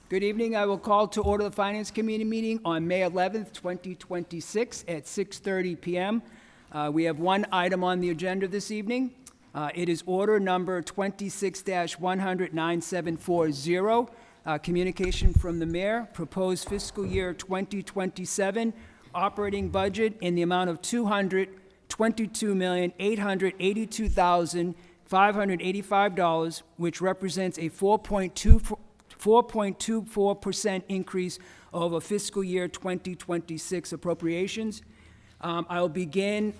Good evening. I will call to order the Finance Committee meeting on May 11th, 2026 at 6:30 p.m. We have one item on the agenda this evening. It is order number 26-100-9740, communication from the mayor, proposed fiscal year 2027 operating budget in the amount of $222,882,585, which represents a 4.24% increase over fiscal year 2026 appropriations. I will begin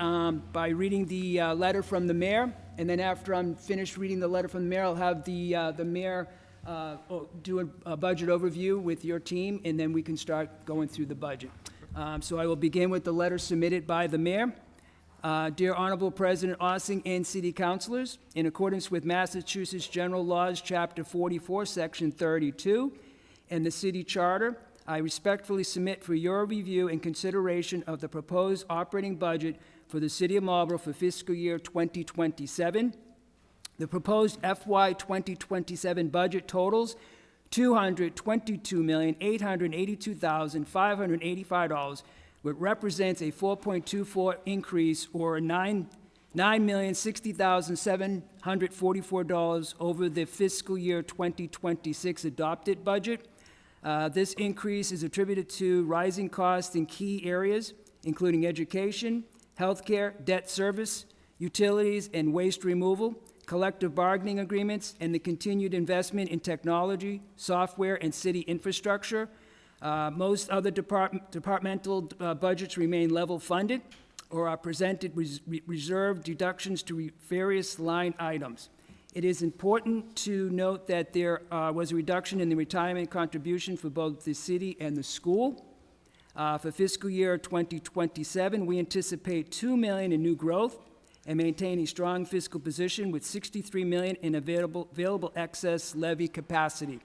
by reading the letter from the mayor, and then after I'm finished reading the letter from the mayor, I'll have the mayor do a budget overview with your team, and then we can start going through the budget. So I will begin with the letter submitted by the mayor. Dear Honorable President Ossing and City Councilors, in accordance with Massachusetts General Laws, Chapter 44, Section 32, and the City Charter, I respectfully submit for your review and consideration of the proposed operating budget for the City of Marlborough for fiscal year 2027. The proposed FY 2027 budget totals $222,882,585, which represents a 4.24% increase, or $9,060,744 over the fiscal year 2026 adopted budget. This increase is attributed to rising costs in key areas, including education, healthcare, debt service, utilities, and waste removal, collective bargaining agreements, and the continued investment in technology, software, and city infrastructure. Most other departmental budgets remain level funded or are presented reserved deductions to various line items. It is important to note that there was a reduction in the retirement contribution for both the city and the school. For fiscal year 2027, we anticipate $2 million in new growth and maintain a strong fiscal position with $63 million in available excess levy capacity.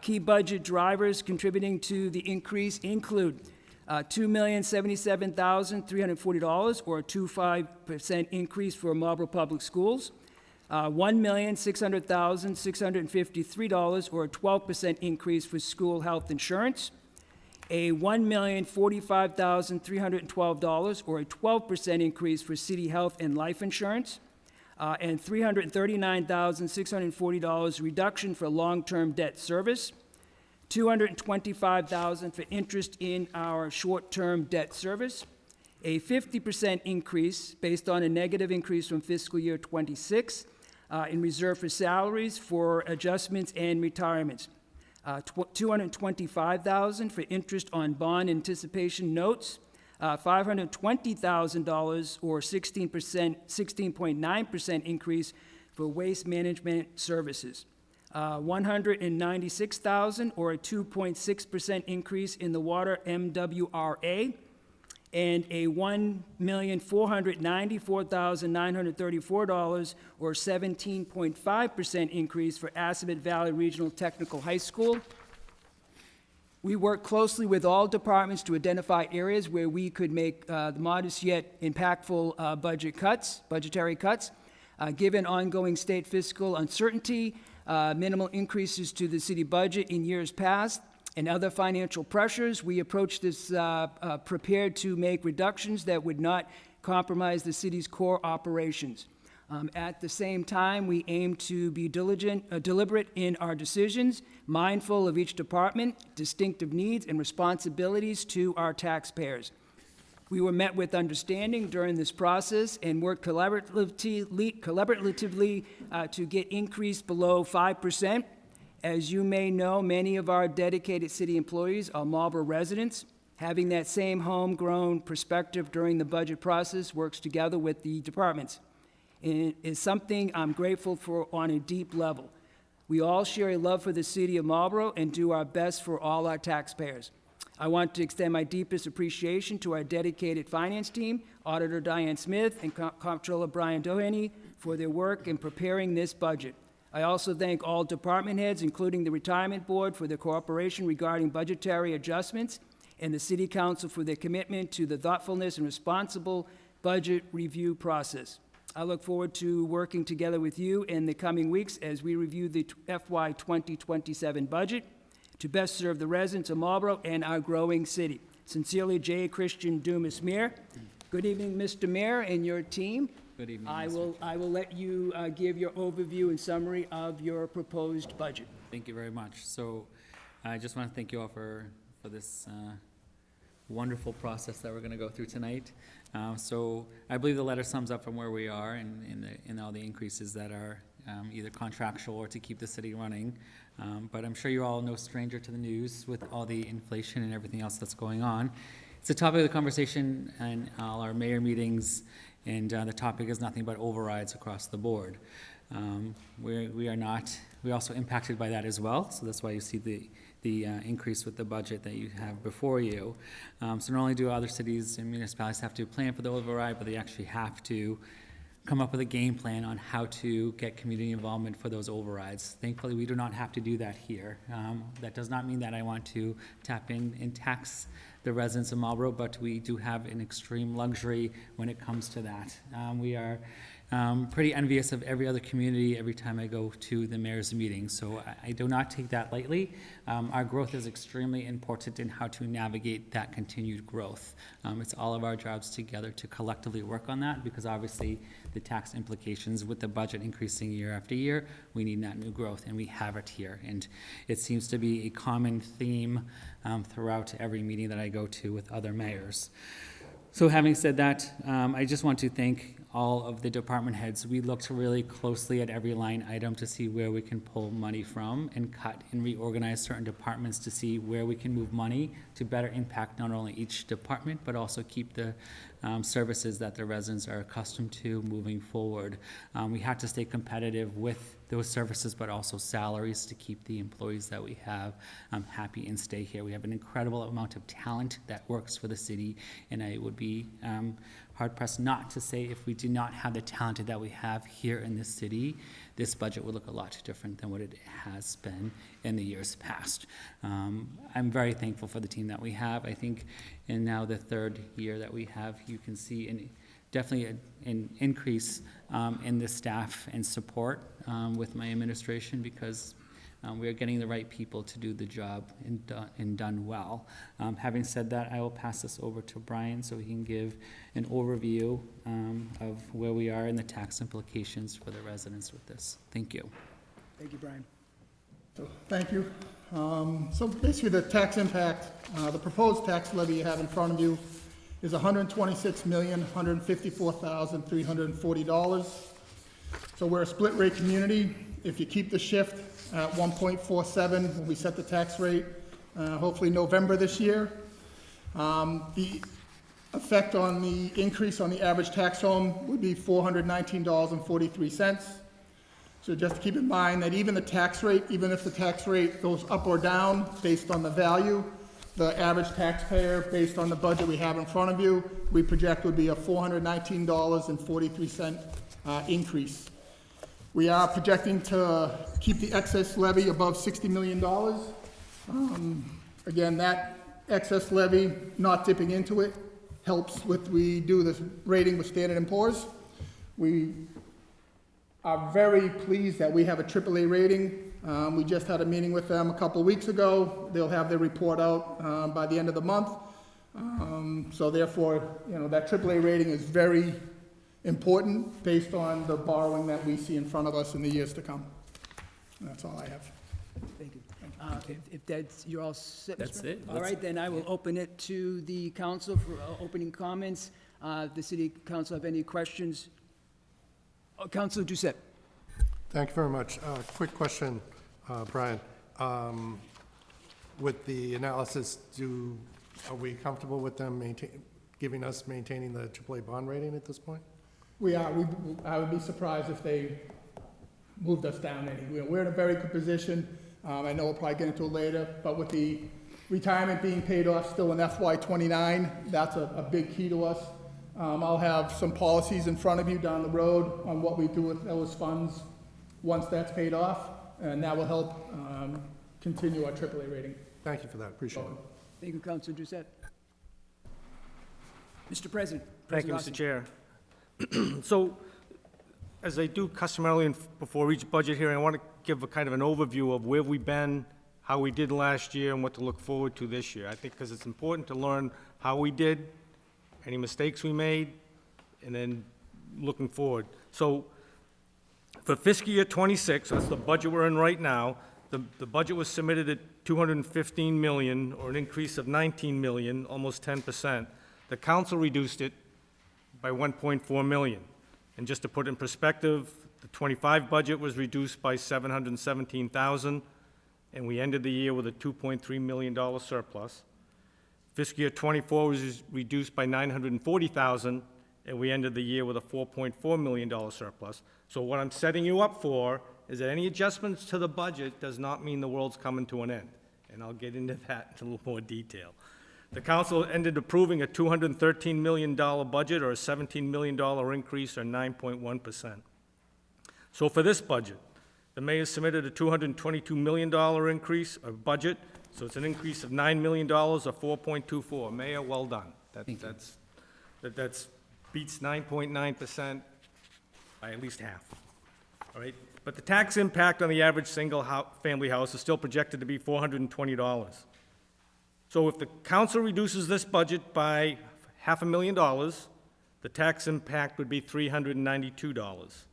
Key budget drivers contributing to the increase include $2,077,340, or a 2.5% increase for Marlborough Public Schools, $1,600,653, or a 12% increase for school health insurance, a $1,045,312, or a 12% increase for city health and life insurance, and $339,640 reduction for long-term debt service, $225,000 for interest in our short-term debt service, a 50% increase based on a negative increase from fiscal year 26 in reserve for salaries for adjustments and retirements, $225,000 for interest on bond anticipation notes, $520,000 or 16.9% increase for waste management services, $196,000 or a 2.6% increase in the water MWRA, and a $1,494,934 or 17.5% increase for Assabet Valley Regional Technical High School. We work closely with all departments to identify areas where we could make the modest yet impactful budgetary cuts. Given ongoing state fiscal uncertainty, minimal increases to the city budget in years past, and other financial pressures, we approach this prepared to make reductions that would not compromise the city's core operations. At the same time, we aim to be deliberate in our decisions, mindful of each department, distinctive needs, and responsibilities to our taxpayers. We were met with understanding during this process and worked collaboratively to get increased below 5%. As you may know, many of our dedicated city employees are Marlborough residents. Having that same homegrown perspective during the budget process works together with the departments. It is something I'm grateful for on a deep level. We all share a love for the city of Marlborough and do our best for all our taxpayers. I want to extend my deepest appreciation to our dedicated finance team, Auditor Diane Smith and Comptroller Brian Doheny, for their work in preparing this budget. I also thank all department heads, including the Retirement Board, for their cooperation regarding budgetary adjustments, and the City Council for their commitment to the thoughtfulness and responsible budget review process. I look forward to working together with you in the coming weeks as we review the FY 2027 budget. to best serve the residents of Marlborough and our growing city. Sincerely, J. Christian Dumas, Mayor. Good evening, Mr. Mayor and your team. Good evening, I Mr. will let you give your overview and summary of your proposed budget. Thank you very much. So I just want to thank you all for this wonderful process that we're going to go through tonight. So I believe the letter sums up from where we are in all the increases that are either contractual or to keep the city running. But I'm sure you all no stranger to the news with all the inflation and everything else that's going on. It's a topic of the conversation in all our mayor meetings, and the topic is nothing but overrides across the board. We're also impacted by that as well, so that's why you see the increase with the budget that you have before you. So not only do other cities and municipalities have to plan for the override, but they actually have to come up with a game plan on how to get community involvement for those overrides. Thankfully, we do not have to do that here. That does not mean that I want to tap in and tax the residents of Marlborough, but we do have an extreme luxury when it comes to that. We are pretty envious of every other community every time I go to the mayor's meeting, so I do not take that lightly. Our growth is extremely important in how to navigate that continued growth. It's all of our jobs together to collectively work on that, because obviously the tax implications with the budget increasing year after year, we need that new growth, and we have it here. And it seems to be a common theme throughout every meeting that I go to with other mayors. So having said that, I just want to thank all of the department heads. We looked really closely at every line item to see where we can pull money from and cut and reorganize certain departments to see where we can move money to better impact not only each department, but also keep the services that the residents are accustomed to moving forward. We have to stay competitive with those services, but also salaries to keep the employees that we have happy and stay here. We have an incredible amount of talent that works for the city, and I would be hard-pressed not to say if we do not have the talent that we have here in this city, this budget would look a lot different than what it has been in the years past. I'm very thankful for the team that we have. I think in now the third year that we have, you can see definitely an increase in the staff and support with my administration, because we are getting the right people to do the job and done well. Having said that, I will pass this over to Brian so he can give an overview of where we are and the tax implications for the residents with this. Thank you. Thank you, Brian. So, thank you. So basically the tax impact, the proposed tax levy you have in front of you is $126,154,340. So we're a split rate community. If you keep the shift at 1.47 when we set the tax rate, hopefully November this year, the effect on the increase on the average tax home would be $419.43. So just to keep in mind that even if the tax rate goes up or down based on the value, the average taxpayer, based on the budget we have in front of you, we project would be a $419.43 increase. We are projecting to keep the excess levy above $60 million. Again, that excess levy, not dipping into it, helps with, we do this rating with Standard & Poor's. We are very pleased that we have a AAA rating. We just had a meeting with them a couple of weeks ago. They'll have their report out by the end of the month. So therefore, that AAA rating is very important based on the borrowing that we see in front of us in the years to come. And that's all I have. Thank you. If that's, you're all set? That's Mr. it. All right, then I will open it to the council for opening comments. The city council have any questions? Councilor Doucette. Thank you very much. Quick question, Brian. With the analysis, are we comfortable with them maintaining the AAA bond rating at this point? We are. I would be surprised if they moved us down any. We're in a very good position. I know we'll probably get into it later, but with the retirement being paid off still in FY29, that's a big key to us. I'll have some policies in front of you down the road on what we do with those funds once that's paid off, and that will help continue our AAA rating. Thank you for that. Appreciate it. Thank you, Councilor Doucette. Mr. President. Thank you, President Mr. Chair. So, as I do customarily before each budget hearing, I want to give a kind of an overview of where we've been, how we did last year and what to look forward to this year. I think because it's important to learn how we did, any mistakes we made, and then looking forward. So for fiscal year '26, that's the budget we're in right now, the budget was submitted at $215 million, or an increase of $19 million, almost 10%. The council reduced it by $1.4 million. And just to put it in perspective, the '25 budget was reduced by $717,000, and we ended the year with a $2.3 million surplus. Fiscal year '24 was reduced by $940,000, and we ended the year with a $4.4 million surplus. So what I'm setting you up for is that any adjustments to the budget does not mean the world's coming to an end. And I'll get into that in a little more detail. The council ended approving a $213 million budget, or a $17 million increase, or 9.1%. So for this budget, the mayor submitted a $222 million increase of budget, so it's an increase of $9 million, or 4.24. Mayor, well done. That's beats 9.9% by at least half, all right? But the tax impact on the average single-family house is still projected to be $420. So if the council reduces this budget by $500,000, the tax impact would be $392.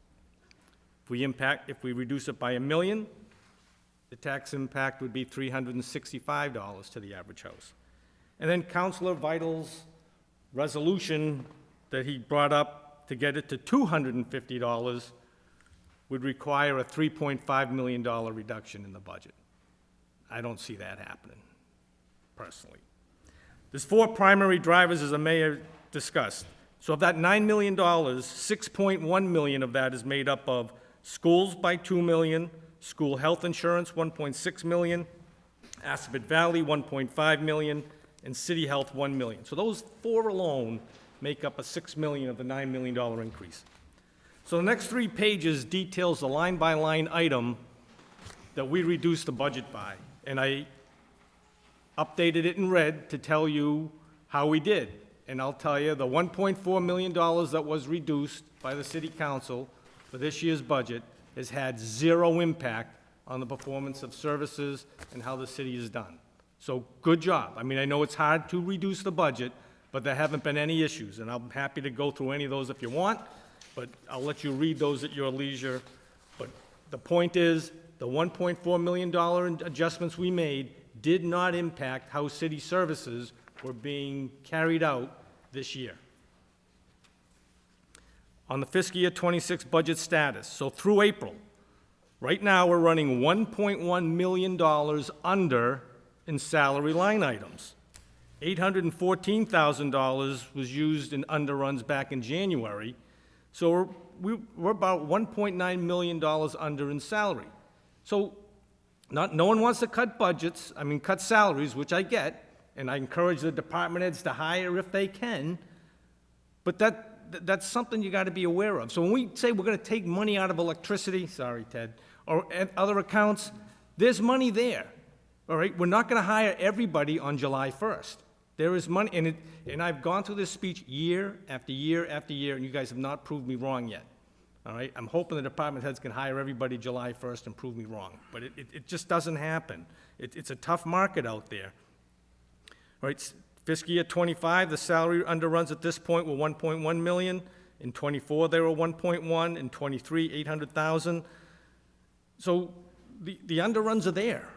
If we reduce it by $1 million, the tax impact would be $365 to the average house. And then Councilor Vital's resolution that he brought up to get it to $250 would require a $3.5 million reduction in the budget. I don't see that happening, personally. There's 4 primary drivers, as the mayor discussed. So of that $9 million, $6.1 million of that is made up of schools by $2 million, school health insurance, $1.6 million, Assabet Valley, $1.5 million, and city health, $1 million. So those 4 alone make up a $6 million of the $9 million increase. So the next 3 pages details the line-by-line item that we reduced the budget by. And I updated it in red to tell you how we did. And I'll tell you, the $1.4 million that was reduced by the city council for this year's budget has had 0 impact on the performance of services and how the city is done. So good job. I mean, I know it's hard to reduce the budget, but there haven't been any issues. And I'm happy to go through any of those if you want, but I'll let you read those at your leisure. But the point is, the $1.4 million adjustments we made did not impact how city services were being carried out this year. On the fiscal year '26 budget status, so through April, right now we're running $1.1 million under in salary line items. $814,000 was used in underruns back in January, so we're about $1.9 million under in salary. So no one wants to cut budgets, cut salaries, which I get, and I encourage the department heads to hire if they can, but that's something you got to be aware of. So when we say we're going to take money out of electricity, sorry, Ted, or other accounts, there's money there, all right? We're not going to hire everybody on July 1st. There is money, and I've gone through this speech year after year after year, and you guys have not proved me wrong yet, all right? I'm hoping the department heads can hire everybody July 1st and prove me wrong, but it just doesn't happen. It's a tough market out there, all right? Fiscal year '25, the salary underruns at this point were $1.1 million. In '24, they were $1.1. In '23, $800,000. So the underruns are there.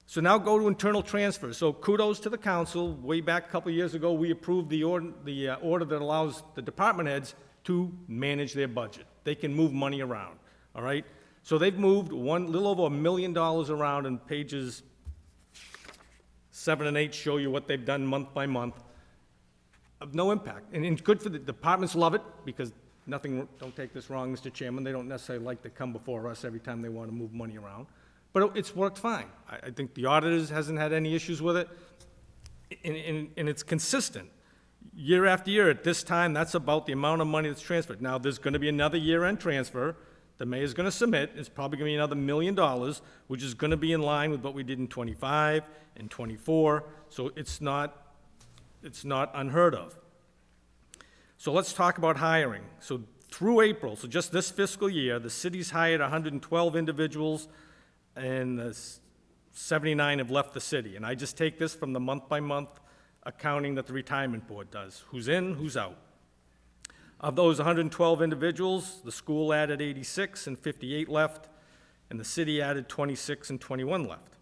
So now go to internal transfers. So kudos to the council. Way back a couple of years ago, we approved the order that allows the department heads to manage their budget. They can move money around, all right? So they've moved little over $1 million around, and pages 7 and 8 show you what they've done month by month of no impact. And it's good for the departments, love it, because don't take this wrong, Mr. Chairman, they don't necessarily like to come before us every time they want to move money around. But it's worked fine. I think the auditors hasn't had any issues with it, and it's consistent. Year after year, at this time, that's about the amount of money that's transferred. Now, there's going to be another year-end transfer. The mayor's going to submit. It's probably going to be another $1 million, which is going to be in line with what we did in '25 and '24. So it's not unheard of. So let's talk about hiring. So through April, so just this fiscal year, the city's hired 112 individuals, and 79 have left the city. And I just take this from the month-by-month accounting that the retirement board does. Who's in, who's out. Of those 112 individuals, the school added 86 and 58 left, and the city added 26 and 21 left.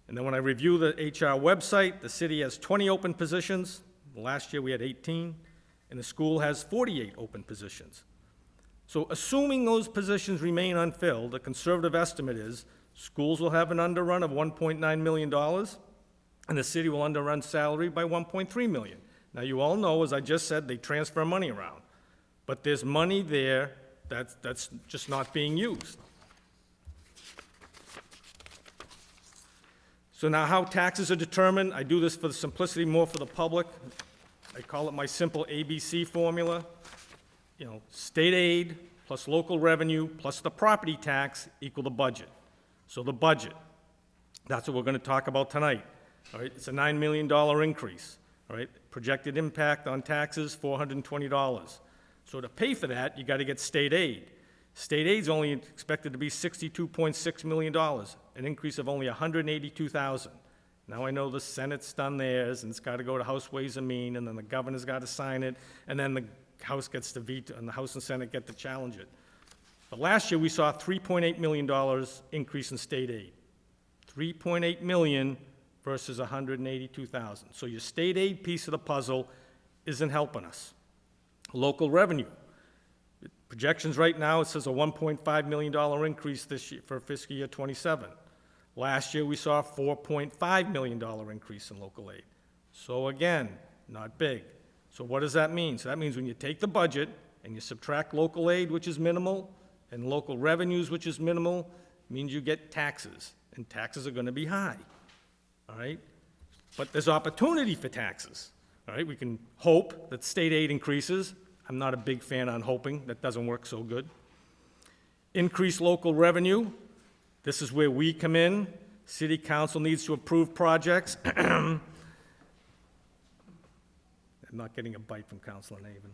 And then when I review the HR website, the city has 20 open positions. Last year we had 18, and the school has 48 open positions. So assuming those positions remain unfilled, a conservative estimate is schools will have an underrun of $1.9 million, and the city will underrun salary by $1.3 million. Now, you all know, as I just said, they transfer money around. But there's money there that's just not being used. So now how taxes are determined, I do this for the simplicity more for the public. I call it my simple ABC formula. You know, state aid plus local revenue plus the property tax equal the budget. So the budget, that's what we're going to talk about tonight. All right, it's a $9 million increase. All right, projected impact on taxes, $420. So to pay for that, you got to get state aid. State aid's only expected to be $62.6 million, an increase of only $182,000. Now I know the Senate's done theirs, and it's got to go to House Ways and Means, and then the governor's got to sign it, and then the House gets to veto, and the House and Senate get to challenge it. But last year, we saw a $3.8 million increase in state aid. $3.8 million versus $182,000. So your state aid piece of the puzzle isn't helping us. Local revenue. Projections right now, it says a $1.5 million increase this year for fiscal year '27. Last year, we saw a $4.5 million increase in local aid. So again, not big. So what does that mean? So that means when you take the budget and you subtract local aid, which is minimal, and local revenues, which is minimal, means you get taxes, and taxes are going to be high, all right? But there's opportunity for taxes, all right? We can hope that state aid increases. I'm not a big fan on hoping. That doesn't work so good. Increase local revenue. This is where we come in. City council needs to approve projects. I'm not getting a bite from Councilor Navin.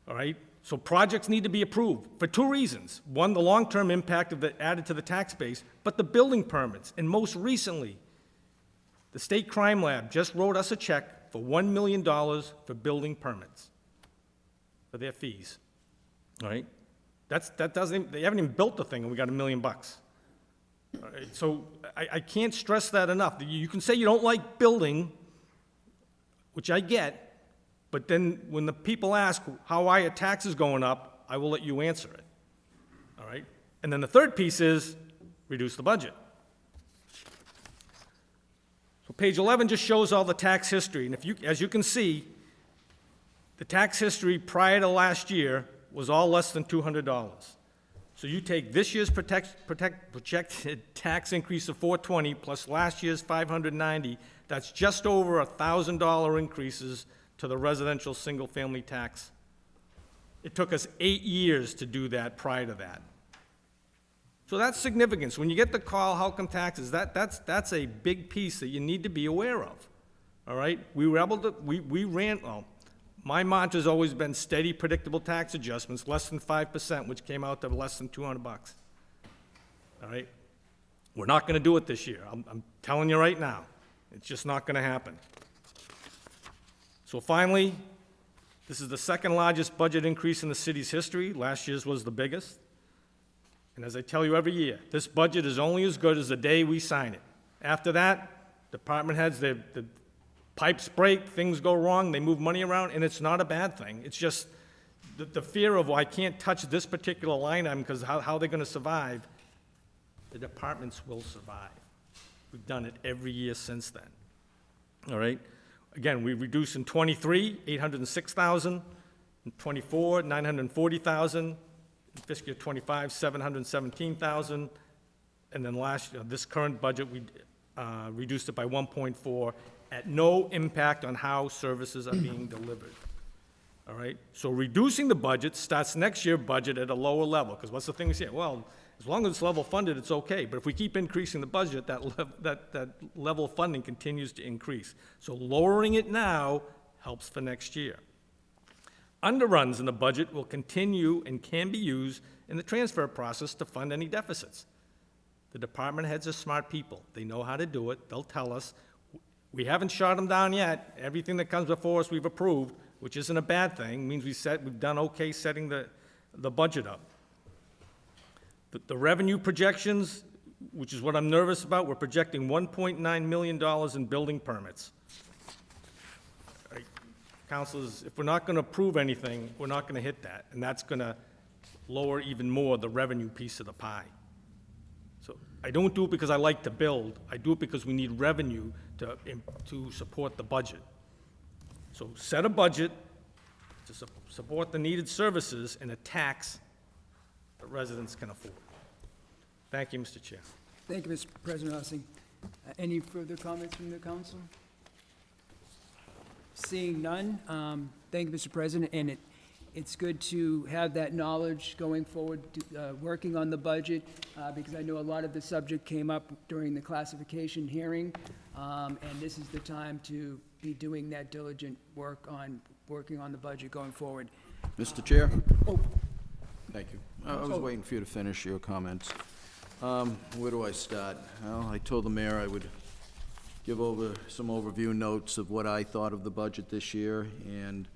All right? So projects need to be approved for two reasons. One, the long-term impact of the added to the tax base, but the building permits. And most recently, the State Crime Lab just wrote us a check for $1 million for building permits, for their fees. All right? They haven't even built the thing, and we got $1 million. All right? So I can't stress that enough. You can say you don't like building, which I get, but then when the people ask, how are your taxes going up, I will let you answer it, all right? And then the third piece is reduce the budget. So page 11 just shows all the tax history, and as you can see, the tax history prior to last year was all less than $200. So you take this year's projected tax increase of $420 plus last year's $590, that's just over $1,000 increases to the residential single-family tax. It took us 8 years to do that prior to that. So that's significance. When you get the call, how come taxes, that's a big piece that you need to be aware of, all right? We were able to, we ran, well, my mantra's always been steady, predictable tax adjustments, less than 5%, which came out to less than $200, all right? We're not gonna do it this year. I'm telling you right now. It's just not gonna happen. So finally, this is the second largest budget increase in the city's history. Last year's was the biggest. And as I tell you every year, this budget is only as good as the day we sign it. After that, department heads, the pipes break, things go wrong, they move money around, and it's not a bad thing. It's just the fear of, well, I can't touch this particular line item because how they're gonna survive. The departments will survive. We've done it every year since then, all right? Again, we reduced in '23, $806,000, in '24, $940,000, in fiscal year '25, $717,000, and then this current budget, we reduced it by 1.4 at no impact on how services are being delivered. All right? So reducing the budget starts next year's budget at a lower level, because what's the thing we say? Well, as long as it's level funded, it's okay. But if we keep increasing the budget, that level of funding continues to increase. So lowering it now helps for next year. Underruns in the budget will continue and can be used in the transfer process to fund any deficits. The department heads are smart people. They know how to do it. They'll tell us. We haven't shot them down yet. Everything that comes before us, we've approved, which isn't a bad thing. It means we've done okay setting the budget up. The revenue projections, which is what I'm nervous about, we're projecting $1.9 million in building permits. Councilors, if we're not gonna approve anything, we're not gonna hit that, and that's gonna lower even more the revenue piece of the pie. So I don't do it because I like to build, I do it because we need revenue to support the budget. So set a budget to support the needed services and a tax that residents can afford. Thank you, Mr. Chair. Thank you, Mr. President Rossing. Any further comments from the council? Seeing none, thank you, Mr. President, and it's good to have that knowledge going forward, working on the budget, because I know a lot of the subject came up during the classification hearing, and this is the time to be doing that diligent work on working on the budget going forward. Mr. Chair? Oh, Thank you. I was waiting for you to finish your comments. Where do I start? Well, I told the mayor I would give over some overview notes of what I thought of the budget this year, and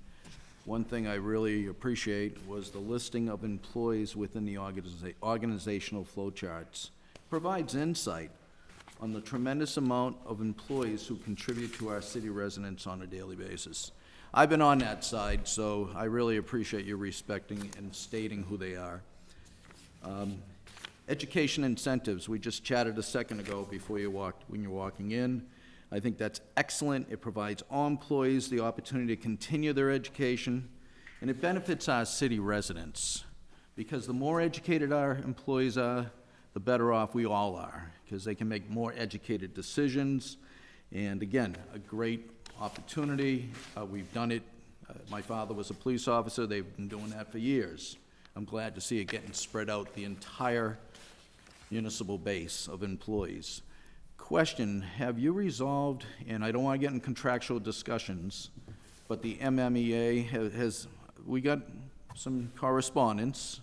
one thing I really appreciate was the listing of employees within the organizational flowcharts. Provides insight on the tremendous amount of employees who contribute to our city residents on a daily basis. I've been on that side, so I really appreciate you respecting and stating who they are. Education incentives, we just chatted a second ago before when you're walking in. I think that's excellent. It provides all employees the opportunity to continue their education, and it benefits our city residents, because the more educated our employees are, the better off we all are, because they can make more educated decisions. And again, a great opportunity. We've done it. My father was a police officer. They've been doing that for years. I'm glad to see it getting spread out the entire municipal base of employees. Question, have you resolved, and I don't want to get in contractual discussions, but the MMEA we got some correspondence,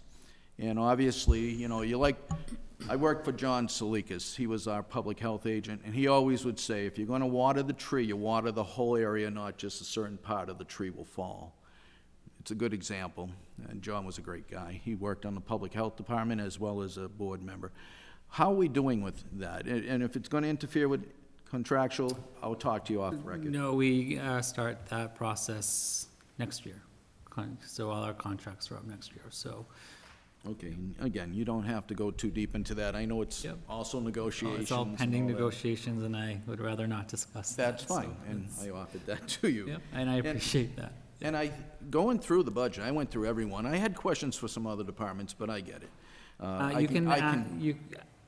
and obviously, you know, I worked for John Salikas. He was our public health agent, and he always would say, if you're going to water the tree, you water the whole area, not just a certain part of the tree will fall. It's a good example, and John was a great guy. He worked on the public health department as well as a board member. How are we doing with that? And if it's going to interfere with contractual, I'll talk to you off the record. No, we start that process next year. So all our contracts are up next year, so. Okay, and again, you don't have to go too deep into that. I know it's Yep. also negotiations. It's all and pending all that. negotiations, and I would rather not discuss that. That's fine, so and it's- I offered that to you. Yep, and I appreciate that. And going through the budget, I went through every one. I had questions for some other departments, but I get it.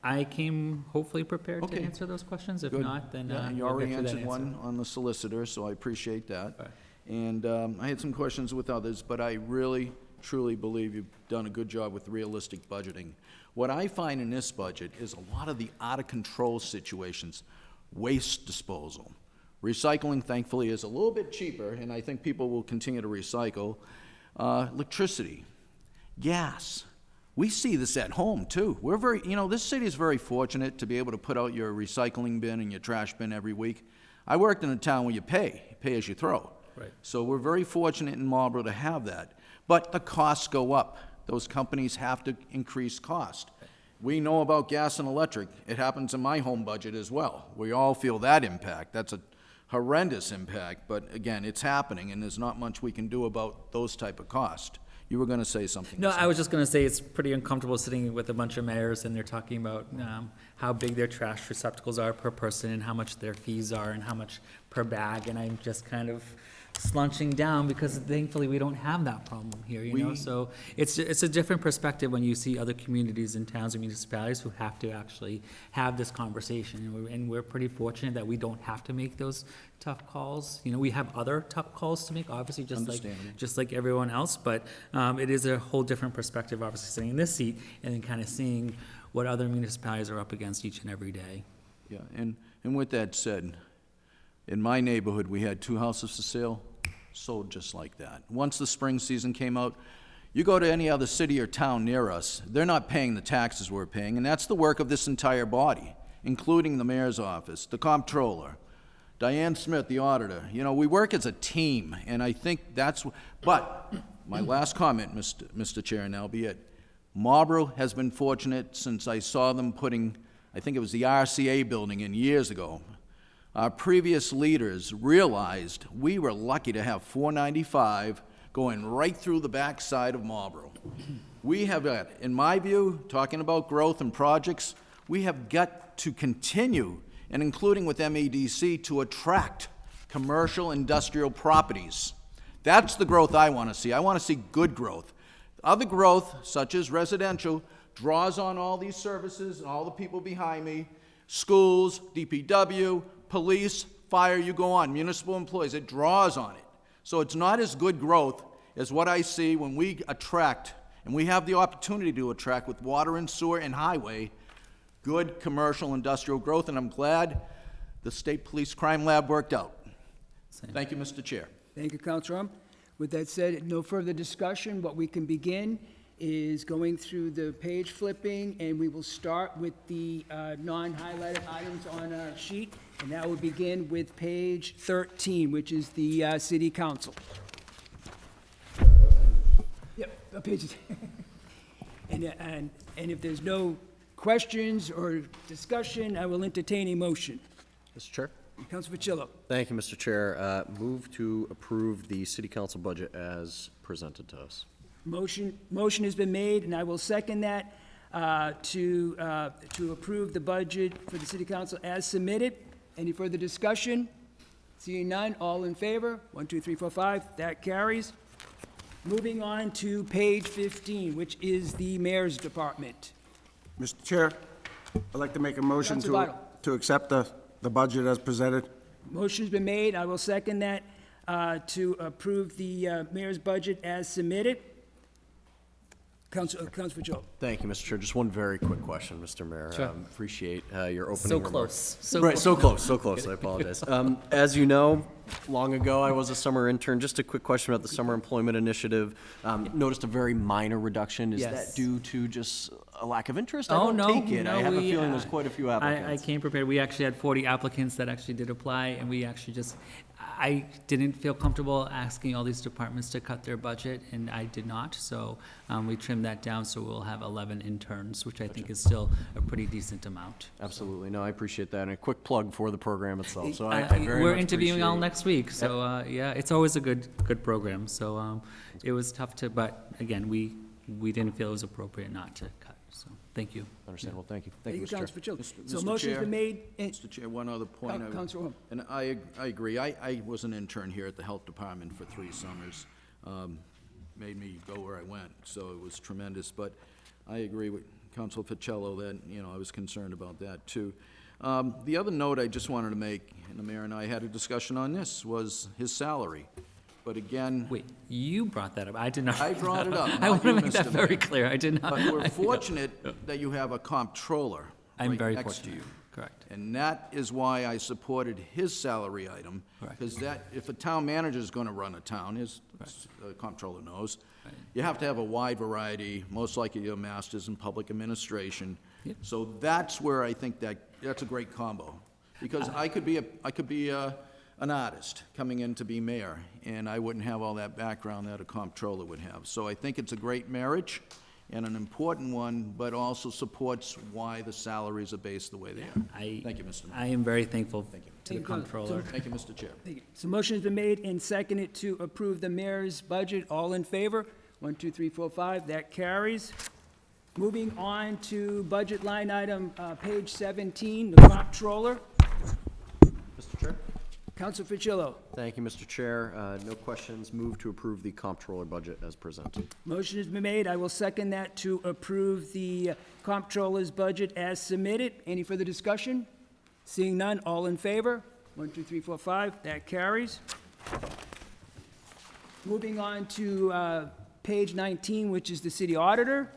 I came hopefully prepared to Okay. answer those questions. If Good. not, then Yeah, you we'll already get to that answered one answer. on the solicitor, so I appreciate that. Right. And I had some questions with others, but I really, truly believe you've done a good job with realistic budgeting. What I find in this budget is a lot of the out-of-control situations, waste disposal. Recycling, thankfully, is a little bit cheaper, and I think people will continue to recycle. Electricity, gas. We see this at home, too. This city is very fortunate to be able to put out your recycling bin and your trash bin every week. I worked in a town where you pay as you throw. Right. So we're very fortunate in Marlboro to have that. But the costs go up. Those companies have to increase cost. We know about gas and electric. It happens in my home budget as well. We all feel that impact. That's a horrendous impact, but again, it's happening, and there's not much we can do about those type of cost. You were going to say something. No, I was just going to say it's pretty uncomfortable sitting with a bunch of mayors and they're talking about how big their trash receptacles are per person and how much their fees are and how much per bag, and I'm just kind of slunching down because thankfully we don't have that problem here, you know? So it's a different perspective when you see other communities and towns and municipalities who have to actually have this conversation. And we're pretty fortunate that we don't have to make those tough calls. You know, we have other tough calls to make, obviously, just like everyone else, but it is a whole different perspective, obviously, sitting in this seat and then kind of seeing what other municipalities are up against each and every day. Yeah, and with that said, in my neighborhood, we had 2 houses for sale, sold just like that. Once the spring season came out, You go to any other city or town near us, they're not paying the taxes we're paying, and that's the work of this entire body, including the mayor's office, the comptroller, Diane Smith, the auditor. You know, we work as a team, and I think that's, but my last comment, Mr. Chair, and that'll be it. Marlboro has been fortunate since I saw them putting, I think it was the RCA building in years ago. Our previous leaders realized we were lucky to have 495 going right through the backside of Marlboro. We have, in my view, talking about growth and projects, we have got to continue, and including with MEDC, to attract commercial industrial properties. That's the growth I want to see. I want to see good growth. Other growth, such as residential, draws on all these services and all the people behind me, schools, DPW, police, fire, you go on, municipal employees, it draws on it. So it's not as good growth as what I see when we attract, and we have the opportunity to attract with water and sewer and highway, good commercial industrial growth, and I'm glad the State Police Crime Lab worked out. Thank you, Mr. Chair. Thank you, Councilor Rom. With that said, no further discussion. What we can begin is going through the page flipping, and we will start with the non-highlighted items on our sheet, and that will begin with page 13, which is the City Council. Yep, pages. And if there's no questions or discussion, I will entertain a motion. Mr. Chair? Councilor Facillo. Thank you, Mr. Chair. Move to approve the city council budget as presented to us. Motion has been made, and I will second that, to approve the budget for the city council as submitted. Any further discussion? Seeing none, all in favor? 1, 2, 3, 4, 5, that carries. Moving on to page 15, which is the mayor's department. Mr. Chair, I'd like to make a motion Councilor Vital. to accept the budget as presented. Motion's been made, I will second that, to approve the mayor's budget as submitted. Councilor Joe. Thank you, Mr. Chair. Just one very quick question, Mr. Mayor. Sure. Appreciate your opening So remarks. close, so Right, close. so close, I apologize. As you know, long ago, I was a summer intern. Just a quick question about the Summer Employment Initiative. Noticed a very minor reduction. Is Yes. that due to just a lack of interest? Oh, I don't no, take it. I no, have a we, feeling there's quite a few applicants. I came prepared. We actually had 40 applicants that actually did apply, and we actually I didn't feel comfortable asking all these departments to cut their budget, and I did not, so we trimmed that down, so we'll have 11 interns, which I think is still a pretty decent amount. Absolutely. No, I appreciate that. And a quick plug for the program itself. So I very We're much interviewing all appreciate- next week, so, yeah, it's always a good program, so it was tough but again, we didn't feel it was appropriate not to cut, so, thank you. Understandable. Thank you. Thank you, Mr. Chair. Councilor Facillo. So Mr. motion's Chair. been made, and Mr. Chair, one other point. Councilor Rom. And I agree. I was an intern here at the Health Department for 3 summers. Made me go where I went, so it was tremendous. But I agree with Councilor Ficello that, I was concerned about that, too. The other note I just wanted to make, and the mayor and I had a discussion on this, was his salary. But again, Wait, you brought that up, I did not. I brought it up, I not want to you, make that Mr. very Mayor. clear, I did not. but we're fortunate that you have a comptroller I'm right very next to fortunate, you. correct. And that is why I supported his salary item. Correct. Because if a town manager is going to run a town, as the comptroller knows, Right. you have to have a wide variety, most likely your master's in public administration. Yep. So that's where I think that's a great combo. Because I could be an artist coming in to be mayor, and I wouldn't have all that background that a comptroller would have. So I think it's a great marriage and an important one, but also supports why the salaries are based the way they are. Thank you, Mr. Mayor. I am very thankful to the Thank you, comptroller. Thank you, Mr. Chair. Thank you. So motion's been made and seconded to approve the mayor's budget. All in favor? 1, 2, 3, 4, 5, that carries. Moving on to budget line item, page 17, the comptroller. Mr. Chair? Councilor Facillo. Thank you, Mr. Chair. No questions. Move to approve the comptroller budget as presented. Motion has been made. I will second that to approve the comptroller's budget as submitted. Any further discussion? Seeing none, all in favor? 1, 2, 3, 4, 5, that carries. Moving on to page 19, which is the city auditor.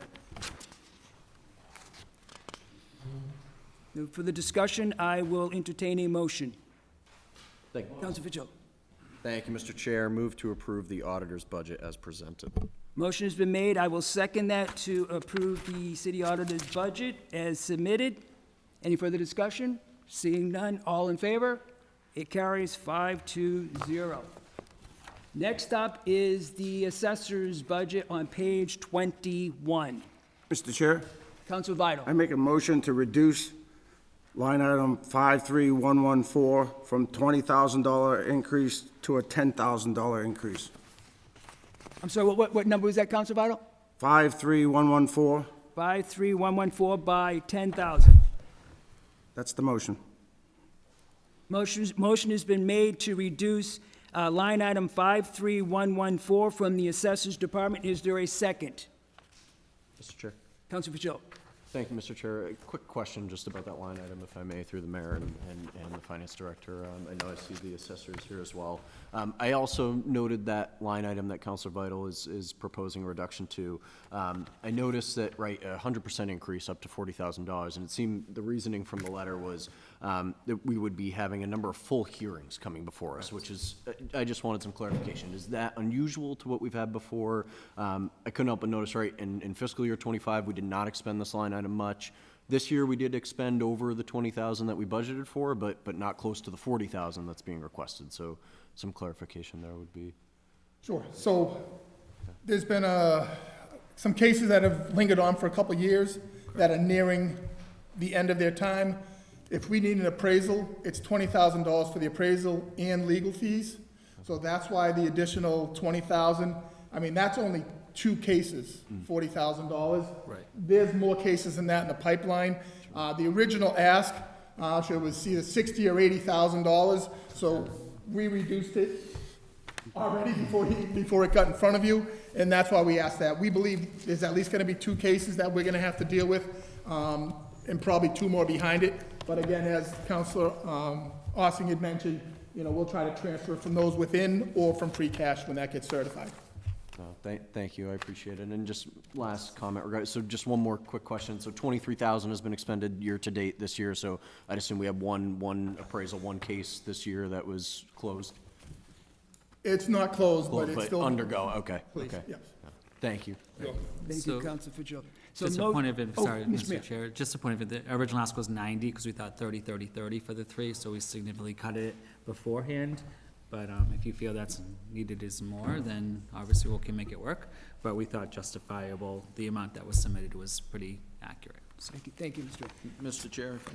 For the discussion, I will entertain a motion. Thank you. Councilor Facillo. Thank you, Mr. Chair. Move to approve the auditor's budget as presented. Motion has been made. I will second that to approve the city auditor's budget as submitted. Any further discussion? Seeing none, all in favor? It carries 5-0. Next up is the assessor's budget on page 21. Mr. Chair, Council Vital. I make a motion to reduce line item 53114 from $20,000 increase to a $10,000 increase. I'm sorry, what number was that, Council Vital? 53114, 53114 by 10,000. that's the motion. Motion has been made to reduce line item 53114 from the Assessors Department. Is there a second? Mr. Chair. Council Fitzgerald. Thank you, Mr. Chair. A quick question just about that line item, if I may, through the mayor and the finance director. I know I see the assessors here as well. I also noted that line item that Councilor Vital is proposing a reduction to. I noticed that, right, a 100% increase up to $40,000, and it seemed the reasoning from the letter was that we would be having a number of full hearings coming before us, which is, I just wanted some clarification. Is that unusual to what we've had before? I couldn't help but notice, right, in fiscal year 25, we did not expend this line item much. This year, we did expend over the 20,000 that we budgeted for, but not close to the 40,000 that's being requested. So some clarification there would be. Sure. So there's been some cases that have lingered on for a couple of years that are nearing the end of their time. If we need an appraisal, it's $20,000 for the appraisal and legal fees. So that's why the additional 20,000, I mean, that's only 2 cases, $40,000. Right. There's more cases than that in the pipeline. The original ask, it was either $60,000 or $80,000, so we reduced it already before it got in front of you, and that's why we asked that. We believe there's at least gonna be 2 cases that we're gonna have to deal with, and probably 2 more behind it. But again, as Councilor Ossing had mentioned, you know, we'll try to transfer from those within or from free cash when that gets certified. Thank you, I appreciate it. And just last comment, so just one more quick question. So 23,000 has been expended year to date this year, so I'd assume we have one appraisal, 1 case this year that was closed? It's not closed, but it's still. Undergo, okay, Please, okay. yes. Thank you. Thank you, So- Council Fitzgerald. So Just a mo- point of, Oh, sorry, Mr. Mayor. Mr. Chair, just a point of, the original ask was 90, because we thought 30, 30, 30 for the 3, so we significantly cut it beforehand. But if you feel that's needed is more, then obviously we can make it work. But we thought justifiable, the amount that was submitted was pretty accurate. So Thank you, Mr. Mr. Chair, if I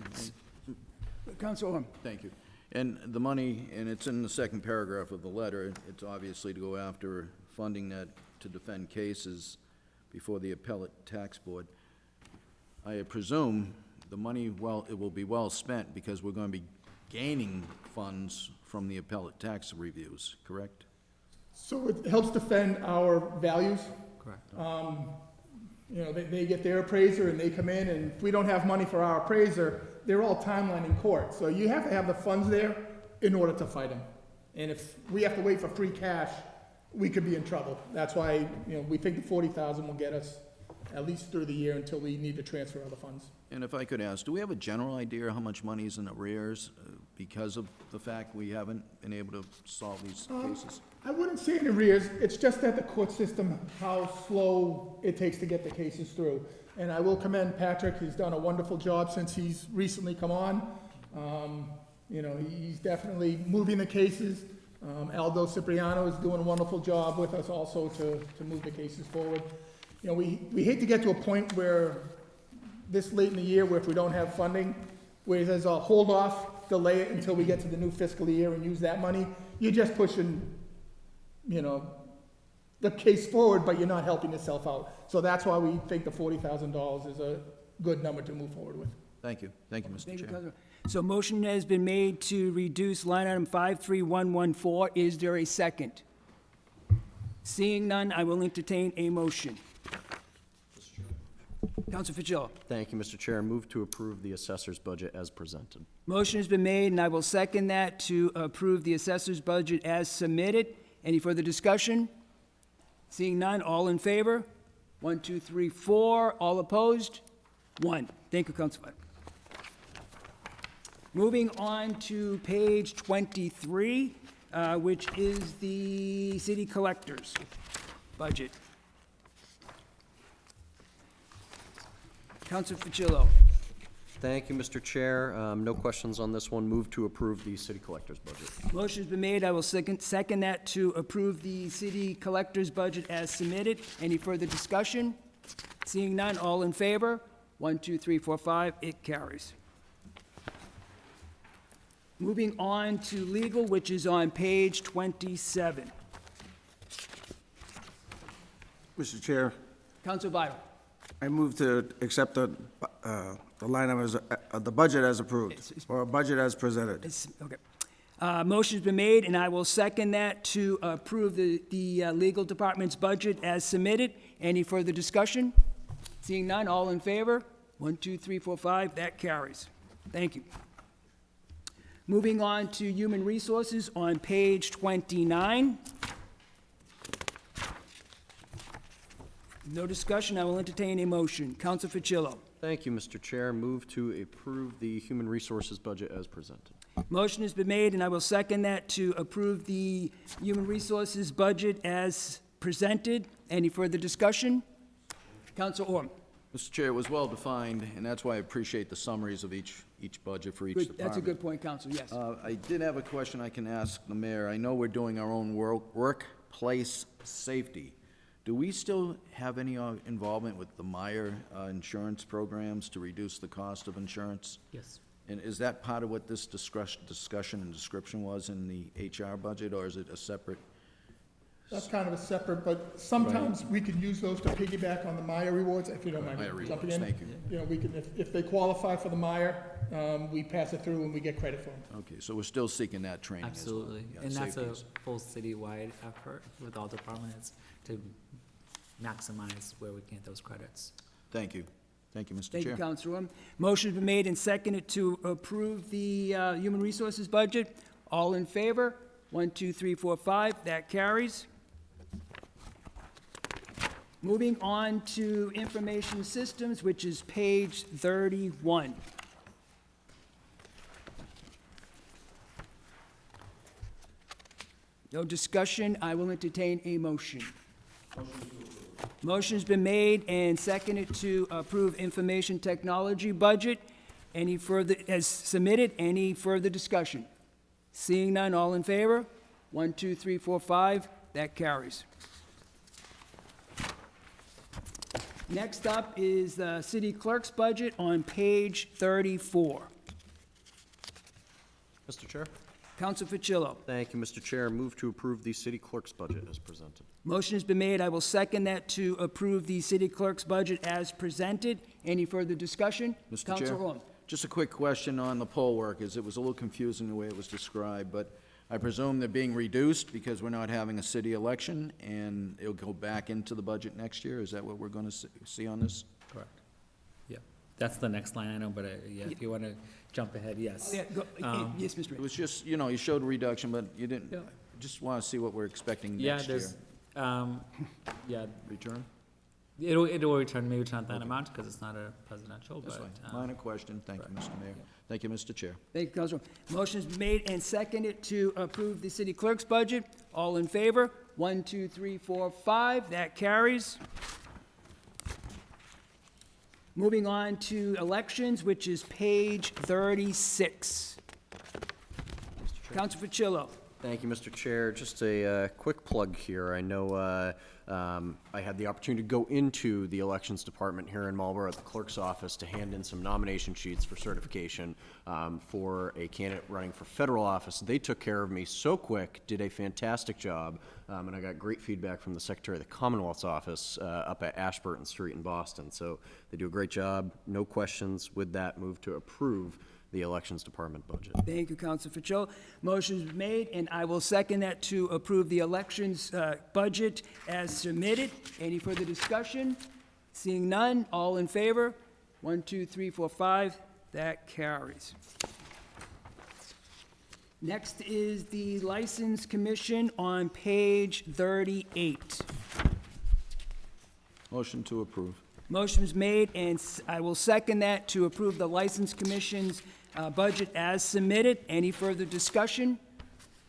may. Council Orm. Thank you. And the money, and it's in the second paragraph of the letter, it's obviously to go after funding that to defend cases before the appellate tax board. I presume the money, well, it will be well spent because we're going to be gaining funds from the appellate tax reviews, correct? So it helps defend our values. Correct. You know, they get their appraiser and they come in, and if we don't have money for our appraiser, they're all timeline in court. So you have to have the funds there in order to fight them. And if we have to wait for free cash, we could be in trouble. That's why, you know, we think the 40,000 will get us at least through the year until we need to transfer other funds. And if I could ask, do we have a general idea how much money is in arrears because of the fact we haven't been able to solve these cases? I wouldn't say in arrears, it's just that the court system, how slow it takes to get the cases through. And I will commend Patrick, he's done a wonderful job since he's recently come on. You know, he's definitely moving the cases. Aldo Cipriano is doing a wonderful job with us also to move the cases forward. You know, we hate to get to a point where, this late in the year, where if we don't have funding, where it says, hold off, delay it until we get to the new fiscal year and use that money. You're just pushing, you know, the case forward, but you're not helping yourself out. So that's why we think the $40,000 is a good number to move forward with. Thank you, Mr. Thank you, Chair. Councilor. So motion has been made to reduce line item 53114. Is there a second? Seeing none, I will entertain a motion. Council Fitzgerald. Thank you, Mr. Chair. Move to approve the assessor's budget as presented. Motion has been made, and I will second that to approve the assessor's budget as submitted. Any further discussion? Seeing none, all in favor? 1, 2, 3, 4. All opposed? 1. Thank you, Councilor. Moving on to page 23, which is the city collector's budget. Counselor Facillo. Thank you, Mr. Chair. No questions on this one. Move to approve the city collector's budget. Motion's been made. I will second that to approve the city collector's budget as submitted. Any further discussion? Seeing none, all in favor? 1, 2, 3, 4, 5, it carries. Moving on to legal, which is on page 27. Mr. Chair, Counselor Vital. I move to accept the line item as, the budget as approved, or budget as presented. Okay. Motion's been made, and I will second that to approve the legal department's budget as submitted. Any further discussion? Seeing none, all in favor? 1, 2, 3, 4, 5, that carries. Thank you. Moving on to human resources on page 29. No discussion, I will entertain a motion. Counselor Facillo. Thank you, Mr. Chair. Move to approve the human resources budget as presented. Motion has been made, and I will second that to approve the human resources budget as presented. Any further discussion? Counselor Orm. Mr. Chair, it was well-defined, and that's why I appreciate the summaries of each budget for each Good, department. that's a good point, Counselor, yes. I did have a question I can ask the mayor. I know we're doing our own workplace safety. Do we still have any involvement with the Meyer insurance programs to reduce the cost of insurance? Yes. And is that part of what this discussion and description was in the HR budget, or is it a separate? That's kind of a separate, but sometimes we could use those to piggyback on the Meyer rewards, if you don't mind Meyer jumping rewards, in. thank you. You know, we can, if they qualify for the Meyer, we pass it through and we get credit for them. Okay, so we're still seeking that training as well. Absolutely. Yeah, And that's a safety is- full citywide effort with all departments to maximize where we can get those credits. Thank you. Thank you, Mr. Thank you, Chair. Counselor Orm. Motion's been made and seconded to approve the human resources budget. All in favor? 1, 2, 3, 4, 5, that carries. Moving on to information systems, which is page 31. No discussion, I will entertain a motion. Motion's been made and seconded to approve information technology budget. Any further, as submitted, any further discussion? Seeing none, all in favor? 1, 2, 3, 4, 5, that carries. Next up is the city clerk's budget on page 34. Mr. Chair? Counselor Facillo. Thank you, Mr. Chair. Move to approve the city clerk's budget as presented. Motion has been made. I will second that to approve the city clerk's budget as presented. Any further discussion? Mr. Chair? Counselor Orm. Just a quick question on the poll workers. It was a little confusing the way it was described, but I presume they're being reduced because we're not having a city election, and it'll go back into the budget next year? Is that what we're going to see on this? Correct. Yeah. That's the next line item, but yeah, if you want to jump ahead, yes. Yeah, yes, Mr. It Ray. was just, you know, you showed a reduction, but you didn't, Yeah. just want to see what we're expecting Yeah, next year. there's, yeah, Return? it'll return, maybe not that amount because it's not a presidential, That's but. fine. Minor question. Thank you, Mr. Mayor. Thank you, Mr. Chair. Thank you, Counselor. Motion's been made and seconded to approve the city clerk's budget. All in favor? 1, 2, 3, 4, 5. That carries. Moving on to elections, which is page 36. Counselor Facillo. Thank you, Mr. Chair. Just a quick plug here. I know I had the opportunity to go into the elections department here in Marlborough at the clerk's office to hand in some nomination sheets for certification for a candidate running for federal office. They took care of me so quick, did a fantastic job, and I got great feedback from the Secretary of the Commonwealth's office up at Ashburton Street in Boston. So they do a great job. No questions. With that, move to approve the elections department budget. Thank you, Counselor Facillo. Motion's made, and I will second that to approve the elections budget as submitted. Any further discussion? Seeing none, all in favor? 1, 2, 3, 4, 5. That carries. Next is the License Commission on page 38. Motion to approve. Motion's made, and I will second that to approve the License Commission's budget as submitted. Any further discussion?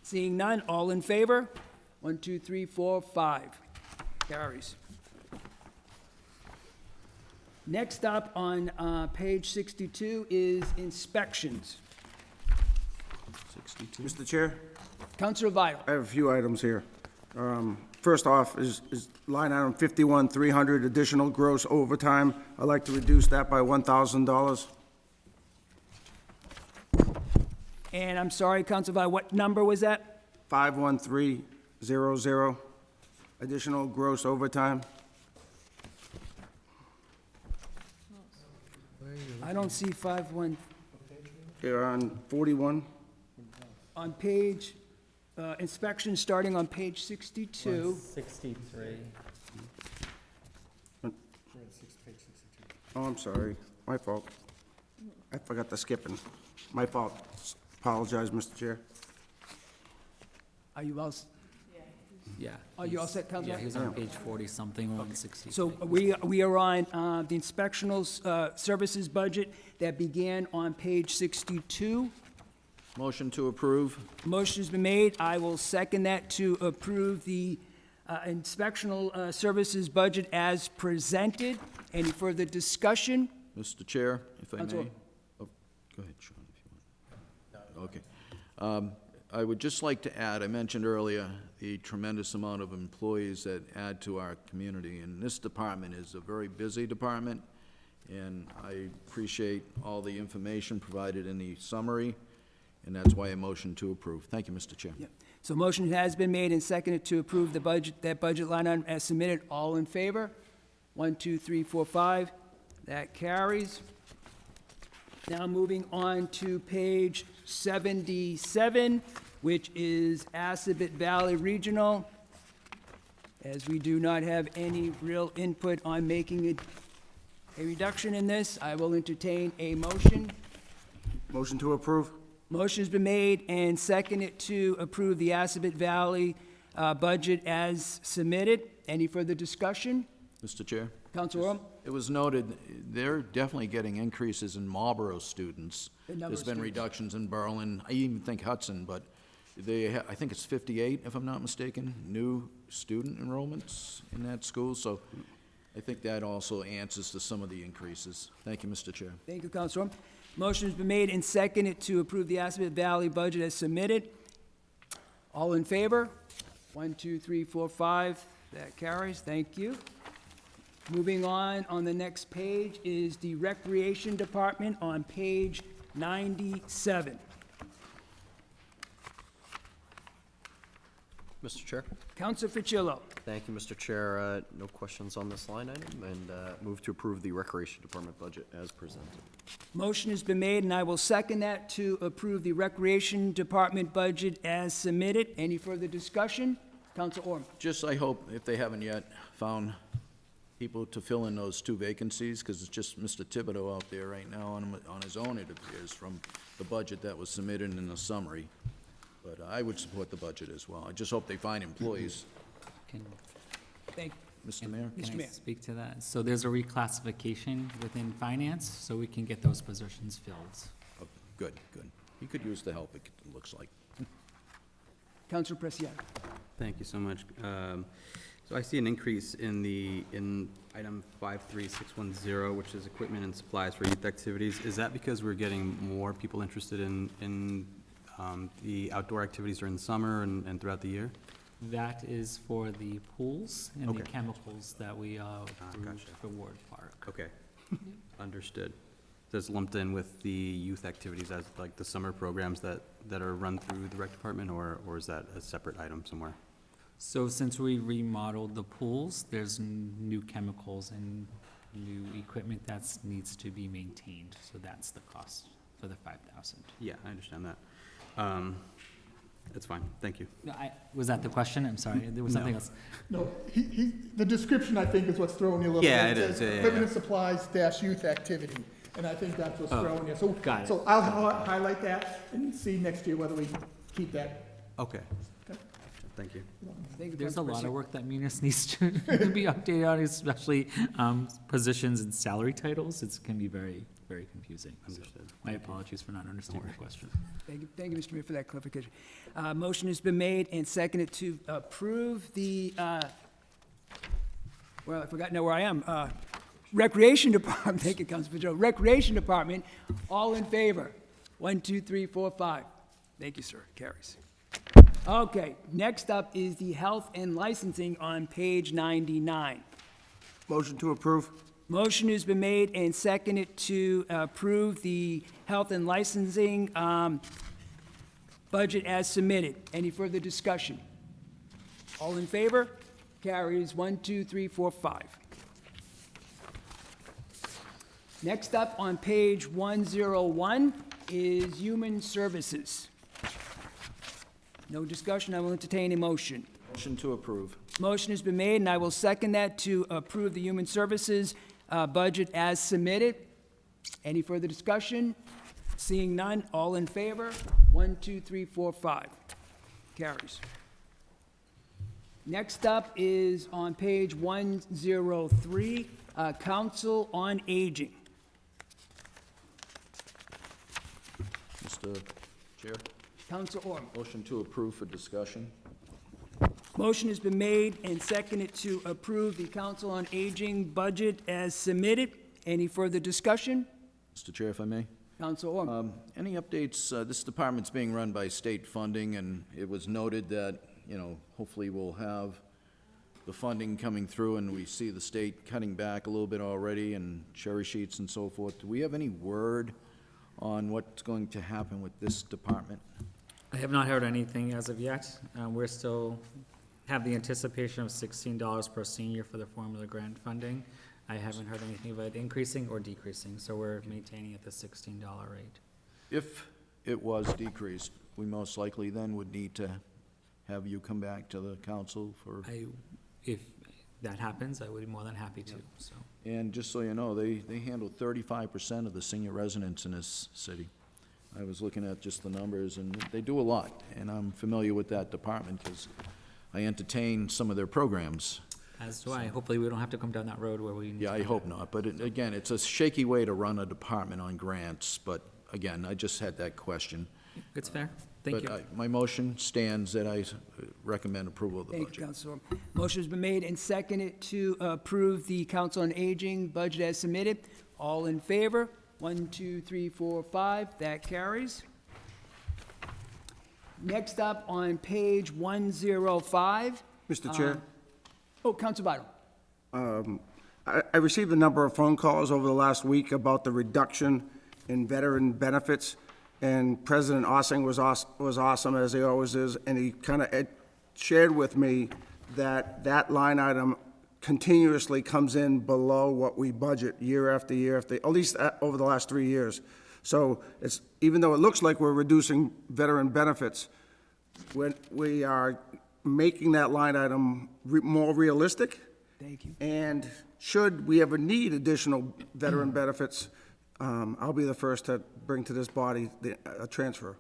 Seeing none, all in favor? 1, 2, 3, 4, 5. Carries. Next up on page 62 is inspections. 62. Mr. Chair, Counselor Vital. I have a few items here. First off is line item 51,300, additional gross overtime. I'd like to reduce that by $1,000. And I'm sorry, Counselor Vital, what number was that? 51300, additional gross overtime. I don't see 5-1 Here on 41. on page, inspection starting on page 62. 63. Oh, I'm sorry. My fault. I forgot the skipping. My fault. Apologize, Mr. Chair. Are you all, Yeah. are you all set, Counselor? Yeah, he was on page 40-something, 160. So we are on the inspectional services budget that began on page 62. Motion to approve. Motion's been made. I will second that to approve the inspectional services budget as presented. Any further discussion? Mr. Chair, if I Councilor. may. Oh, go ahead, Sean, if you want. Okay. I would just like to add, I mentioned earlier, the tremendous amount of employees that add to our community, and this department is a very busy department, and I appreciate all the information provided in the summary, and that's why a motion to approve. Thank you, Mr. Chair. Yep. So motion has been made and seconded to approve the budget, that budget line item as submitted. All in favor? 1, 2, 3, 4, 5. That carries. Now moving on to page 77, which is Assabet Valley Regional. As we do not have any real input on making a reduction in this, I will entertain a motion. Motion to approve? Motion's been made and seconded to approve the Assabet Valley budget as submitted. Any further discussion? Mr. Chair? Councilor Orm? It was noted, they're definitely getting increases in Marlboro students. The number There's of been students. reductions in Berlin, I even think Hudson, but I think it's 58, if I'm not mistaken, new student enrollments in that school, so I think that also answers to some of the increases. Thank you, Mr. Chair. Thank you, Councilor Orm. Motion's been made and seconded to approve the Assabet Valley budget as submitted. All in favor? 1, 2, 3, 4, 5. That carries. Thank you. Moving on the next page is the Recreation Department on page 97. Mr. Chair? Councilor Ficillo. Thank you, Mr. Chair. No questions on this line item, and move to approve the Recreation Department budget as presented. Motion has been made, and I will second that to approve the Recreation Department budget as submitted. Any further discussion? Councilor Orm. Just, I hope, if they haven't yet found people to fill in those 2 vacancies, because it's just Mr. Thibodeau out there right now on his own, it appears, from the budget that was submitted in the summary. But I would support the budget as well. I just hope they find employees. Can Thank Mr. Mayor? Mr. can I Mayor. speak to that? So there's a reclassification within finance, so we can get those positions filled. Oh, good, good. He could use the help, it looks like. Councilor Preciado. Thank you so much. So I see an increase in item 53610, which is equipment and supplies for youth activities. Is that because we're getting more people interested in the outdoor activities during the summer and throughout the year? That is for the pools and the Okay. chemicals that we approved gotcha. for Ward Park. Okay, understood. That's lumped in with the youth activities as like the summer programs that are run through the rec department, or is that a separate item somewhere? So since we remodeled the pools, there's new chemicals and new equipment that needs to be maintained. So that's the cost for the 5,000. Yeah, I understand that. That's fine, thank you. No, was that the question? I'm sorry, there was something No. else. No, the description, I think, is what's throwing you a little bit. Yeah, it says is, yeah, yeah, Equipment and yeah. supplies dash youth activity, and I think that's what's Oh, throwing you. So, got it. so I'll highlight that and see next year whether we keep that. Okay, thank you. Thank you, There's a Councilor lot of Preciado. work that Munis needs to be updated on, especially positions and salary titles. It can be very, very confusing. So Understood. my apologies for not understanding the question. Thank you, Mr. Mayor, for that clarification. Motion has been made and seconded to approve the, well, I forgot now where I am. Recreation Department, thank you, Councilman Joe. Recreation Department, all in favor? 1, 2, 3, 4, 5. Thank you, sir. Carries. Okay, next up is the health and licensing on page 99. Motion to approve? Motion has been made and seconded to approve the health and licensing budget as submitted. Any further discussion? All in favor? Carries 1, 2, 3, 4, 5. Next up on page 101 is Human Services. No discussion, I will entertain a motion. Motion to approve. Motion has been made, and I will second that to approve the Human Services budget as submitted. Any further discussion? Seeing none, all in favor? 1, 2, 3, 4, 5. Carries. Next up is on page 103, Council on Aging. Mr. Chair, Council Orm. motion to approve for discussion. Motion has been made and seconded to approve the Council on Aging budget as submitted. Any further discussion? Mr. Chair, if I may. Council Orm. Any updates? This department's being run by state funding, and it was noted that, hopefully we'll have the funding coming through, and we see the state cutting back a little bit already, and cherry sheets and so forth. Do we have any word on what's going to happen with this department? I have not heard anything as of yet. We're still have the anticipation of $16 per senior for the formula grant funding. I haven't heard anything about it increasing or decreasing, so we're maintaining at the $16 rate. If it was decreased, we most likely then would need to have you come back to the council for, If that happens, I would be more than happy to, so. and just so you know, they handle 35% of the senior residents in this city. I was looking at just the numbers, and they do a lot, and I'm familiar with that department because I entertain some of their programs. As do I. Hopefully, we don't have to come down that road where we. Yeah, I hope not, but again, it's a shaky way to run a department on grants, but again, I just had that question. It's fair. Thank you. But my motion stands that I recommend approval of the Thank you, budget. Council Orm. Motion has been made and seconded to approve the Council on Aging budget as submitted. All in favor? 1, 2, 3, 4, 5. That carries. Next up on page 105. Mr. Chair? Oh, Council Vital. I received a number of phone calls over the last week about the reduction in veteran benefits, and President Ossing was awesome, as he always is, and he kind of shared with me that that line item continuously comes in below what we budget year after year, at least over the last 3 years. So it's, even though it looks like we're reducing veteran benefits, we are making that line item more realistic. Thank you. And should we ever need additional veteran benefits, I'll be the first to bring to this body a transfer.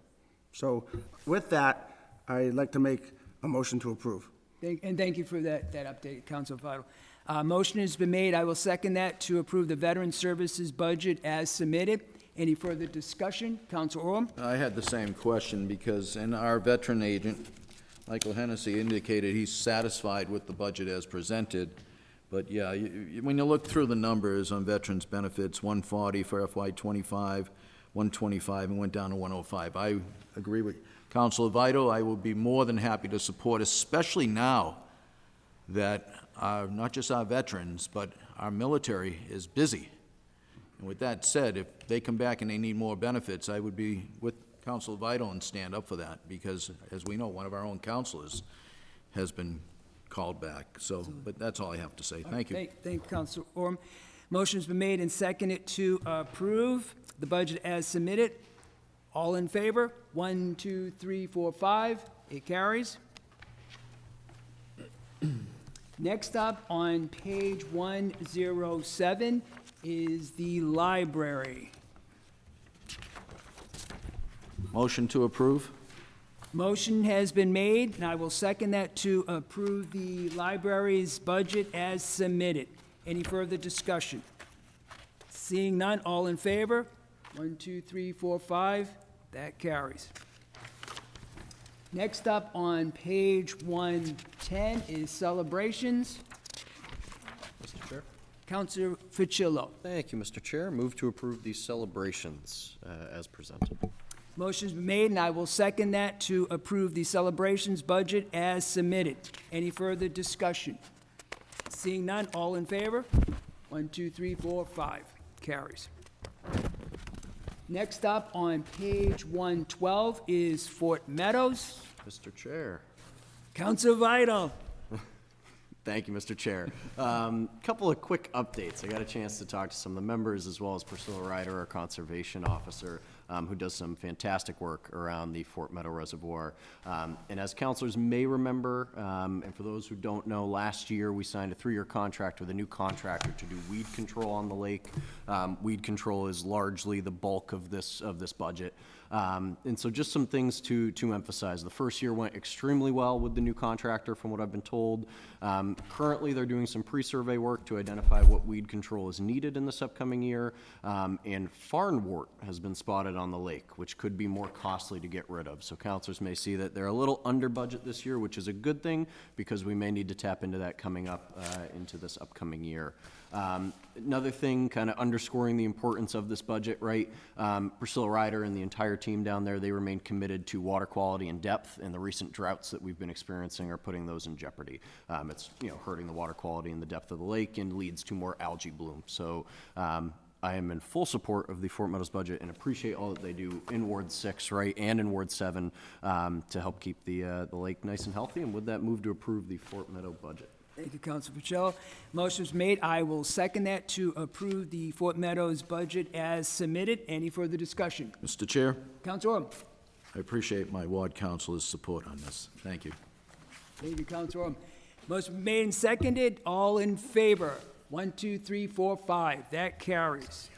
So with that, I'd like to make a motion to approve. And thank you for that update, Council Vital. Motion has been made. I will second that to approve the Veteran Services budget as submitted. Any further discussion? Council Orm? I had the same question because, and our veteran agent, Michael Hennessy, indicated he's satisfied with the budget as presented. But yeah, when you look through the numbers on veterans benefits, 140 for FY '25, 125, and went down to 105. I agree with Councilor Vital. I will be more than happy to support, especially now that not just our veterans, but our military is busy. And with that said, if they come back and they need more benefits, I would be with Councilor Vital and stand up for that, because as we know, one of our own councilors has been called back. So, but that's all I have to say. Thank you. Thank you, Council Orm. Motion's been made and seconded to approve the budget as submitted. All in favor? 1, 2, 3, 4, 5. It carries. Next up on page 107 is the library. Motion to approve? Motion has been made, and I will second that to approve the library's budget as submitted. Any further discussion? Seeing none, all in favor? 1, 2, 3, 4, 5. That carries. Next up on page 110 is celebrations. Mr. Chair? Counselor Fucillo. Thank you, Mr. Chair. Move to approve the celebrations as presented. Motion's been made, and I will second that to approve the celebrations budget as submitted. Any further discussion? Seeing none, all in favor? 1, 2, 3, 4, 5. Carries. Next up on page 112 is Fort Meadows. Mr. Chair. Counselor Vital. Thank you, Mr. Chair. Couple of quick updates. I got a chance to talk to some of the members as well as Priscilla Ryder, our conservation officer, who does some fantastic work around the Fort Meadow Reservoir. And as counselors may remember, and for those who don't know, last year we signed a 3-year contract with a new contractor to do weed control on the lake. Weed control is largely the bulk of this budget. And so just some things to emphasize. The first year went extremely well with the new contractor, from what I've been told. Currently, they're doing some pre-survey work to identify what weed control is needed in this upcoming year. And farnwort has been spotted on the lake, which could be more costly to get rid of. So councilors may see that they're a little under budget this year, which is a good thing because we may need to tap into that coming up into this upcoming year. Another thing kind of underscoring the importance of this budget, right? Priscilla Ryder and the entire team down there, they remain committed to water quality and depth, and the recent droughts that we've been experiencing are putting those in jeopardy. It's, hurting the water quality and the depth of the lake and leads to more algae bloom. So I am in full support of the Fort Meadows budget and appreciate all that they do in Ward 6, right, and in Ward 7 to help keep the lake nice and healthy. And with that, move to approve the Fort Meadow budget. Thank you, Councilor Pacello. Motion's made. I will second that to approve the Fort Meadows budget as submitted. Any further discussion? Mr. Chair, Councilor Orm. I appreciate my ward councilor's support on this. Thank you. Thank you, Councilor Orm. Motion made and seconded. All in favor? 1, 2, 3, 4, 5. That carries.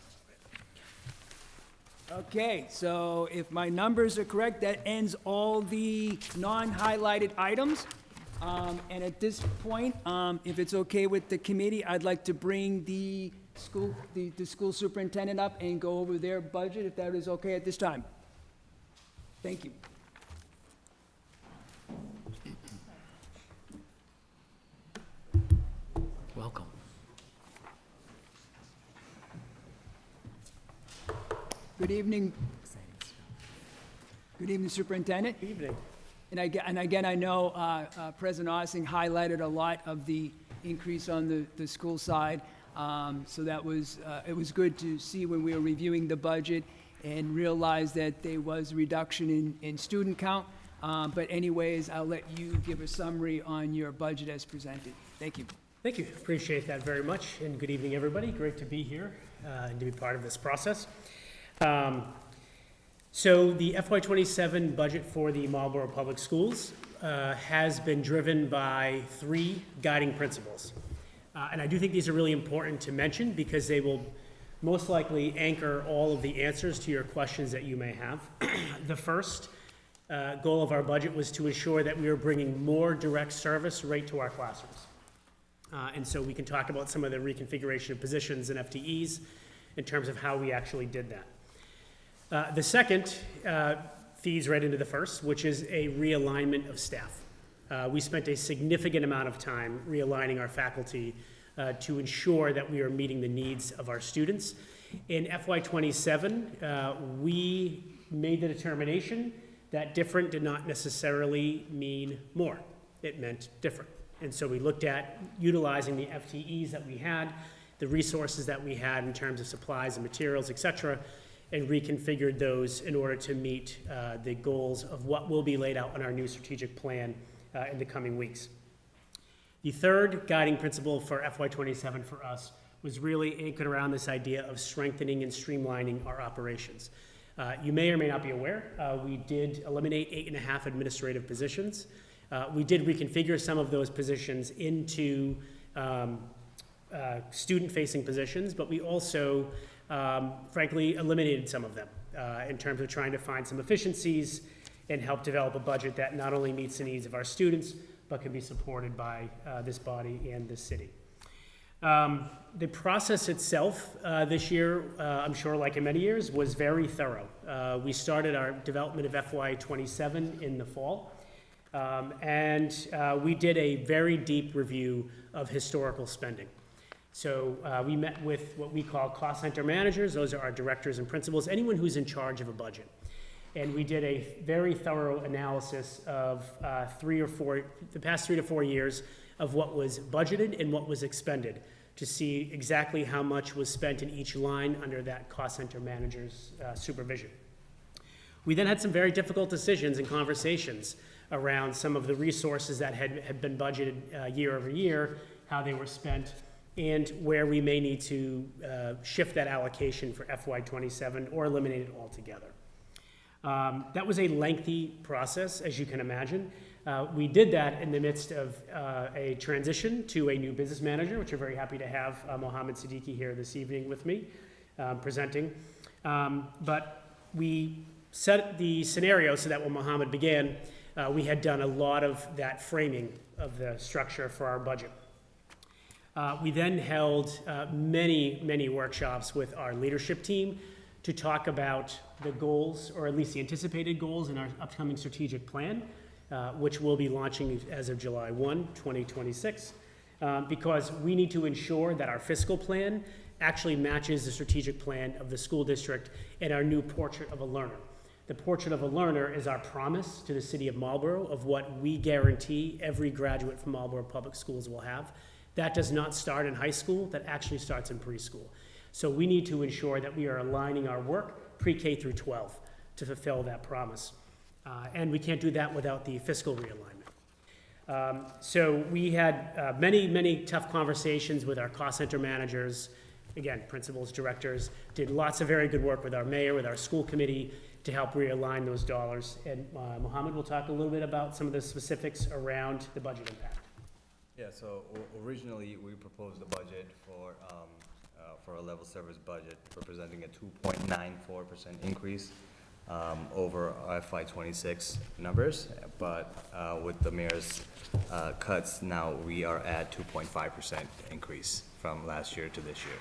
Okay, so if my numbers are correct, that ends all the non-highlighted items. And at this point, if it's okay with the committee, I'd like to bring the school superintendent up and go over their budget, if that is okay at this time. Thank you. Welcome. Good evening. Good evening, Superintendent. Good evening. And again, I know President Ossing highlighted a lot of the increase on the school side. So that was, it was good to see when we were reviewing the budget and realize that there was a reduction in student count. But anyways, I'll let you give a summary on your budget as presented. Thank you. Thank you. Appreciate that very much. And good evening, everybody. Great to be here and to be part of this process. So the FY27 budget for the Marlborough Public Schools has been driven by 3 guiding principles. And I do think these are really important to mention because they will most likely anchor all of the answers to your questions that you may have. The first goal of our budget was to ensure that we were bringing more direct service right to our classrooms. And so we can talk about some of the reconfiguration of positions and FTEs in terms of how we actually did that. The second feeds right into the first, which is a realignment of staff. We spent a significant amount of time realigning our faculty to ensure that we are meeting the needs of our students. In FY27, we made the determination that different did not necessarily mean more. It meant different. And so we looked at utilizing the FTEs that we had, the resources that we had in terms of supplies and materials, et cetera, and reconfigured those in order to meet the goals of what will be laid out in our new strategic plan in the coming weeks. The third guiding principle for FY27 for us was really anchored around this idea of strengthening and streamlining our operations. You may or may not be aware, we did eliminate 8.5 administrative positions. We did reconfigure some of those positions into student-facing positions, but we also frankly, eliminated some of them in terms of trying to find some efficiencies and help develop a budget that not only meets the needs of our students, but can be supported by this body and this city. The process itself this year, I'm sure like in many years, was very thorough. We started our development of FY27 in the fall, and we did a very deep review of historical spending. So we met with what we call cost center managers. Those are our directors and principals, anyone who's in charge of a budget. And we did a very thorough analysis of the past 3 to 4 years of what was budgeted and what was expended to see exactly how much was spent in each line under that cost center manager's supervision. We then had some very difficult decisions and conversations around some of the resources that had been budgeted year over year, how they were spent, and where we may need to shift that allocation for FY27 or eliminate it altogether. That was a lengthy process, as you can imagine. We did that in the midst of a transition to a new business manager, which we're very happy to have Mohammed Siddiqui here this evening with me presenting. But we set the scenario so that when Mohammed began, we had done a lot of that framing of the structure for our budget. We then held many workshops with our leadership team to talk about the goals, or at least the anticipated goals in our upcoming strategic plan, which will be launching as of July 1, 2026, because we need to ensure that our fiscal plan actually matches the strategic plan of the school district and our new portrait of a learner. The portrait of a learner is our promise to the city of Marlborough of what we guarantee every graduate from Marlborough Public Schools will have. That does not start in high school, that actually starts in preschool. So we need to ensure that we are aligning our work pre-K through 12 to fulfill that promise. And we can't do that without the fiscal realignment. So we had many tough conversations with our cost center managers, again, principals, directors, did lots of very good work with our mayor, with our school committee to help realign those dollars. And Mohammed will talk a little bit about some of the specifics around the budget impact. Yeah, so originally we proposed a budget for a level service budget representing a 2.94% increase over our FY26 numbers, but with the mayor's cuts, now we are at 2.5% increase from last year to this year.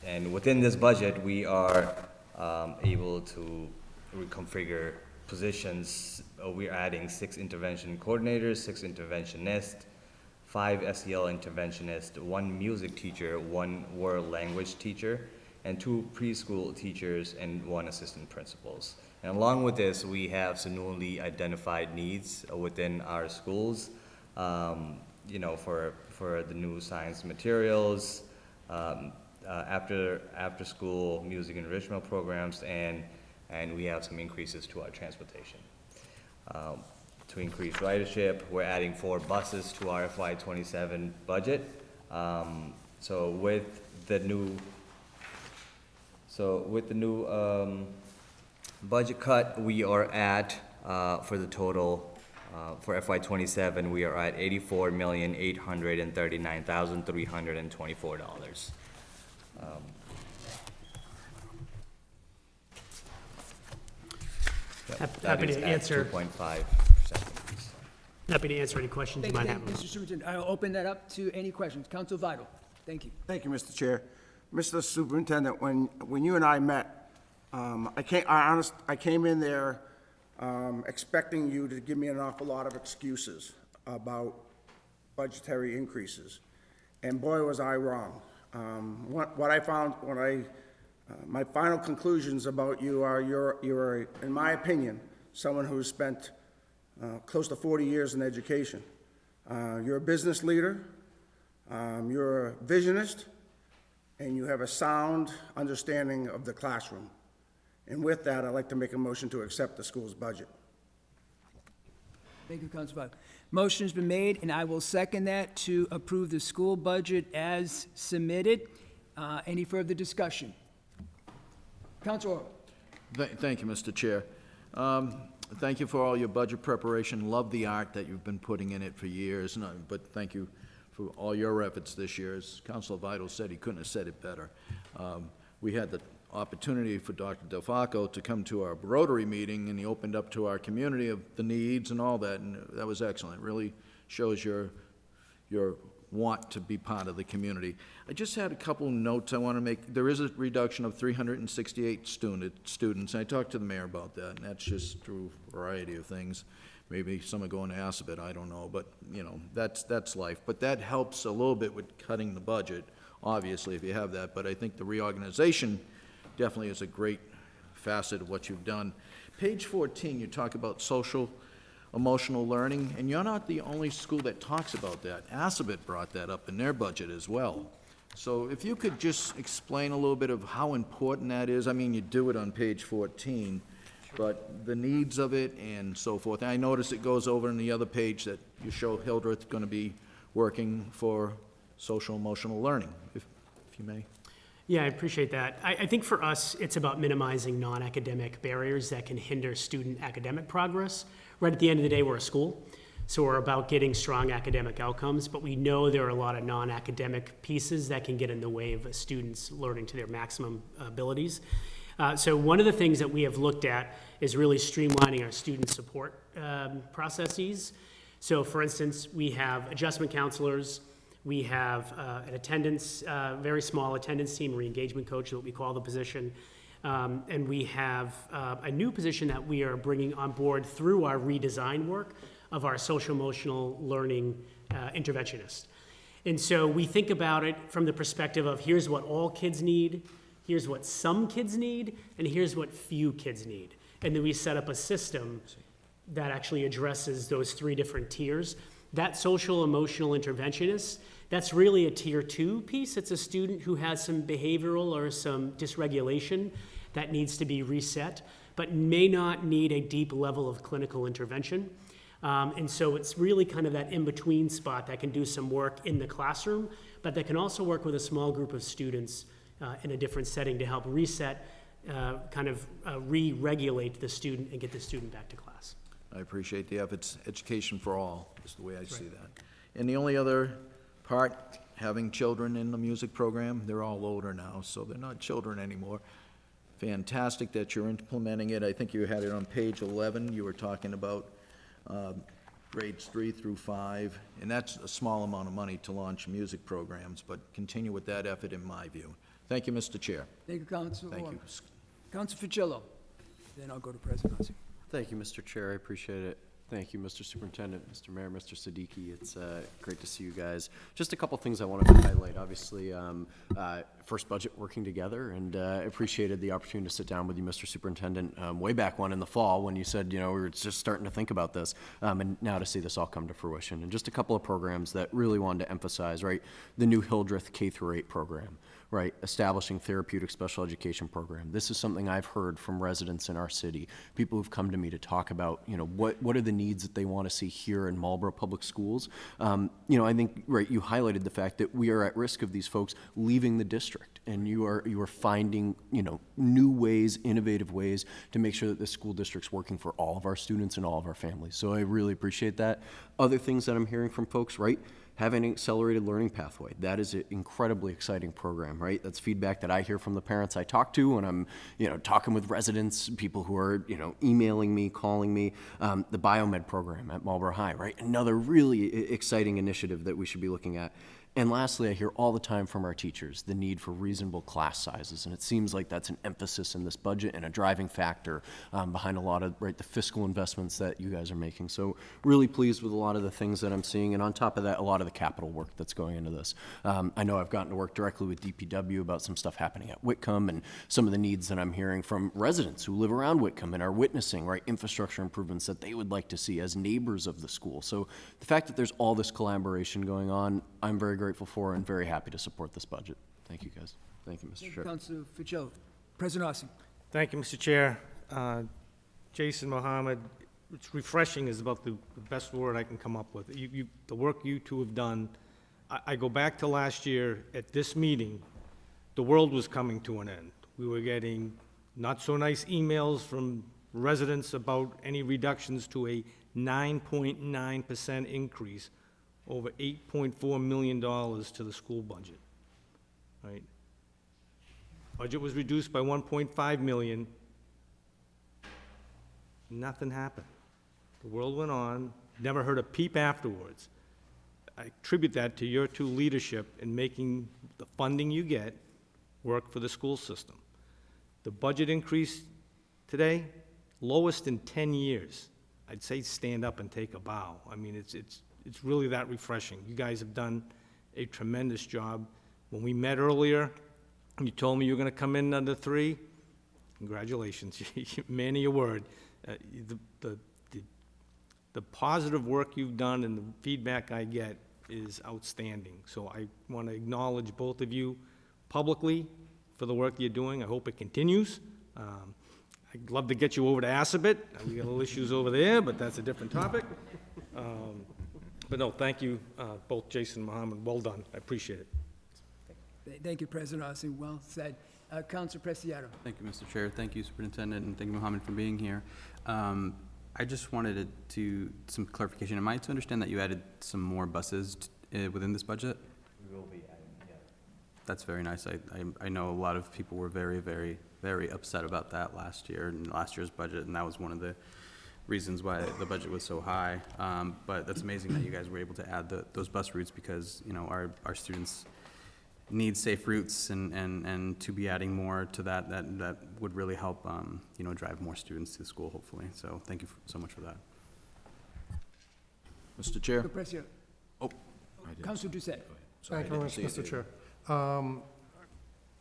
And within this budget, we are able to reconfigure positions. We're adding 6 intervention coordinators, 6 interventionists, 5 SEL interventionists, 1 music teacher, 1 world language teacher, and 2 preschool teachers and 1 assistant principals. And along with this, we have some newly identified needs within our schools, you know, for the new science materials, after school music enrichment programs, and we have some increases to our transportation. To increase ridership, we're adding 4 buses to our FY27 budget. So with the new budget cut, we are at, for the total, for FY27, we are at $84,839,324. Happy to answer. 2.5% increase. Happy to answer any questions you Thank might you, have. Mr. Superintendent. I'll open that up to any questions. Council Vital, thank you. Thank you, Mr. Chair. Mr. Superintendent, when you and I met, I came in there expecting you to give me an awful lot of excuses about budgetary increases, and boy, was I wrong. What I found my final conclusions about you are you're, in my opinion, someone who's spent close to 40 years in education. You're a business leader, you're a visionist, and you have a sound understanding of the classroom. And with that, I'd like to make a motion to accept the school's budget. Thank you, Council Vital. Motion's been made, and I will second that to approve the school budget as submitted. Any further discussion? Council Orr. Thank you, Mr. Chair. Thank you for all your budget preparation. Love the art that you've been putting in it for years, but thank you for all your efforts this year. As Councilor Vital said, he couldn't have said it better. We had the opportunity for Dr. DeFalco to come to our Rotary meeting, and he opened up to our community of the needs and all that, and that was excellent. It really shows your want to be part of the community. I just had a couple notes I want to make. There is a reduction of 368 students. I talked to the mayor about that, and that's just through a variety of things. Maybe some are going to Assabet, I don't know, but, you know, that's life. But that helps a little bit with cutting the budget, obviously, if you have that. But I think the reorganization definitely is a great facet of what you've done. Page 14, you talk about social emotional learning, and you're not the only school that talks about that. Assabet brought that up in their budget as well. So if you could just explain a little bit of how important that is. I mean, you do it on page 14, but the needs of it and so forth. And I notice it goes over in the other page that you show Hildreth going to be working for social emotional learning, if you may. Yeah, I appreciate that. I think for us, it's about minimizing non-academic barriers that can hinder student academic progress. Right at the end of the day, we're a school, so we're about getting strong academic outcomes, but we know there are a lot of non-academic pieces that can get in the way of students learning to their maximum abilities. So one of the things that we have looked at is really streamlining our student support processes. So for instance, we have adjustment counselors, we have an attendance, very small attendance team, re-engagement coach, what we call the position. And we have a new position that we are bringing on board through our redesign work of our social emotional learning interventionist. And so we think about it from the perspective of here's what all kids need, here's what some kids need, and here's what few kids need. And then we set up a system that actually addresses those three different tiers. That social emotional interventionist, that's really a tier 2 piece. It's a student who has some behavioral or some dysregulation that needs to be reset, but may not need a deep level of clinical intervention. And so it's really kind of that in-between spot that can do some work in the classroom, but that can also work with a small group of students in a different setting to help reset, re-regulate the student and get the student back to class. I appreciate the efforts. Education for all is the way I see that. And the only other part, having children in the music program, they're all older now, so they're not children anymore. Fantastic that you're implementing it. I think you had it on page 11. You were talking about grades 3 through 5, and that's a small amount of money to launch music programs, but continue with that effort in my view. Thank you, Mr. Chair. Thank you, Councilor. Thank you. Councilor Ficello. Then I'll go to President Ossing. Thank you, Mr. Chair. I appreciate it. Thank you, Mr. Superintendent, Mr. Mayor, Mr. Siddiqui. It's great to see you guys. Just a couple things I wanted to highlight. Obviously, first budget working together, and appreciated the opportunity to sit down with you, Mr. Superintendent, way back when in the fall when you said, you know, we were just starting to think about this, and now to see this all come to fruition. And just a couple of programs that really wanted to emphasize, right? The new Hildreth K-8 program. Right, establishing therapeutic special education program. This is something I've heard from residents in our city, people who've come to me to talk about, you know, what are the needs that they want to see here in Marlborough Public Schools. You know, I think, right, you highlighted the fact that we are at risk of these folks leaving the district, and you are finding, you know, new ways, innovative ways to make sure that the school district's working for all of our students and all of our families. So I really appreciate that. Other things that I'm hearing from folks, right? Having an accelerated learning pathway. That is an incredibly exciting program, right? That's feedback that I hear from the parents I talk to when I'm, you know, talking with residents, people who are, you know, emailing me, calling me. The biomed program at Marlborough High, right? Another really exciting initiative that we should be looking at. And lastly, I hear all the time from our teachers the need for reasonable class sizes, and it seems like that's an emphasis in this budget and a driving factor behind a lot of, right, the fiscal investments that you guys are making. So really pleased with a lot of the things that I'm seeing, and on top of that, a lot of the capital work that's going into this. I know I've gotten to work directly with DPW about some stuff happening at Whitcomb and some of the needs that I'm hearing from residents who live around Whitcomb and are witnessing, right, infrastructure improvements that they would like to see as neighbors of the school. So the fact that there's all this collaboration going on, I'm very grateful for and very happy to support this budget. Thank you, guys. Thank you, Mr. Chair. Councilor Ficello. President Ossing. Thank you, Mr. Chair. Jason Mohammed, it's refreshing is about the best word I can come up with. The work you two have done. I go back to last year at this meeting, the world was coming to an end. We were getting not so nice emails from residents about any reductions to a 9.9% increase, over $8.4 million to the school budget, right? Budget was reduced by $1.5 million. Nothing happened. The world went on, never heard a peep afterwards. I attribute that to your two leadership in making the funding you get work for the school system. The budget increase today, lowest in 10 years. I'd say stand up and take a bow. I mean, it's really that refreshing. You guys have done a tremendous job. When we met earlier, you told me you were gonna come in under 3. Congratulations, man of your word. The positive work you've done and the feedback I get is outstanding. So I want to acknowledge both of you publicly for the work you're doing. I hope it continues. I'd love to get you over to Assabet. We got a little issues over there, but that's a different topic. But no, thank you, both Jason and Mohammed. Well done. I appreciate it. Thank you, President Austin. Well said. Councilor Preciado. Thank you, Mr. Chair. Thank you, Superintendent, and thank you, Mohammed, for being here. I just wanted some clarification. Am I to understand that you added some more buses within this budget? We will be adding, yeah. That's very nice. I know a lot of people were very, very, very upset about that last year, in last year's budget, and that was one of the reasons why the budget was so high. But that's amazing that you guys were able to add those bus routes because, you know, our students need safe routes, and to be adding more to that would really help, you know, drive more students to school, hopefully. So thank you so much for that. Mr. Chair? Preciado. Oh. Councilor Doucette. Thank you very much, Mr. Chair.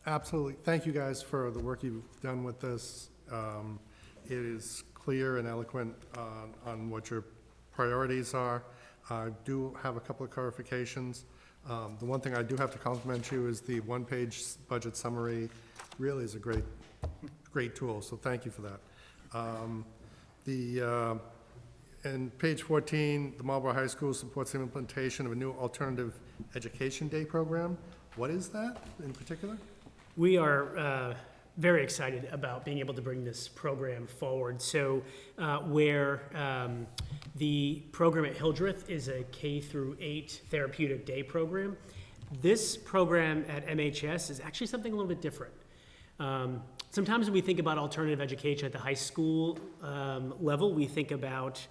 Absolutely. Thank you guys for the work you've done with this. It is clear and eloquent on what your priorities are. I do have a couple of clarifications. The one thing I do have to compliment you is the one-page budget summary really is a great tool, so thank you for that. And page 14, the Marlborough High School supports the implementation of a new alternative education day program. What is that in particular? We are very excited about being able to bring this program forward. So where the program at Hildreth is a K-8 therapeutic day program, this program at MHS is actually something a little bit different. Sometimes when we think about alternative education at the high school level, we think about,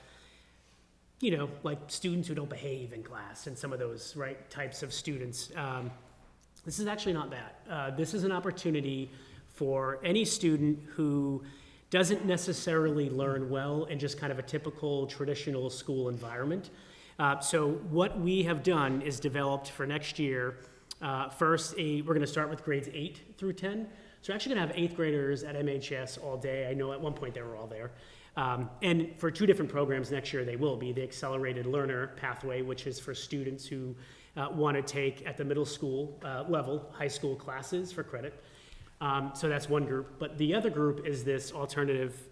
you know, like students who don't behave in class and some of those, right, types of students. This is actually not that. This is an opportunity for any student who doesn't necessarily learn well in just kind of a typical traditional school environment. So what we have done is developed for next year, first, we're gonna start with grades 8 through 10. So we're actually gonna have 8th graders at MHS all day. I know at one point they were all there. And for 2 different programs next year, they will be the Accelerated Learner Pathway, which is for students who want to take at the middle school level, high school classes for credit. So that's one group. But the other group is this alternative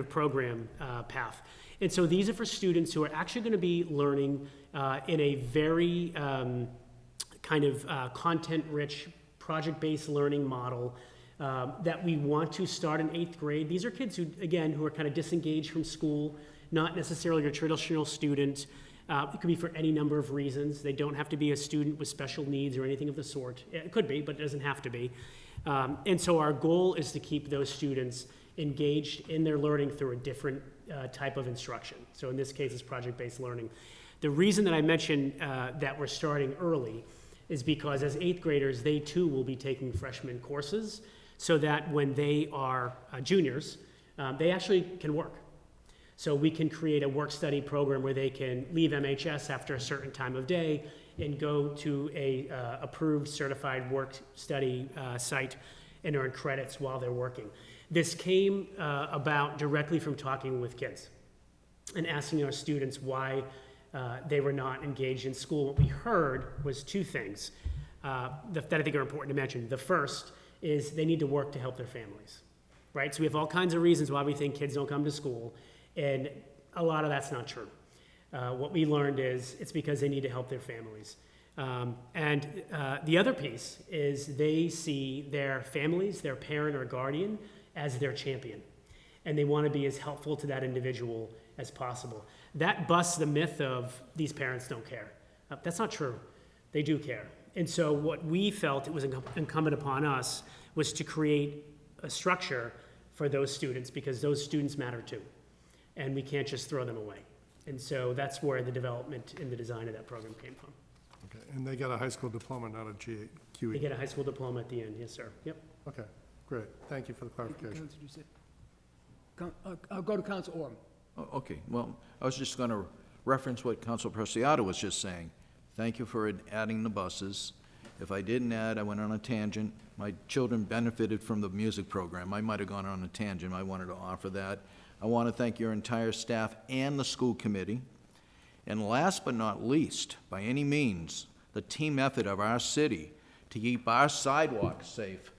program path. And so these are for students who are actually going to be learning in a very kind of content-rich, project-based learning model that we want to start in 8th grade. These are kids who, again, who are kind of disengaged from school, not necessarily a traditional student. It could be for any number of reasons. They don't have to be a student with special needs or anything of the sort. It could be, but it doesn't have to be. And so our goal is to keep those students engaged in their learning through a different type of instruction. So in this case, it's project-based learning. The reason that I mentioned that we're starting early is because as 8th graders, they too will be taking freshman courses so that when they are juniors, they actually can work. So we can create a work-study program where they can leave MHS after a certain time of day and go to a approved certified work-study site and earn credits while they're working. This came about directly from talking with kids and asking our students why they were not engaged in school. What we heard was 2 things that I think are important to mention. The first is they need to work to help their families, right? So we have all kinds of reasons why we think kids don't come to school. And a lot of that's not true. What we learned is it's because they need to help their families. And the other piece is they see their families, their parent or guardian, as their champion. And they want to be as helpful to that individual as possible. That busts the myth of these parents don't care. That's not true. They do care. And so what we felt it was incumbent upon us was to create a structure for those students because those students matter too. And we can't just throw them away. And so that's where the development and the design of that program came from. Okay, and they get a high school diploma, not a QE? They get a high school diploma at the end, yes, sir. Yep. Okay, great. Thank you for the clarification. I'll go to Council Orm. Oh, okay, well, I was just gonna reference what Council Preciado was just saying. Thank you for adding the buses. If I didn't add, I went on a tangent. My children benefited from the music program. I might have gone on a tangent. I wanted to offer that. I want to thank your entire staff and the school committee. And last but not least, by any means, the team effort of our city to keep our sidewalks safe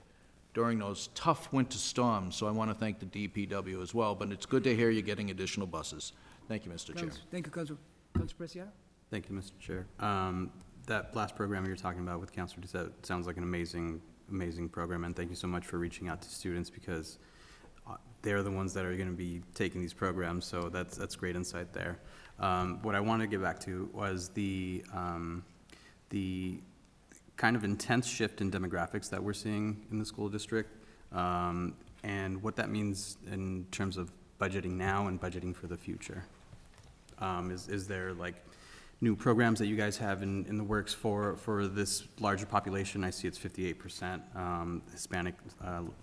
during those tough winter storms. So I want to thank the DPW as well, but it's good to hear you're getting additional buses. Thank you, Mr. Chair. Thank you, Councilor Preciado. Thank you, Mr. Chair. That last program you're talking about with Counselor Doucette sounds like an amazing program, and thank you so much for reaching out to students, because they're the ones that are going to be taking these programs, so that's great insight there. What I wanted to get back to was the kind of intense shift in demographics that we're seeing in the school district, and what that means in terms of budgeting now and budgeting for the future. Is there like new programs that you guys have in the works for this larger population? I see it's 58% Hispanic,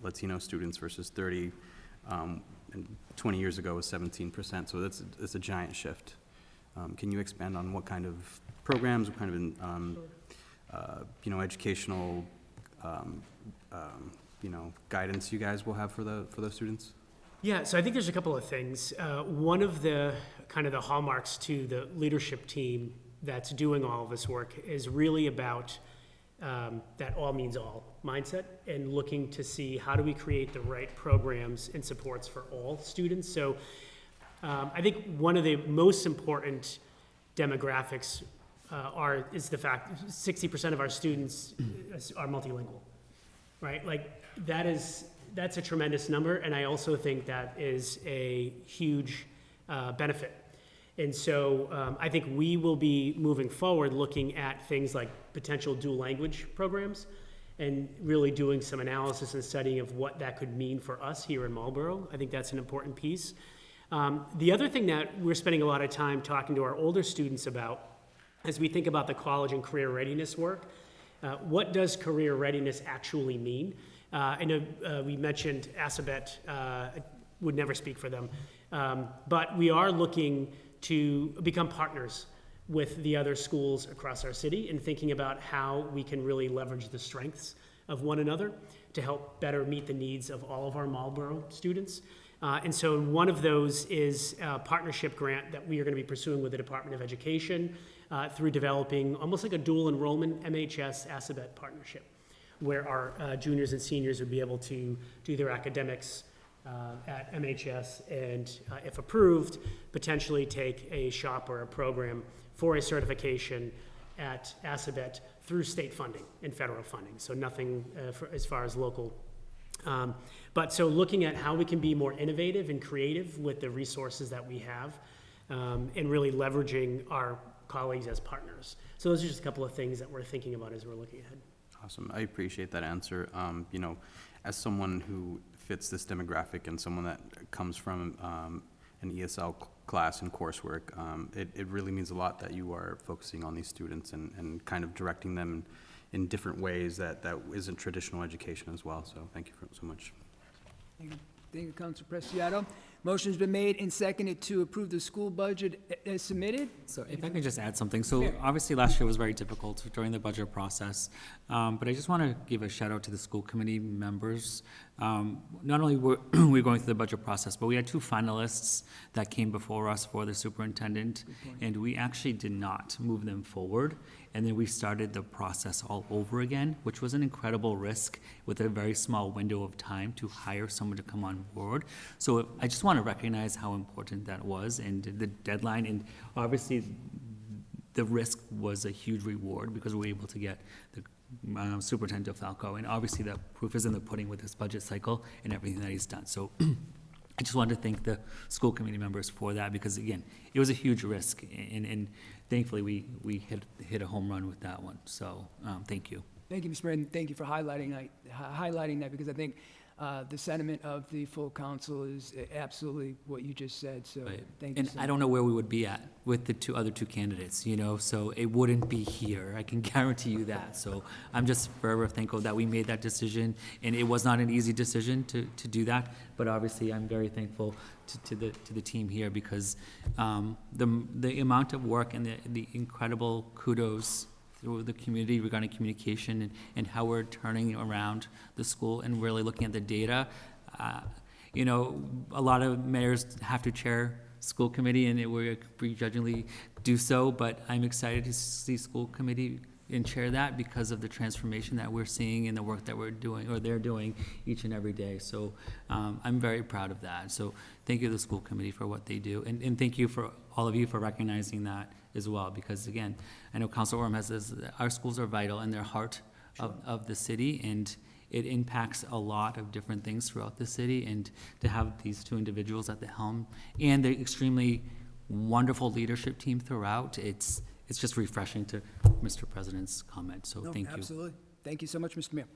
Latino students versus 30, and 20 years ago was 17%, so it's a giant shift. Can you expand on what kind of programs, what kind of, educational, guidance you guys will have for those students? Yeah, so I think there's a couple of things. One of the kind of the hallmarks to the leadership team that's doing all of this work is really about that all means all mindset, and looking to see how do we create the right programs and supports for all students. So I think one of the most important demographics is the fact 60% of our students are multilingual, right? Like that's a tremendous number, and I also think that is a huge benefit. And so I think we will be moving forward looking at things like potential dual language programs and really doing some analysis and studying of what that could mean for us here in Marlborough. I think that's an important piece. The other thing that we're spending a lot of time talking to our older students about as we think about the college and career readiness work, what does career readiness actually mean? I know we mentioned Assabet, would never speak for them, but we are looking to become partners with the other schools across our city and thinking about how we can really leverage the strengths of one another to help better meet the needs of all of our Marlborough students. And so one of those is a partnership grant that we are going to be pursuing with the Department of Education through developing almost like a dual enrollment MHS-Assabet partnership, where our juniors and seniors would be able to do their academics at MHS and, if approved, potentially take a shop or a program for a certification at Assabet through state funding and federal funding, so nothing as far as local. But so looking at how we can be more innovative and creative with the resources that we have, and really leveraging our colleagues as partners. So those are just a couple of things that we're thinking about as we're looking ahead. Awesome. I appreciate that answer. As someone who fits this demographic and someone that comes from an ESL class and coursework, it really means a lot that you are focusing on these students and kind of directing them in different ways that isn't traditional education as well. So thank you so much. Thank you, Councilor Preciado. Motion's been made and seconded to approve the school budget as submitted. So if I could just add something. So obviously last year was very difficult during the budget process, but I just want to give a shout out to the school committee members. Not only were we going through the budget process, but we had 2 finalists that came before us for the superintendent, and we actually did not move them forward. And then we started the process all over again, which was an incredible risk with a very small window of time to hire someone to come on board. So I just want to recognize how important that was and the deadline. And obviously, the risk was a huge reward because we were able to get the Superintendent Falco. And obviously, the proof is in the pudding with this budget cycle and everything that he's done. So I just wanted to thank the school committee members for that because, again, it was a huge risk. And thankfully, we hit a home run with that one. So thank you. Thank you, Mr. Mayor, and thank you for highlighting that because I think the sentiment of the full council is absolutely what you just said, so Right. thank you And so I much. don't know where we would be at with the other two candidates, you know, so it wouldn't be here. I can guarantee you that. So I'm just forever thankful that we made that decision, and it was not an easy decision to do that. But obviously, I'm very thankful to the team here because the amount of work and the incredible kudos through the community regarding communication and how we're turning around the school and really looking at the data. You know, a lot of mayors have to chair school committee, and we begrudgingly do so, but I'm excited to see school committee and chair that because of the transformation that we're seeing in the work that we're doing, or they're doing each and every day. So I'm very proud of that. So thank you to the school committee for what they do, and thank you for all of you for recognizing that as well, because again, I know Council Orem has this, our schools are vital and they're heart of the city, and it impacts a lot of different things throughout the city, and to have these two individuals at the helm and the extremely wonderful leadership team throughout, it's just refreshing to Mr. President's comment, so No, thank you. absolutely. Thank you so much, Mr. Mayor.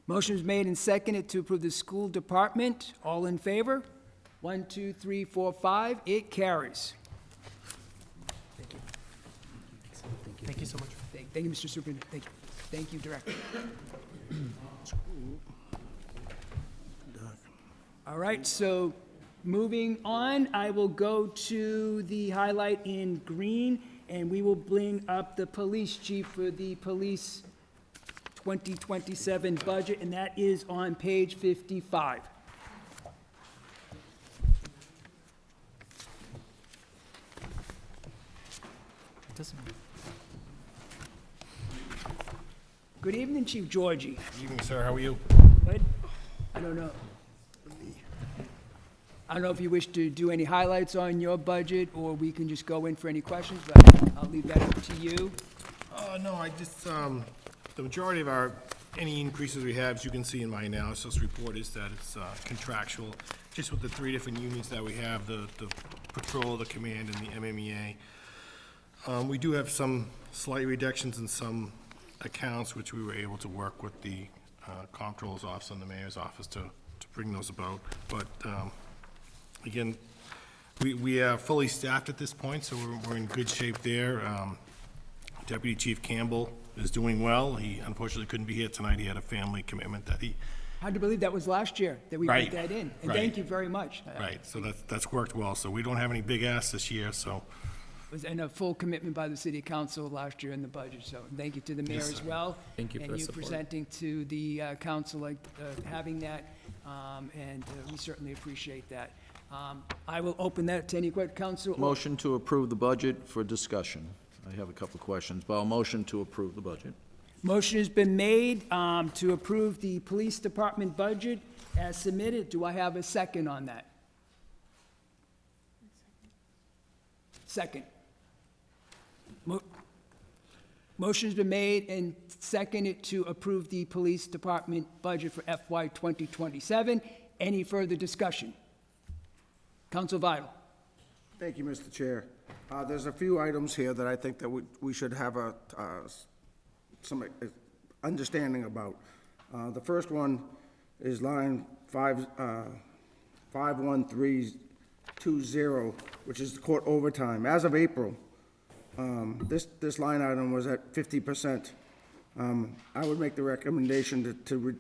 Motion is made and seconded to approve the school department. All in favor? 1, 2, 3, 4, 5. It carries. Thank you. Thank you so much. Thank you, Mr. Superintendent. Thank you. Thank you, Director. All right, so moving on, I will go to the highlight in green, and we will bring up the police chief for the police 2027 budget, and that is on page 55. Good evening, Chief Georgie. Evening, sir. How are you? Good? I don't know. I don't know if you wish to do any highlights on your budget, or we can just go in for any questions, but I'll leave that up to you. No, I just, the majority of any increases we have, as you can see in my analysis report, is that it's contractual. Just with the three different unions that we have, the patrol, the command, and the MMEA. We do have some slight reductions in some accounts, which we were able to work with the comptroller's office and the mayor's office to bring those about. But again, we are fully staffed at this point, so we're in good shape there. Deputy Chief Campbell is doing well. He unfortunately couldn't be here tonight. He had a family commitment that he, Hard to believe that was last year that we put Right, that in, and right. thank you very much. right, so that's worked well. So we don't have any big asks this year, so Was in a full commitment by the city council last year in the budget, so thank you to the mayor Yes, as sir. well. Thank you for the And you support. presenting to the council, like, having that, and we certainly appreciate that. I will open that to any council. Motion to approve the budget for discussion. I have a couple of questions, but I'll motion to approve the budget. Motion has been made to approve the police department budget as submitted. Do I have a second on that? Second. Motion's been made and seconded to approve the police department budget for FY 2027. Any further discussion? Council Vital. Thank you, Mr. Chair. There's a few items here that I think that we should have some understanding about. The first one is line 51320, which is the court overtime. As of April, this line item was at 50%. I would make the recommendation to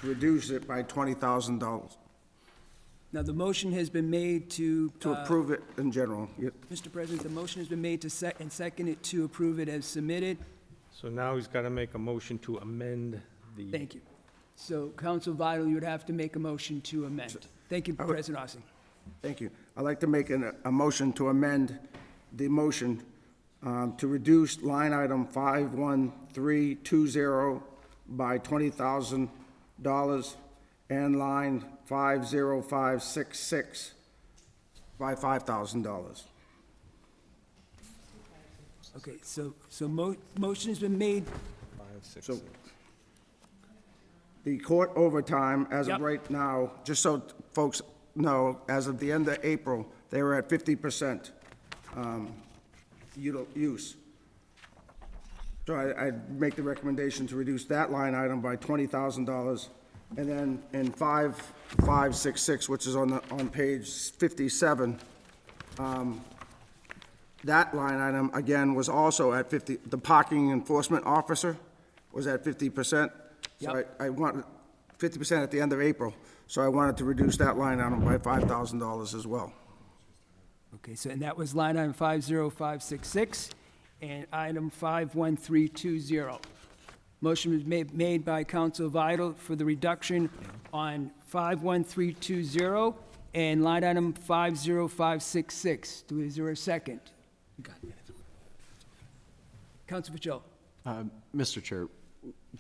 reduce it by $20,000, Now, the motion has been made to... to approve it in general. Yep. Mr. President, the motion has been made to and seconded to approve it as submitted. So now he's got to make a motion to amend the. Thank you. So, Council Vital, you would have to make a motion to amend. Thank you, President Ossing. Thank you. I'd like to make a motion to amend the motion to reduce line item 51320 by $20,000 and line 50566 by $5,000. Okay, so motion has been made. So the court overtime, as Yep. of right now, just so folks know, as of the end of April, they were at 50% use. So I'd make the recommendation to reduce that line item by $20,000 And then in 5566, which is on page 57, that line item, again, was also at 50, the parking enforcement officer was at 50%. So Yep. I want 50% at the end of April, so I wanted to reduce that line item by $5,000 as well. Okay, so, and that was line item 50566 and item 51320. Motion was made by Council Vital for the reduction on 51320 and line item 50566. Is there a second? Council Pacheco. Mr. Chair,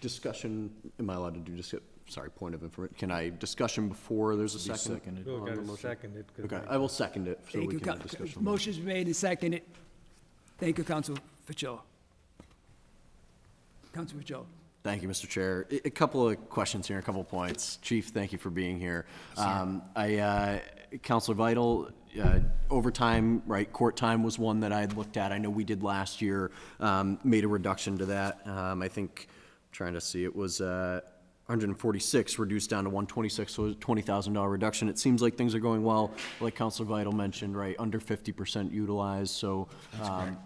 discussion, am I allowed to do sorry, point of information, can I discussion before there's a second? seconded. We'll on get the a motion? second. Okay, I will second it, so Thank we you, can have discussion. Motion's made and seconded. Thank you, Council Pacheco. Council Pacheco. Thank you, Mr. Chair. A couple of questions here, a couple of points. Chief, thank you for being here. Counselor Vital, overtime, right, court time was one that I had looked at. I know we did last year, made a reduction to that. I think, trying to see, it was 146 reduced down to 126, so it was a $20,000 reduction. It seems like things are going well, like Counselor Vital mentioned, right, under 50% utilized, so,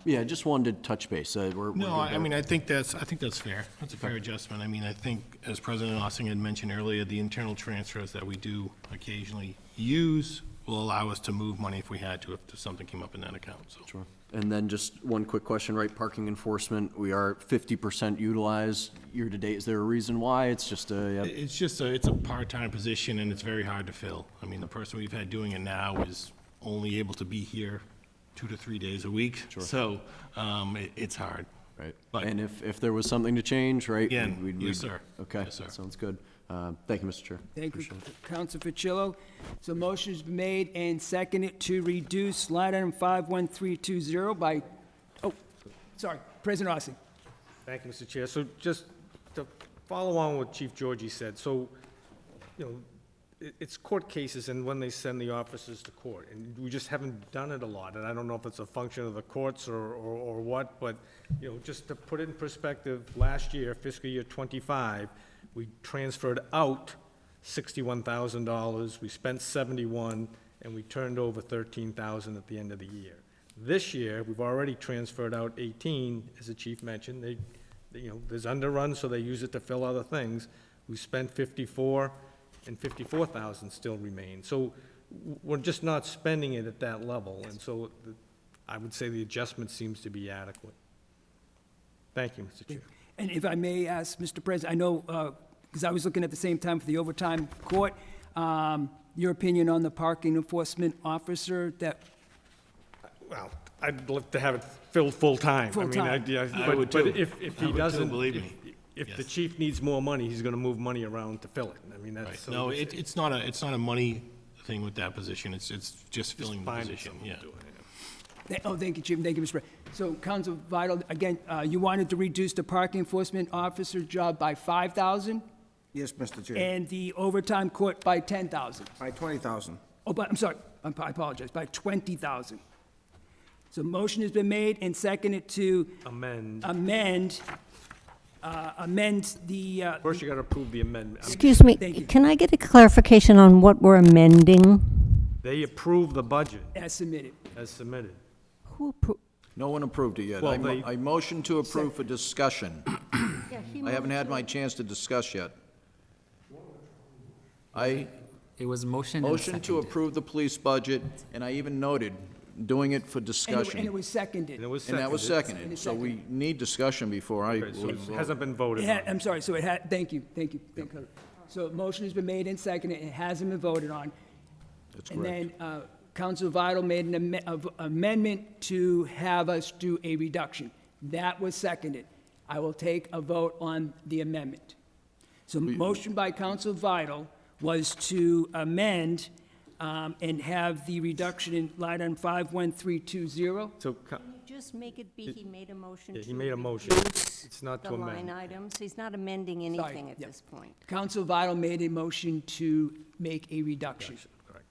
yeah, just wanted to touch base. We're No, good I there. mean, I think that's fair. That's a fair adjustment. I mean, I think, as President Ossing had mentioned earlier, the internal transfers that we do occasionally use will allow us to move money if we had to, if something came up in that account, so. Sure. And then just one quick question, right, parking enforcement, we are 50% utilized year-to-date. Is there a reason why? It's just a, It's a part-time position, and it's very hard to fill. I mean, the person we've had doing it now is only able to be here 2 to 3 days a week. Sure. So, it's hard. right? But- And if there was something to change, right? Again, we'd- yes, sir. Okay, Yes, sir. that sounds good. Thank you, Mr. Chair. Thank you, Appreciate it. Council Pacheco. So motion's been made and seconded to reduce line item 51320 by, oh, sorry, President Rossi. Thank you, Mr. Chair. So just to follow on what Chief Georgie said, so, you know, it's court cases and when they send the officers to court, and we just haven't done it a lot, and I don't know if it's a function of the courts or what, but, you know, just to put it in perspective, last year, fiscal year '25, we transferred out $61,000, we spent 71, and we turned over 13,000 at the end of the year. This year, we've already transferred out 18, as the chief mentioned. You know, there's underruns, so they use it to fill other things. We spent 54, and 54,000 still remain. So we're just not spending it at that level, and so I would say the adjustment seems to be adequate. Thank you, Mr. Chair. And if I may ask, Mr. President, I know, because I was looking at the same time for the overtime court, your opinion on the parking enforcement officer that, Well, I'd love to have it filled full-time. Full-time. I would But too. if I he would too, doesn't, believe me. if the Yes. chief needs more money, he's gonna move money around to fill it. I mean, Right. that's. No, it's not a money thing with that position. It's just filling the finding position, someone yeah. to do it. oh, thank you, Chief, thank you, Mr. President. So, Council Vital, again, you wanted to reduce the parking enforcement officer job by 5,000 Yes, Mr. Chair. and the overtime court by 10,000. By 20,000. Oh, but, I'm sorry, I apologize, by 20,000. So motion has been made and seconded to Amend. amend the, First, you gotta approve the amendment. Excuse me, Thank you. can I get a clarification on what we're amending? They approve the budget as submitted. as submitted. Who appro- No one approved it yet. Well, I motion to approve for discussion. Yeah, he I haven't moved had to- my chance to discuss yet. It was motion and Motion to second. approve the police budget, and I even noted doing it for And it discussion. was seconded. And it was And that was seconded. seconded, so we need discussion before I Okay, so it vote. hasn't been voted on. I'm sorry, so it had, thank you. So motion has been made and seconded, it hasn't been voted on. That's And correct. then Council Vital made an amendment to have us do a reduction. That was seconded. I will take a vote on the amendment. So motion by Council Vital was to amend and have the reduction in line item 51320. So, Can you just make it be, he made a motion yeah, to he made a motion. reduce It's not the to line amend. items? He's not amending anything at yeah. this point. Council Vital made a motion to make a reduction. Correct.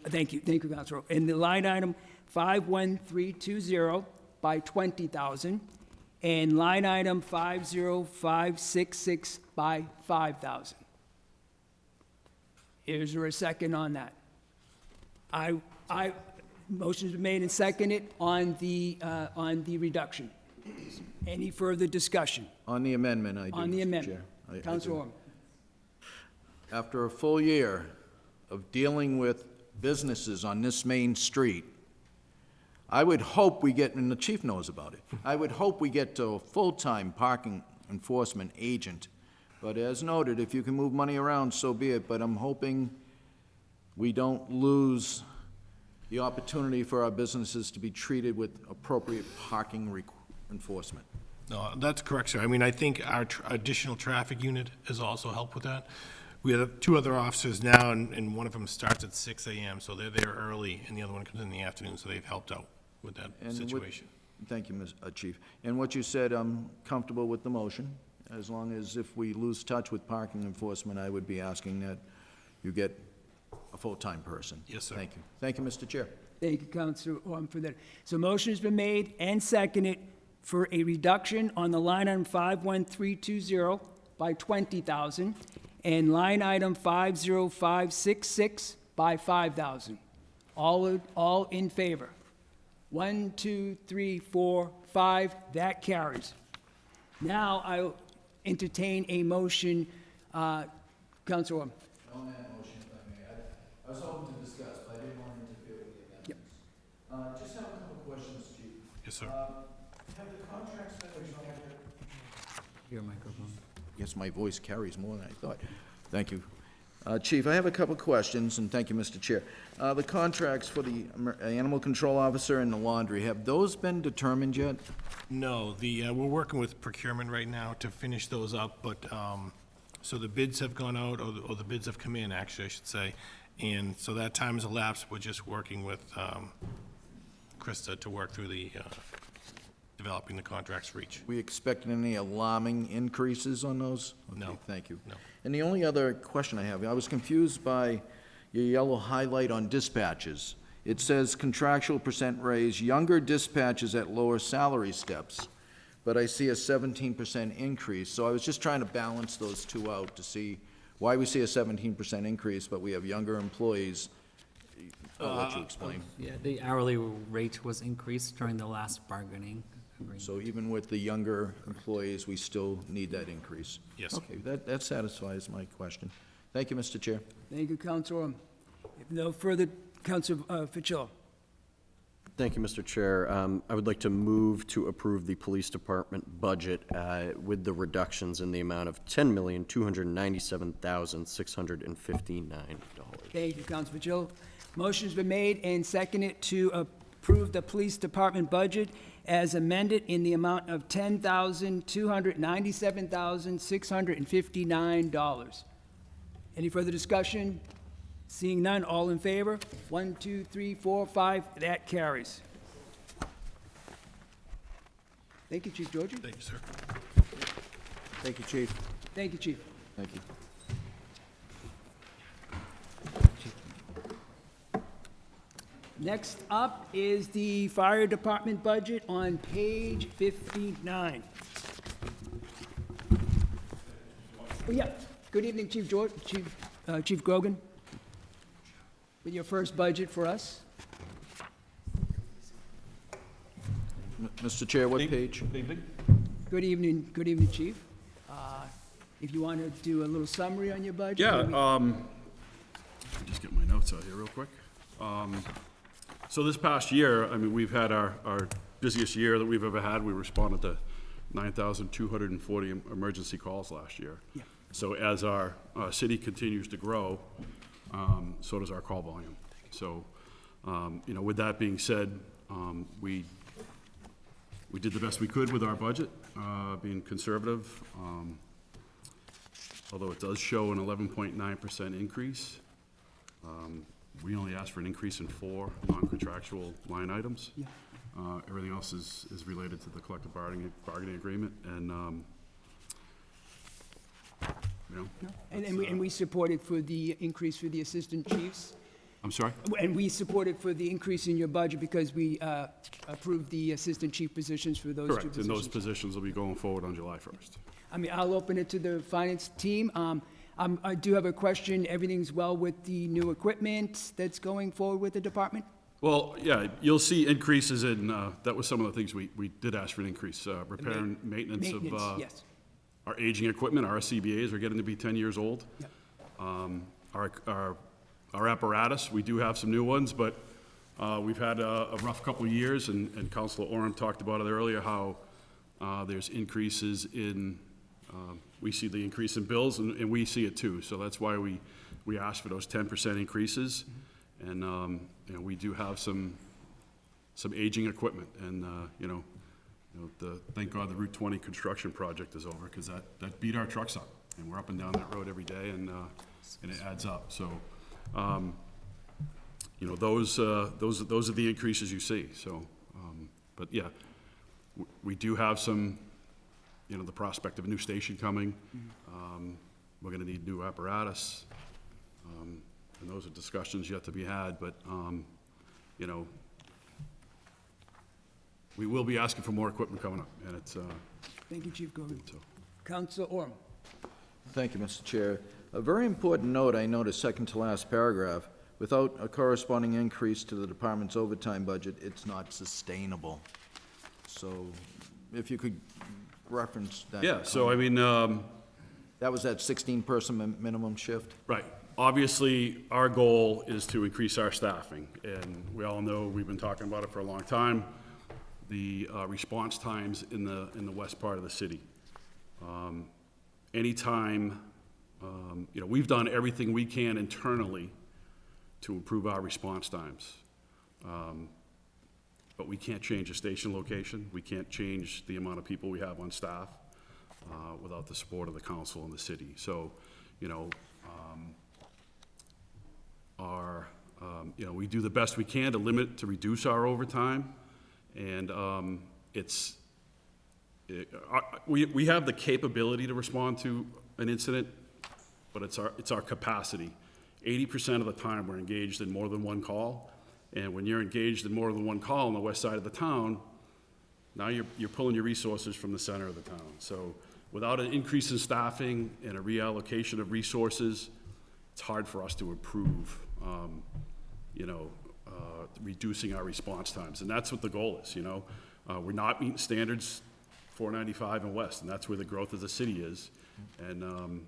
Thank you, Councilor. In the line item 51320 by 20,000, and line item 50566 by 5,000. Is there a second on that? Motion's been made and seconded on the reduction. Any further discussion On the amendment, I do, on the Mr. amendment? Chair. I do. Councilor Orman. After a full year of dealing with businesses on this main street, I would hope we get, and the chief knows about it, I would hope we get to a full-time parking enforcement agent. But as noted, if you can move money around, so be it, but I'm hoping we don't lose the opportunity for our businesses to be treated with appropriate parking enforcement. No, that's correct, sir. I mean, I think our additional traffic unit has also helped with that. We have 2 other officers now, and one of them starts at 6 a.m., so they're there early, and the other one comes in the afternoon, so they've helped out with that And situation. Thank you, Chief. And what you said, I'm comfortable with the motion, as long as if we lose touch with parking enforcement, I would be asking that you get a full-time person. Yes, sir. Thank you. Thank you, Mr. Chair. Thank you, Councilor Orman, for that. So motion has been made and seconded for a reduction on the line item 51320 by 20,000 and line item 50566 by 5,000. All in favor? 1, 2, 3, 4, 5. That carries. Now I'll entertain a motion, Councilor Orman. On that motion, if I may, I was hoping to discuss, but I didn't want to interfere with the amendments. Just have a couple of questions, Chief. Yes, sir. Have the contracts been expired? Your microphone. Yes, my voice carries more than I thought. Thank you. Chief, I have a couple of questions, and thank you, Mr. Chair. The contracts for the animal control officer and the laundry, have those been determined yet? No, we're working with procurement right now to finish those up, but, so the bids have gone out, or the bids have come in, actually, I should say, and so that time has elapsed. We're just working with Krista to work through developing the contracts for each. We expecting any alarming increases on those? No. Okay, thank you. No. And the only other question I have, I was confused by your yellow highlight on dispatches. It says contractual percent raise, younger dispatches at lower salary steps, but I see a 17% increase. So I was just trying to balance those two out to see why we see a 17% increase, but we have younger employees. I'll let you explain. Yeah, the hourly rate was increased during the last bargaining agreement. So even with the younger employees, we still need that increase? Yes. Okay, that satisfies my question. Thank you, Mr. Chair. Thank you, Councilor Orman. If no further, Councilor Fitzgerald. Thank you, Mr. Chair. I would like to move to approve the police department budget with the reductions in the amount of $10,297,659. Thank you, Councilor Fitzgerald. Motion's been made and seconded to approve the police department budget as amended in the amount of $10,297,659. Any further discussion? Seeing none, all in favor? 1, 2, 3, 4, 5, that carries. Thank you, Chief Georgie. Thank you, sir. Thank you, Chief. Thank you, Chief. Thank you. Next up is the fire department budget on page 59. Oh, yeah. Good evening, Chief Chief Grogan. With your first budget for us. Mr. Chair, what page? Good evening, Chief. If you want to do a little summary on your budget. Yeah, maybe- just get my notes out here real quick. So this past year, I mean, we've had our busiest year that we've ever had. We responded to 9,240 emergency calls last year. Yeah. So as our city continues to grow, so does our call volume. So, you know, with that being said, we did the best we could with our budget, being conservative. Although it does show an 11.9% increase, we only asked for an increase in 4 non-contractual line items. Yeah. Everything else is related to the collective bargaining agreement, and, you know. And we supported for the increase for the assistant chiefs. I'm sorry? And we supported for the increase in your budget because we approved the assistant chief positions for those two positions. Correct, and those positions will be going forward on July 1st. I mean, I'll open it to the finance team. I do have a question. Everything's well with the new equipment that's going forward with the department? Well, yeah, you'll see increases in, that was some of the things we did ask for an increase, repair and maintenance of Yes. our aging equipment. Our CBAs are getting to be 10 years old. Yep. Our apparatus, we do have some new ones, but we've had a rough couple of years, and Councilor Oram talked about it earlier, how there's increases in, we see the increase in bills, and we see it too. So that's why we asked for those 10% increases. And we do have some aging equipment, and, thank God the Route 20 construction project is over, because that beat our trucks up, and we're up and down that road every day, and it adds up. So, those are the increases you see, so, but yeah, we do have some, the prospect of a new station coming. We're gonna need new apparatus, and those are discussions yet to be had, but, we will be asking for more equipment coming up, and it's, Thank you, Chief Gogan. so. Councilor Oram. Thank you, Mr. Chair. A very important note I noticed, second to last paragraph, without a corresponding increase to the department's overtime budget, it's not sustainable. So if you could reference that. Yeah, so I mean, That was that 16-person minimum shift? right. Obviously, our goal is to increase our staffing, and we all know, we've been talking about it for a long time, the response times in the west part of the city. Anytime, we've done everything we can internally to improve our response times. But we can't change a station location. We can't change the amount of people we have on staff without the support of the council and the city. So, we do the best we can to reduce our overtime, and we have the capability to respond to an incident, but it's our capacity. 80% of the time, we're engaged in more than one call, and when you're engaged in more than one call on the west side of the town, now you're pulling your resources from the center of the town. So without an increase in staffing and a reallocation of resources, it's hard for us to improve, reducing our response times, and that's what the goal is. We're not meeting standards 495 and west, and that's where the growth of the city is. And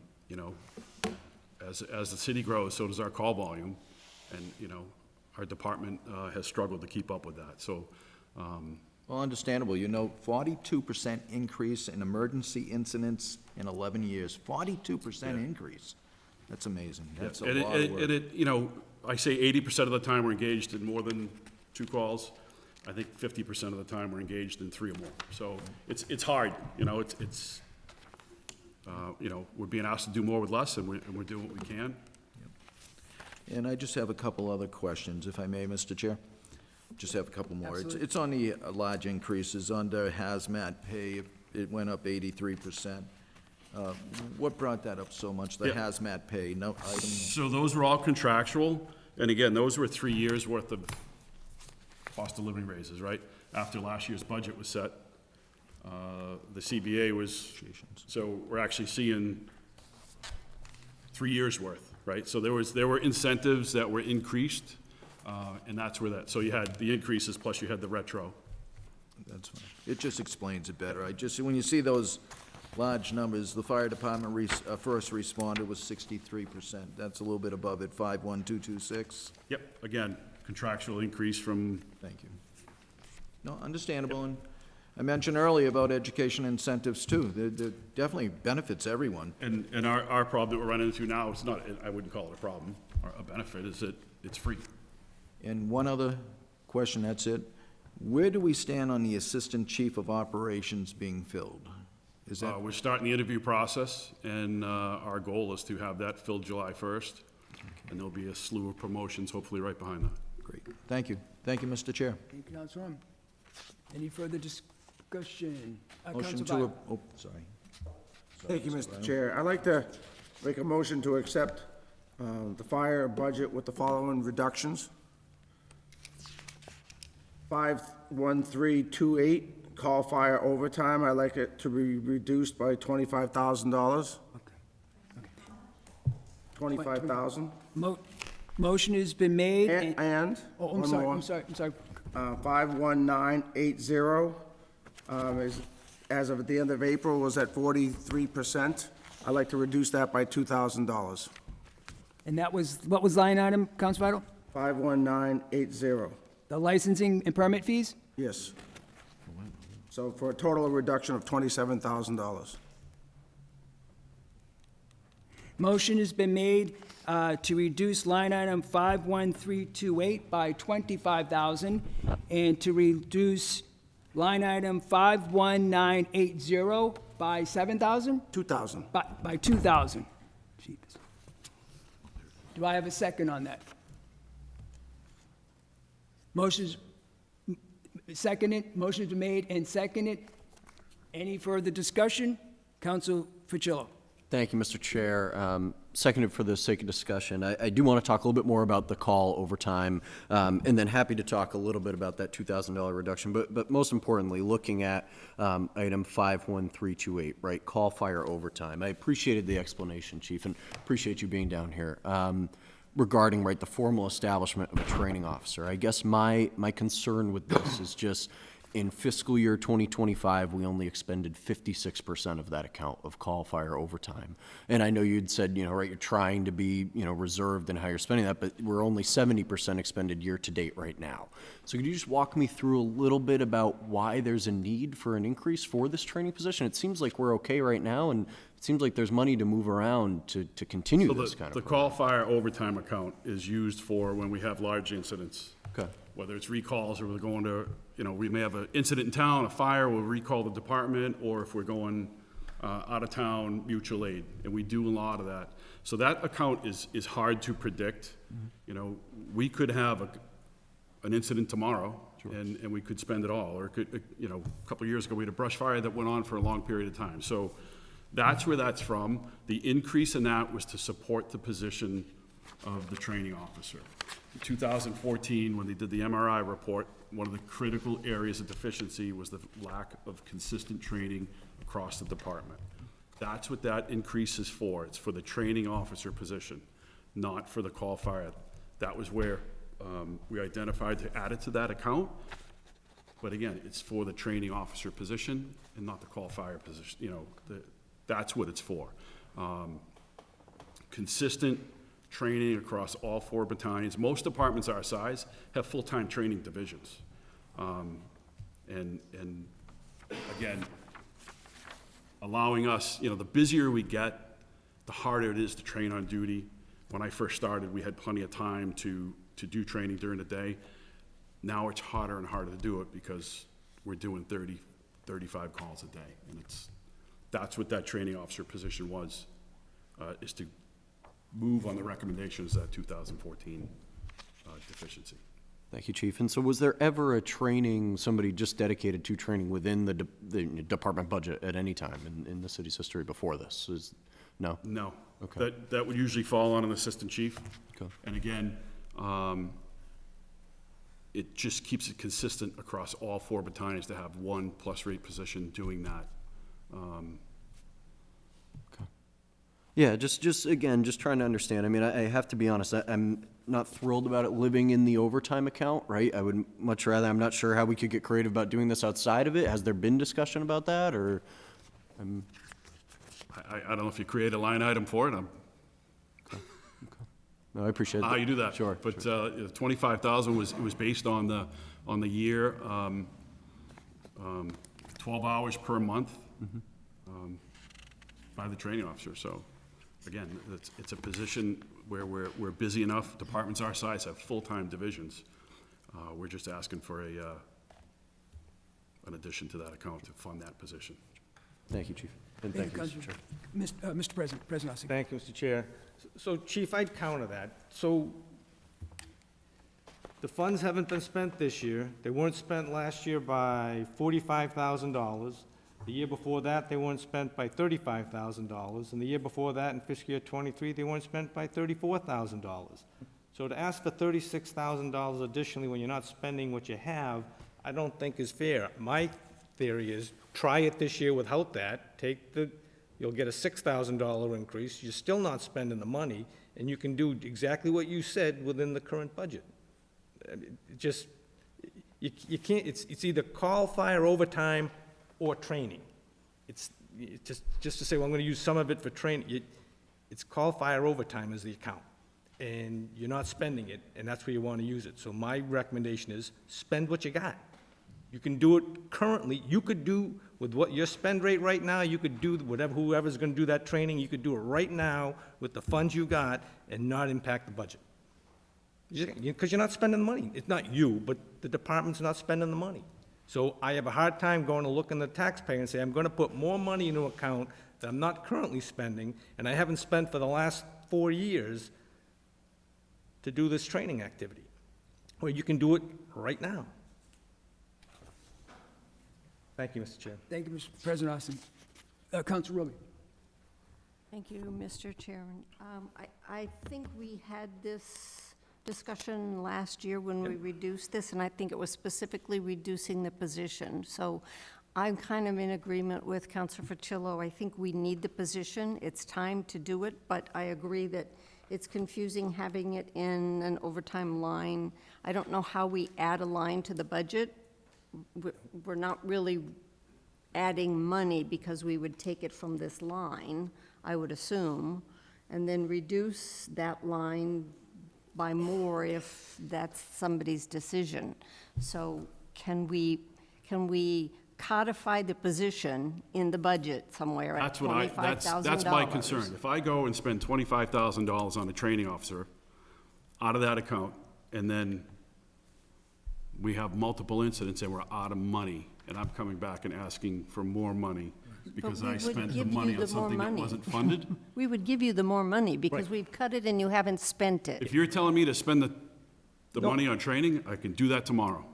as the city grows, so does our call volume, and our department has struggled to keep up with that. So, Well, understandable. 42% increase in emergency incidents in 11 years. 42% increase. That's amazing. That's a lot of work. I say 80% of the time we're engaged in more than 2 calls. I think 50% of the time we're engaged in 3 or more. So it's hard, we're being asked to do more with less, and we're doing what we can. And I just have a couple other questions, if I may, Mr. Chair. Just have a couple more. Absolutely. It's on the large increases under hazmat pay. It went up 83%. What brought that up so much, the Yeah. hazmat pay? No item. So those were all contractual, and again, those were 3 years' worth of cost of living raises, right? After last year's budget was set, the CBA was, so we're actually seeing 3 years' worth, right? So there were incentives that were increased, and that's where so you had the increases, plus you had the retro. That's fine. It just explains it better. When you see those large numbers, the fire department first responder was 63%. That's a little bit above it, 51226. Yep, again, contractual increase from, Thank you. No, understandable, and I mentioned earlier about education incentives too. There definitely benefits everyone. and our problem that we're running into now, it's not, I wouldn't call it a problem, or a benefit, is that it's free. And one other question, that's it. Where do we stand on the Assistant Chief of Operations being filled? Is that, We're starting the interview process, and our goal is to have that filled July 1st, and there'll be a slew of promotions, hopefully right behind that. great. Thank you. Thank you, Mr. Chair. Thank you, Councilor Oram. Any further discussion? Motion Councilor to, Biden. oh, sorry. Thank you, Mr. Chair. I'd like to make a motion to accept the fire budget with the following reductions. 51328, call fire overtime, I'd like it to be reduced by $25,000. 25,000. Motion has been made. And, Oh, one more. I'm sorry. 51980, as of the end of April, was at 43%. I'd like to reduce that by $2,000. And that was, what was line item, Counsel Vital? 51980, The licensing and permit fees? yes. So for a total reduction of $27,000. Motion has been made to reduce line item 51328 by 25,000 and to reduce line item 51980 by 7,000? 2,000. By 2,000. Jeez. Do I have a second on that? Motion's seconded, motion's been made and seconded. Any further discussion? Counsel Fucillo. Thank you, Mr. Chair. Seconded for the sake of discussion. I do want to talk a little bit more about the call overtime, and then happy to talk a little bit about that $2,000 reduction. But most importantly, looking at item 51328, right, call fire overtime. I appreciated the explanation, Chief, and appreciate you being down here. Regarding, right, the formal establishment of a training officer. I guess my concern with this is just, in fiscal year 2025, we only expended 56% of that account of call fire overtime. And I know you'd said, right, you're trying to be, reserved in how you're spending that, but we're only 70% expended year to date right now. So could you just walk me through a little bit about why there's a need for an increase for this training position? It seems like we're okay right now, and it seems like there's money to move around to continue this kind of The program. call fire overtime account is used for when we have large incidents. Okay. Whether it's recalls or we're going to, we may have an incident in town, a fire, we'll recall the department, or if we're going out of town, mutual aid, and we do a lot of that. So that account is hard to predict. We could have an incident tomorrow, and we could spend it all, or it could, a couple of years ago, we had a brush fire that went on for a long period of time. So that's where that's from. The increase in that was to support the position of the training officer. In 2014, when they did the MRI report, one of the critical areas of deficiency was the lack of consistent training across the department. That's what that increase is for. It's for the training officer position, not for the call fire. That was where we identified to add it to that account. But again, it's for the training officer position and not the call fire position. That's what it's for. Consistent training across all 4 battalions. Most departments our size have full-time training divisions. And again, allowing us, the busier we get, the harder it is to train on duty. When I first started, we had plenty of time to do training during the day. Now it's harder and harder to do it because we're doing 30, 35 calls a day. And that's what that training officer position was, is to move on the recommendations of that 2014 deficiency. Thank you, Chief. And so was there ever a training, somebody just dedicated to training within the department budget at any time in the city's history before this? No? No. Okay. That would usually fall on an assistant chief. Okay. And again, it just keeps it consistent across all 4 battalions to have 1 plus-rate position doing that. Yeah, just again, just trying to understand. I mean, I have to be honest, I'm not thrilled about it living in the overtime account, right? I would much rather, I'm not sure how we could get creative about doing this outside of it. Has there been discussion about that, or? I don't know if you create a line item for it. No, I appreciate that. How you do that. Sure. But 25,000 was based on the year, 12 hours per month by the training officer. So again, it's a position where we're busy enough. Departments our size have full-time divisions. We're just asking for an addition to that account to fund that position. Thank you, Chief. And thank you, Mr. Chair. Mr. President, President Ossing. Thank you, Mr. Chair. So, Chief, I'd counter that. So, the funds haven't been spent this year. They weren't spent last year by $45,000. The year before that, they weren't spent by $35,000. And the year before that, in fiscal year '23, they weren't spent by $34,000. So to ask for $36,000 additionally when you're not spending what you have, I don't think is fair. My theory is, try it this year without that, you'll get a $6,000 increase, you're still not spending the money, and you can do exactly what you said within the current budget. I mean, it just, you can't, it's either call, fire, overtime, or training. It's just to say, well, I'm gonna use some of it for training, it's call, fire, overtime is the account. And you're not spending it, and that's where you wanna use it. So my recommendation is, spend what you got. You can do it currently, you could do, with what your spend rate right now, you could do whatever, whoever's gonna do that training, you could do it right now with the funds you got and not impact the budget. Because you're not spending the money. It's not you, but the department's not spending the money. So I have a hard time going to look in the taxpayer and say, I'm gonna put more money into an account that I'm not currently spending, and I haven't spent for the last 4 years to do this training activity. Well, you can do it right now. Thank you, Mr. Chair. Thank you, Mr. President Austin. Council Rowley. Thank you, Mr. Chairman. I think we had this discussion last year when we reduced this, and I think it was specifically reducing the position. So I'm kind of in agreement with Councilor Fucillo. I think we need the position. It's time to do it, but I agree that it's confusing having it in an overtime line. I don't know how we add a line to the budget. We're not really adding money because we would take it from this line, I would assume, and then reduce that line by more if that's somebody's decision. So can we codify the position in the budget somewhere at $25,000? That's my concern. If I go and spend $25,000 on a training officer out of that account, and then we have multiple incidents and we're out of money, and I'm coming back and asking for more money because I spent the money on something that wasn't funded? We would give you the more money because we've cut it and you haven't spent it. If you're telling me to spend the money on training, I can do that tomorrow.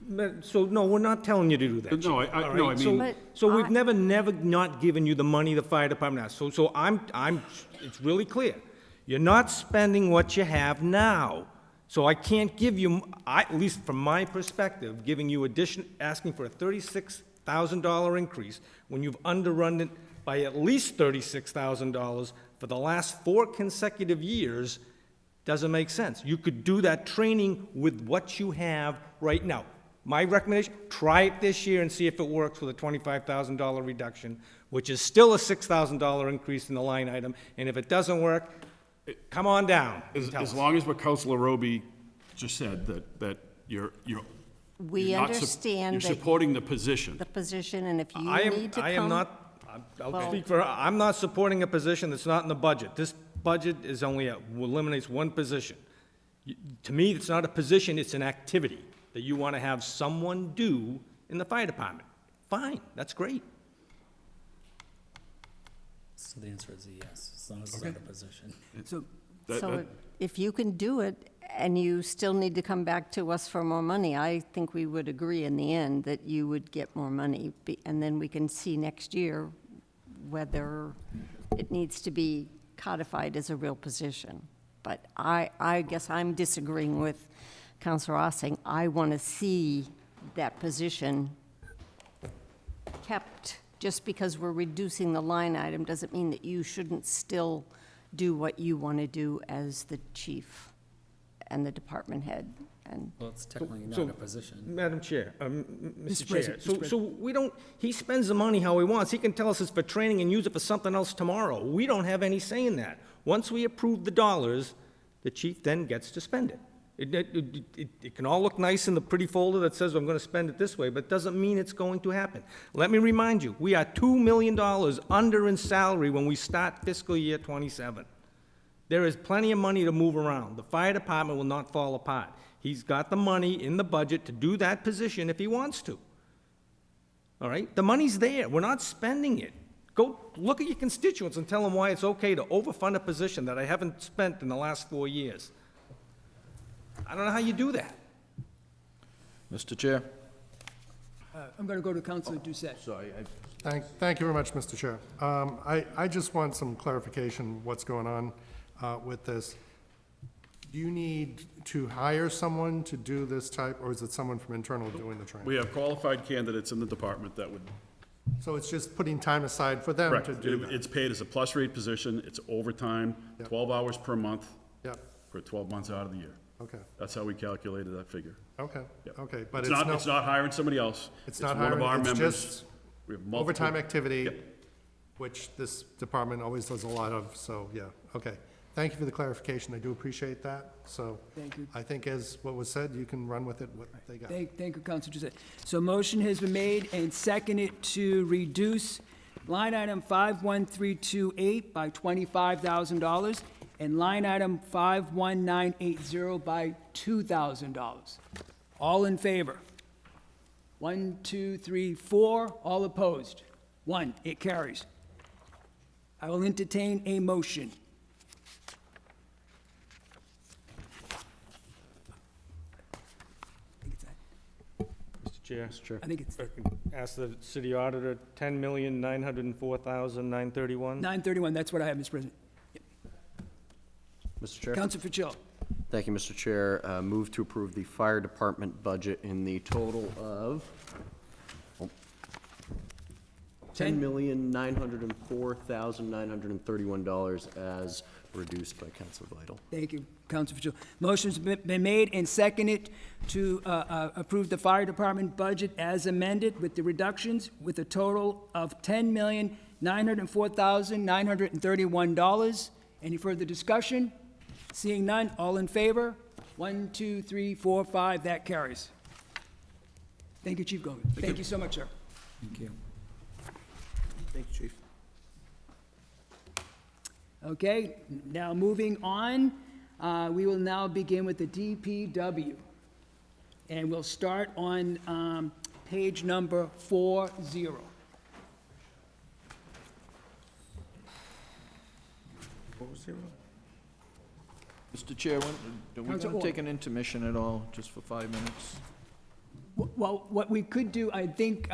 No, no, we're not telling you to do that. No, Chief, all no, I right? mean- So we've never not given you the money the fire department has. So it's really clear. You're not spending what you have now. So I can't give you, at least from my perspective, giving you asking for a $36,000 increase when you've underrun it by at least $36,000 for the last 4 consecutive years doesn't make sense. You could do that training with what you have right now. My recommendation, try it this year and see if it works with a $25,000 reduction, which is still a $6,000 increase in the line item, and if it doesn't work, come on down. As long as what Councilor Roby just said, that you're We not understand you're that supporting the position. the position, and if you I need to come... am not, I'll speak for, I'm not supporting a position that's not in the budget. This budget is only, eliminates one position. To me, it's not a position, it's an activity that you want to have someone do in the fire department. Fine, that's great. So the answer is a yes, as long as it's not a position. So, So if you can do it and you still need to come back to us for more money, I think we would agree in the end that you would get more money. And then we can see next year whether it needs to be codified as a real position. But I guess I'm disagreeing with Councilor Ossing. I want to see that position kept. Just because we're reducing the line item doesn't mean that you shouldn't still do what you want to do as the chief and the department head. And Well, it's technically So- not a position. Madam Chair, Mr. Chair, President, Mr. so we don't, he spends the money how he wants. He can tell us it's for training and use it for something else tomorrow. We don't have any say in that. Once we approve the dollars, the chief then gets to spend it. It can all look nice in the pretty folder that says I'm gonna spend it this way, but it doesn't mean it's going to happen. Let me remind you, we are $2 million under in salary when we start fiscal year '27. There is plenty of money to move around. The fire department will not fall apart. He's got the money in the budget to do that position if he wants to. All right? The money's there. We're not spending it. Go look at your constituents and tell them why it's okay to overfund a position that I haven't spent in the last 4 years. I don't know how you do that. Mr. Chair? I'm going to go to Councilor Doucette. Sorry, Thank you very much, Mr. Chair. I just want some clarification what's going on with this. Do you need to hire someone to do this type, or is it someone from internal doing the training? We have qualified candidates in the department that would So it's just putting time aside for them Correct. to do that? It's paid as a plus rate position, it's overtime, Yep. 12 hours per month Yep, for 12 months out of the year. okay, That's how we calculated that figure. okay, Yep. okay, but It's it's not, no, it's not hiring somebody else. it's not one of our hiring, it's members. just We have multiple. overtime activity, Yep. which this department always does a lot of, so, yeah, okay. Thank you for the clarification, I do appreciate that, so. Thank you. I think as what was said, you can run with it, what they got. Thank you, Councilor Giuseppe. So motion has been made and seconded to reduce line item 51328 by $25,000 and line item 51980 by $2,000. All in favor? 1, 2, 3, 4. All opposed? 1. It carries. I will entertain a motion. Mr. Chair. I think it's Ask the city auditor, $10,904,931. 931. That's what I have, Mr. President. Mr. Chair? Councilor Fitzgerald. Thank you, Mr. Chair. Move to approve the fire department budget in the total of $10,904,931 as reduced by Councilor Vital. Thank you, Councilor Fitzgerald. Motion's been made and seconded to approve the fire department budget as amended with the reductions, with a total of $10,904,931. Any further discussion? Seeing none, all in favor? 1, 2, 3, 4, 5, that carries. Thank you, Chief Gogan. Thank you so much, sir. Thank you. Thank you, Chief. Okay, now moving on, we will now begin with the DPW. And we'll start on page number 40. Mr. Chair, are we Council going to take Orr. an intermission at all, just for 5 minutes? Well, what we could do, I think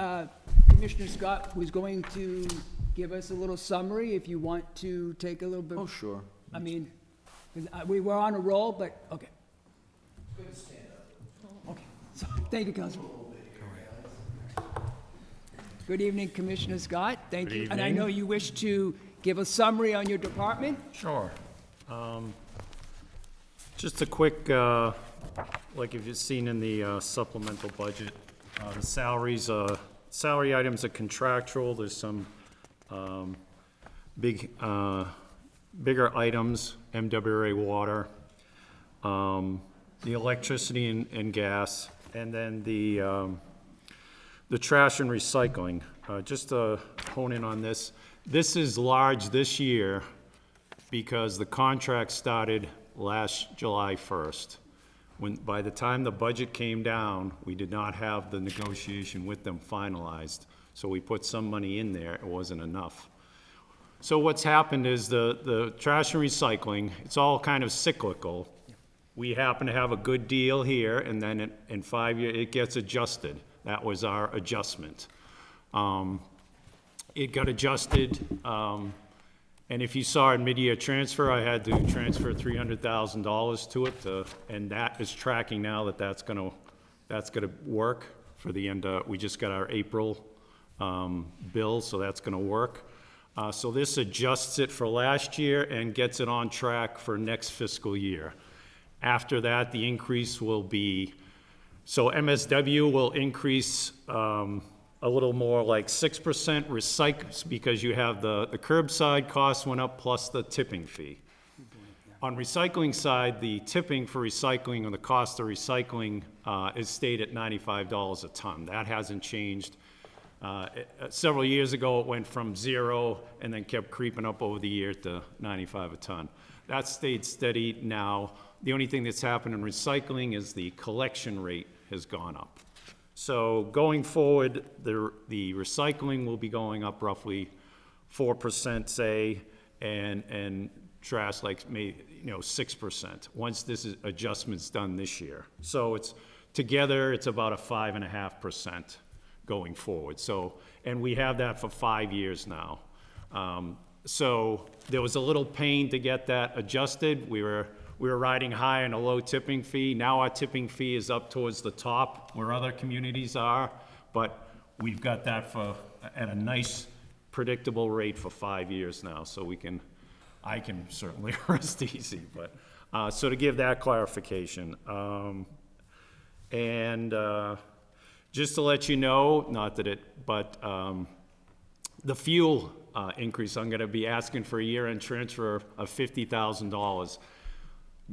Commissioner Scott was going to give us a little summary, if you want to take a little bit. Oh, sure. I mean, 'cause we were on a roll, but, okay. Okay, so, thank you, Councilman. Good evening, Commissioner Scott, thank you. And I know you wish to give a summary on your department? Sure. Just a quick, like you've just seen in the supplemental budget, the salaries, salary items are contractual, there's some bigger items, MWA water, the electricity and gas, and then the trash and recycling. Just to hone in on this, this is large this year because the contract started last July 1st. When, by the time the budget came down, we did not have the negotiation with them finalized. So we put some money in there, it wasn't enough. So what's happened is the trash and recycling, it's all kind of cyclical. We happen to have a good deal here, and then in 5 years, it gets adjusted. That was our adjustment. It got adjusted, and if you saw in mid-year transfer, I had to transfer $300,000 to it, and that is tracking now that's gonna work for the end. We just got our April bill, so that's gonna work. So this adjusts it for last year and gets it on track for next fiscal year. After that, the increase will be, so MSW will increase a little more like 6% recycle, because you have the curbside cost went up plus the tipping fee. On recycling side, the tipping for recycling, or the cost of recycling, is stayed at $95 a ton. That hasn't changed. Several years ago, it went from 0 and then kept creeping up over the year to 95 a ton. That stayed steady now. The only thing that's happened in recycling is the collection rate has gone up. So going forward, the recycling will be going up roughly 4%, say, and trash like 6%, once this adjustment's done this year. So together, it's about a 5.5% going forward. So, and we have that for 5 years now. So there was a little pain to get that adjusted. We were riding high on a low tipping fee. Now our tipping fee is up towards the top where other communities are, but we've got that at a nice predictable rate for 5 years now, so I can certainly rest easy, but, so to give that clarification. Just to let you know, not that the fuel increase, I'm gonna be asking for a year-end transfer of $50,000.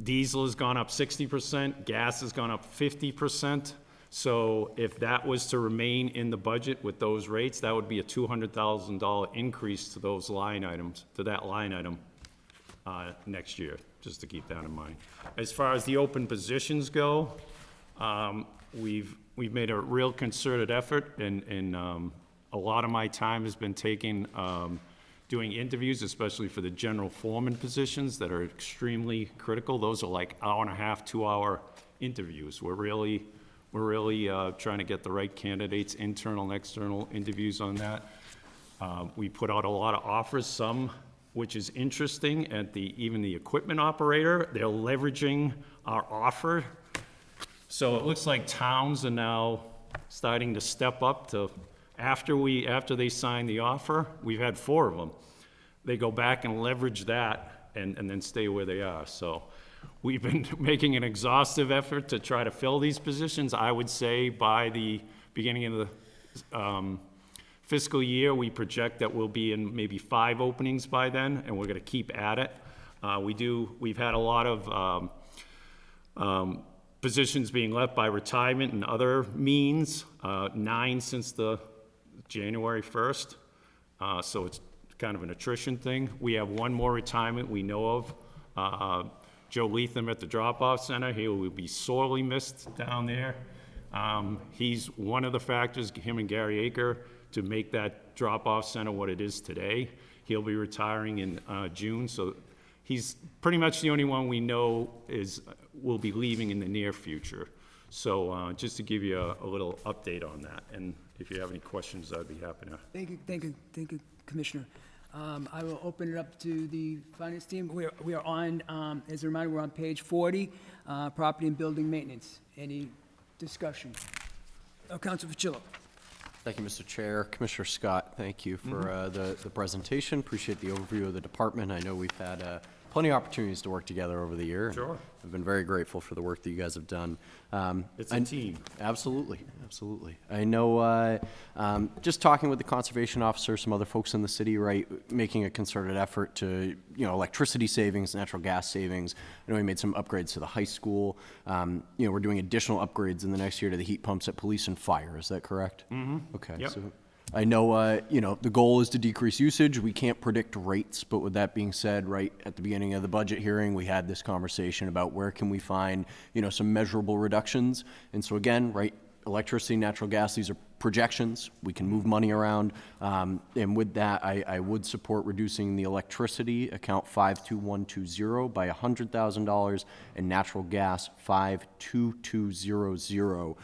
Diesel has gone up 60%, gas has gone up 50%. So if that was to remain in the budget with those rates, that would be a $200,000 increase to those line items, to that line item next year, just to keep that in mind. As far as the open positions go, we've made a real concerted effort, and a lot of my time has been taken doing interviews, especially for the general foreman positions that are extremely critical. Those are like hour-and-a-half, 2-hour interviews. We're really trying to get the right candidates, internal and external interviews on that. We put out a lot of offers, some which is interesting, at even the equipment operator. They're leveraging our offer. So it looks like towns are now starting to step up to, after they sign the offer, we've had 4 of them. They go back and leverage that and then stay where they are. So we've been making an exhaustive effort to try to fill these positions. I would say by the beginning of the fiscal year, we project that we'll be in maybe 5 openings by then, and we're gonna keep at it. We've had a lot of positions being left by retirement and other means, 9 since the January 1st. So it's kind of an attrition thing. We have 1 more retirement we know of. Joe Leatham at the drop-off center, he will be sorely missed down there. He's one of the factors, him and Gary Aker, to make that drop-off center what it is today. He'll be retiring in June, so he's pretty much the only one we know will be leaving in the near future. So just to give you a little update on that, and if you have any questions, I'd be happy to. Thank you, Commissioner. I will open it up to the finance team. We are on, as a reminder, we're on page 40, property and building maintenance. Any discussion? Councilor Fucillo. Thank you, Mr. Chair. Commissioner Scott, thank you for the presentation. Appreciate the overview of the department. I know we've had plenty of opportunities to work together over the year. Sure. I've been very grateful for the work that you guys have done. It's a team. Absolutely, absolutely. I know, just talking with the conservation officer, some other folks in the city, right, making a concerted effort to, electricity savings, natural gas savings. I know we made some upgrades to the high school. We're doing additional upgrades in the next year to the heat pumps at police and fire. Is that correct? Mm-hmm. Okay. Yep. So I know, the goal is to decrease usage. We can't predict rates, but with that being said, right at the beginning of the budget hearing, we had this conversation about where can we find, some measurable reductions. And so again, right, electricity, natural gas, these are projections. We can move money around. And with that, I would support reducing the electricity account 52120 by $100,000 and natural gas 52200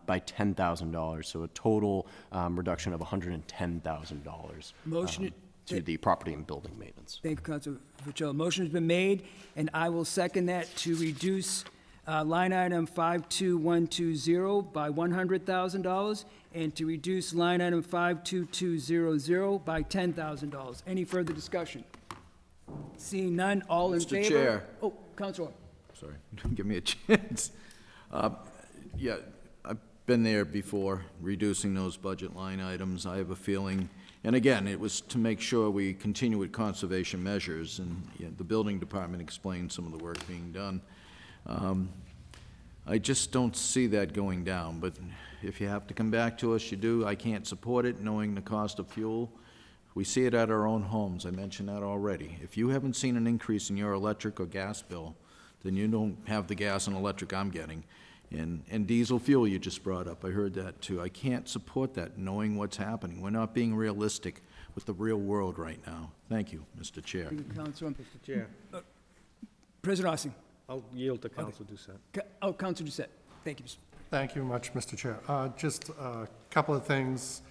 by $10,000. So a total reduction of $110,000 Motion. to the property and building maintenance. Thank you, Councilor Fucillo. Motion has been made, and I will second that to reduce line item 52120 by $100,000 and to reduce line item 52200 by $10,000. Any further discussion? Seeing none, all in Mr. favor? Chair. Oh, Councilor. Sorry, give me a chance. Yeah, I've been there before, reducing those budget line items. I have a feeling, and again, it was to make sure we continue with conservation measures, and the building department explained some of the work being done. I just don't see that going down, but if you have to come back to us, you do. I can't support it, knowing the cost of fuel. We see it at our own homes. I mentioned that already. If you haven't seen an increase in your electric or gas bill, then you don't have the gas and electric I'm getting. And diesel fuel you just brought up, I heard that too. I can't support that, knowing what's happening. We're not being realistic with the real world right now. Thank you, Mr. Chair. Thank you, Councilor. Mr. Chair, President Ossing. I'll yield to Council Doucette. Councilor Doucette. Thank you. Thank you much, Mr. Chair. Just a couple of things.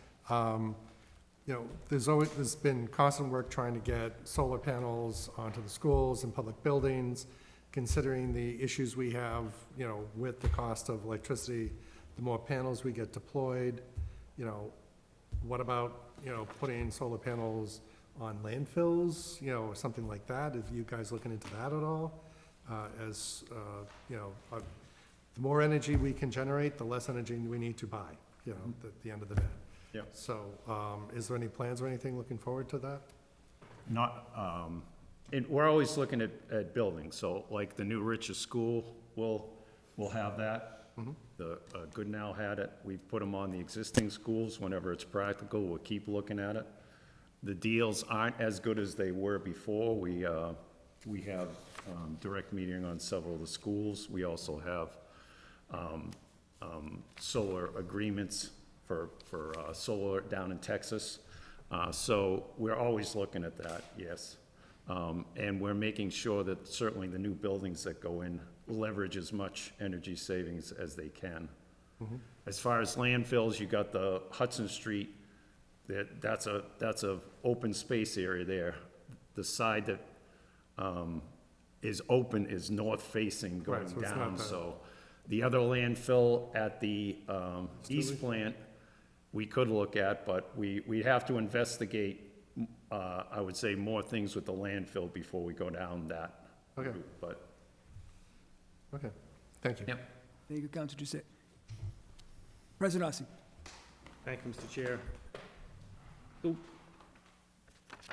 There's been constant work trying to get solar panels onto the schools and public buildings. Considering the issues we have, with the cost of electricity, the more panels we get deployed, what about, putting solar panels on landfills, or something like that? Have you guys looking into that at all? The more energy we can generate, the less energy we need to buy, at the end of the day. Yep. So, is there any plans or anything looking forward to that? Not, and we're always looking at buildings, so like the new Riches School will have that. The Goodnow had it. We've put them on the existing schools whenever it's practical. We'll keep looking at it. The deals aren't as good as they were before. We have direct metering on several of the schools. We also have solar agreements for solar down in Texas. So we're always looking at that, yes. And we're making sure that certainly the new buildings that go in leverage as much energy savings as they can. As far as landfills, you got the Hudson Street, that's a open space area there. The side that is open is north facing going Right, so it's not down, the- so the other landfill at the east plant, we could look at, but we'd have to investigate, I would say, more things with the landfill before we go down that Okay. route, but. Okay, thank you. Yep. Thank you, Councilor Doucette. President Ossie. Thank you, Mr. Chair. So,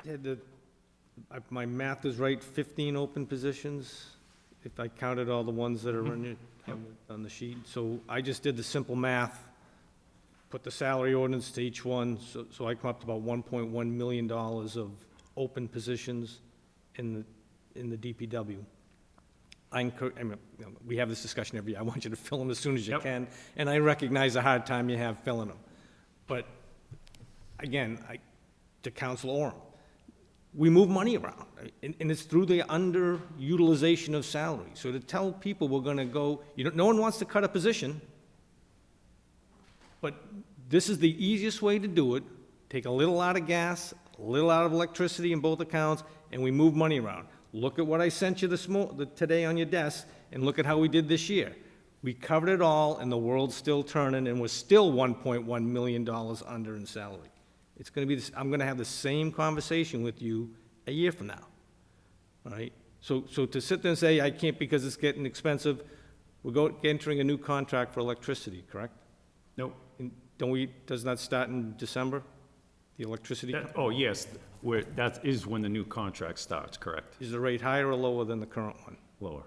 yeah, if my math is right, 15 open positions, if I counted all the ones that are on the sheet. So I just did the simple math, put the salary ordinance to each one, so I come up to about $1.1 million of open positions in the DPW. We have this discussion every year. I want you to fill them as soon as you can, and I recognize the hard time you have filling them. But again, to Council Orem, we move money around, and it's through the underutilization of salary. So to tell people we're gonna go, no one wants to cut a position, but this is the easiest way to do it. Take a little out of gas, a little out of electricity in both accounts, and we move money around. Look at what I sent you today on your desk, and look at how we did this year. We covered it all, and the world's still turning, and we're still $1.1 million under in salary. It's gonna be this, I'm gonna have the same conversation with you a year from now, all right? So to sit there and say, I can't because it's getting expensive, we're entering a new contract for electricity, correct? Nope. Doesn't that start in December, the electricity? Oh, yes, that is when the new contract starts, correct? Is the rate higher or lower than the current one? Lower.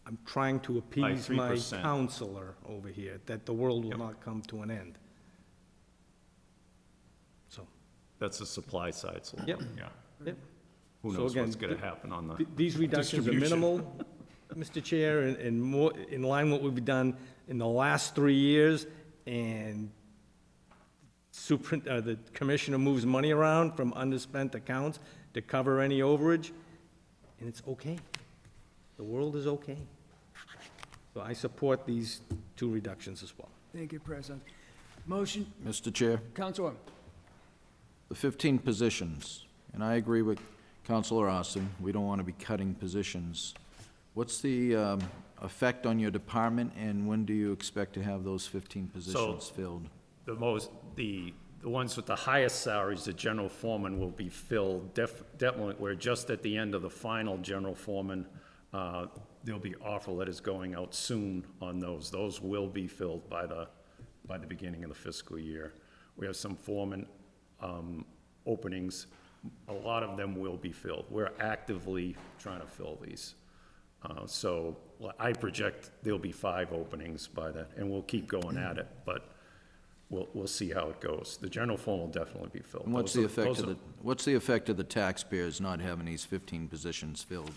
I'm trying to appease my 3%. counselor over here, that the world will not come to an end. So, That's the supply side, so. Yep. Yeah. yep. Who So knows again, what's gonna happen on the. These reductions are distribution. minimal, Mr. Chair, and more, in line with what we've done in the last 3 years, and the commissioner moves money around from underspent accounts to cover any overage, and it's okay. The world is okay. So I support these 2 reductions as well. Thank you, President. Motion, Mr. Chair, Councilor Orem. the 15 positions, and I agree with Councilor Austin, we don't want to be cutting positions. What's the effect on your department, and when do you expect to have those 15 positions filled? The ones with the highest salaries, the general foreman will be filled, definitely, we're just at the end of the final general foreman. There'll be offer letters going out soon on those. Those will be filled by the beginning of the fiscal year. We have some foreman openings. A lot of them will be filled. We're actively trying to fill these. So I project there'll be 5 openings by then, and we'll keep going at it, but we'll see how it goes. The general foreman will definitely be filled. And what's the effect of the taxpayers not having these 15 positions filled?